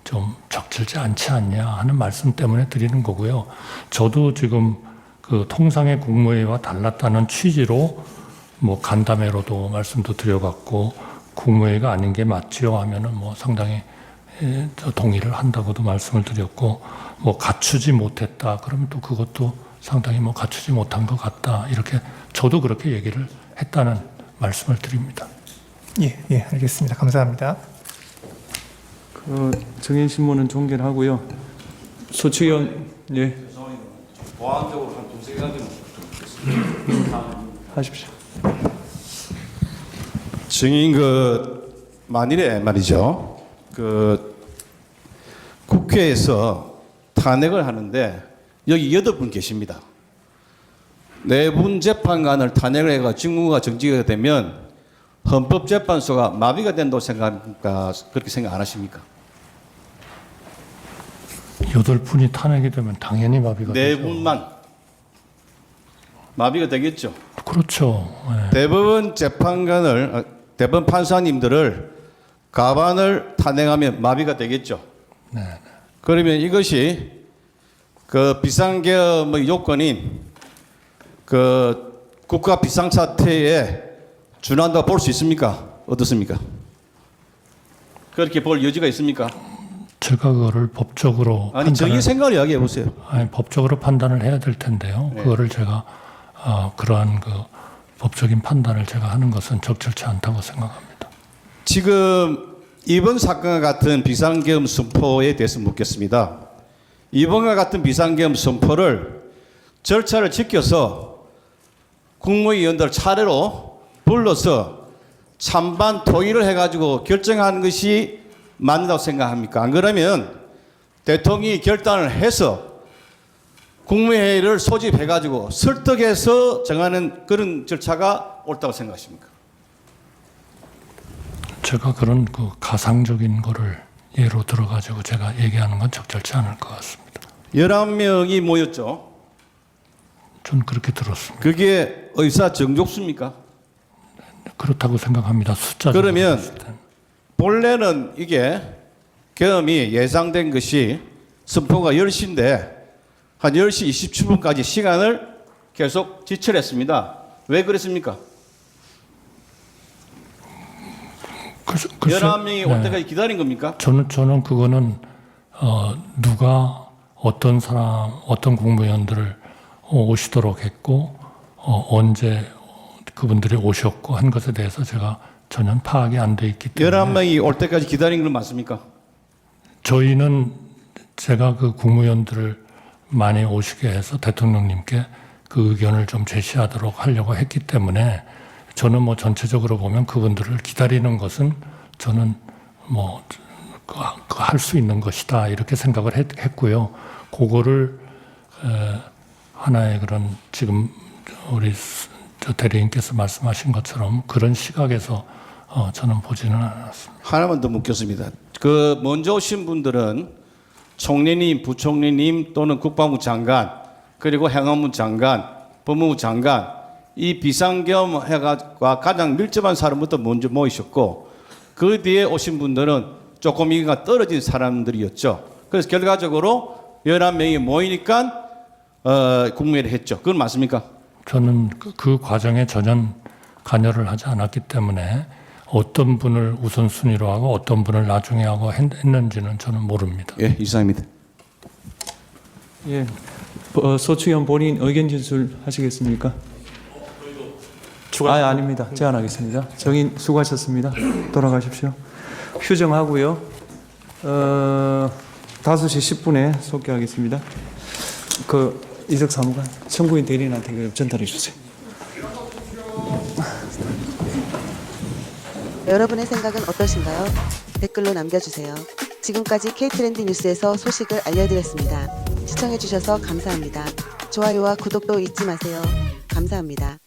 좀 적절치 않지 않냐 하는 말씀 때문에 드리는 거고요. 저도 지금 그 통상의 국무회의와 달랐다는 취지로 뭐 간담회로도 말씀도 드려봤고 국무회의가 아닌 게 맞지요 하면은 뭐 상당히 동의를 한다고도 말씀을 드렸고, 뭐 갖추지 못했다 그러면 또 그것도 상당히 뭐 갖추지 못한 것 같다, 이렇게 저도 그렇게 얘기를 했다는 말씀을 드립니다. 예, 알겠습니다. 감사합니다. 증인 신문은 종결하고요. 소추위원, 예. 보완적으로 한 두세 가지만 좀 묻겠습니다. 하십시오. 증인 만일에 말이죠. 국회에서 탄핵을 하는데 여기 8분 계십니다. 4분 재판관을 탄핵을 해가 직무가 정지가 되면 헌법재판소가 마비가 된다고 생각합니까? 그렇게 생각 안 하십니까? 8분이 탄핵이 되면 당연히 마비가 되죠. 4분만 마비가 되겠죠. 그렇죠. 예. 대법원 재판관을 대법원 판사님들을 가반을 탄핵하면 마비가 되겠죠. 네. 그러면 이것이 비상계엄의 요건인 국가 비상사태에 준한다고 볼 수 있습니까? 어떻습니까? 그렇게 볼 여지가 있습니까? 제가 그거를 법적으로 아니 정의 생각을 이야기해 보세요. 아니, 법적으로 판단을 해야 될 텐데요. 네. 그거를 제가 그러한 법적인 판단을 제가 하는 것은 적절치 않다고 생각합니다. 지금 이번 사건과 같은 비상계엄 선포에 대해서 묻겠습니다. 이번과 같은 비상계엄 선포를 절차를 지켜서 국무위원들 차례로 불러서 찬반 토의를 해가지고 결정하는 것이 맞다고 생각합니까? 안 그러면 대통령이 결단을 해서 국무회의를 소집해가지고 설득해서 정하는 그런 절차가 옳다고 생각하십니까? 제가 그런 가상적인 거를 예로 들어가지고 제가 얘기하는 건 적절치 않을 것 같습니다. 11명이 모였죠. 저는 그렇게 들었습니다. 그게 의사 정족수입니까? 그렇다고 생각합니다. 숫자. 그러면 본래는 이게 계엄이 예상된 것이 선포가 10시인데 한 10시 27분까지 시간을 계속 지출했습니다. 왜 그랬습니까? 11명이 올 때까지 기다린 겁니까? 저는 그거는 누가 어떤 국무위원들을 오시도록 했고 언제 그분들이 오셨고 한 것에 대해서 제가 전혀 파악이 안 돼 있기 때문에 11명이 올 때까지 기다린 건 맞습니까? 저희는 제가 그 국무위원들을 많이 오시게 해서 대통령님께 그 의견을 좀 제시하도록 하려고 했기 때문에 저는 전체적으로 보면 그분들을 기다리는 것은 저는 할 수 있는 것이다 이렇게 생각을 했고요. 그거를 하나의 그런 지금 우리 대리인께서 말씀하신 것처럼 그런 시각에서 저는 보지는 않았습니다. 하나만 더 묻겠습니다. 먼저 오신 분들은 총리님, 부총리님 또는 국방부 장관 그리고 행안부 장관, 법무부 장관 이 비상계엄과 가장 밀접한 사람부터 먼저 모이셨고 그 뒤에 오신 분들은 조금 이가 떨어진 사람들이었죠. 그래서 결과적으로 11명이 모이니까 국무회의를 했죠. 그건 맞습니까? 저는 그 과정에 전혀 관여를 하지 않았기 때문에 어떤 분을 우선순위로 하고 어떤 분을 나중에 하고 했는지는 저는 모릅니다. 예, 이상입니다. 예, 소추위원 본인 의견 진술하시겠습니까? 아닙니다. 제안하겠습니다. 정인 수고하셨습니다. 돌아가십시오. 휴정하고요. 5시 10분에 속개하겠습니다. 이석 사무관 청구인 대리인한테 전달해 주세요. 여러분의 생각은 어떠신가요? 댓글로 남겨주세요. 지금까지 K트렌드 뉴스에서 소식을 알려드렸습니다. 시청해주셔서 감사합니다. 좋아요와 구독도 잊지 마세요. 감사합니다.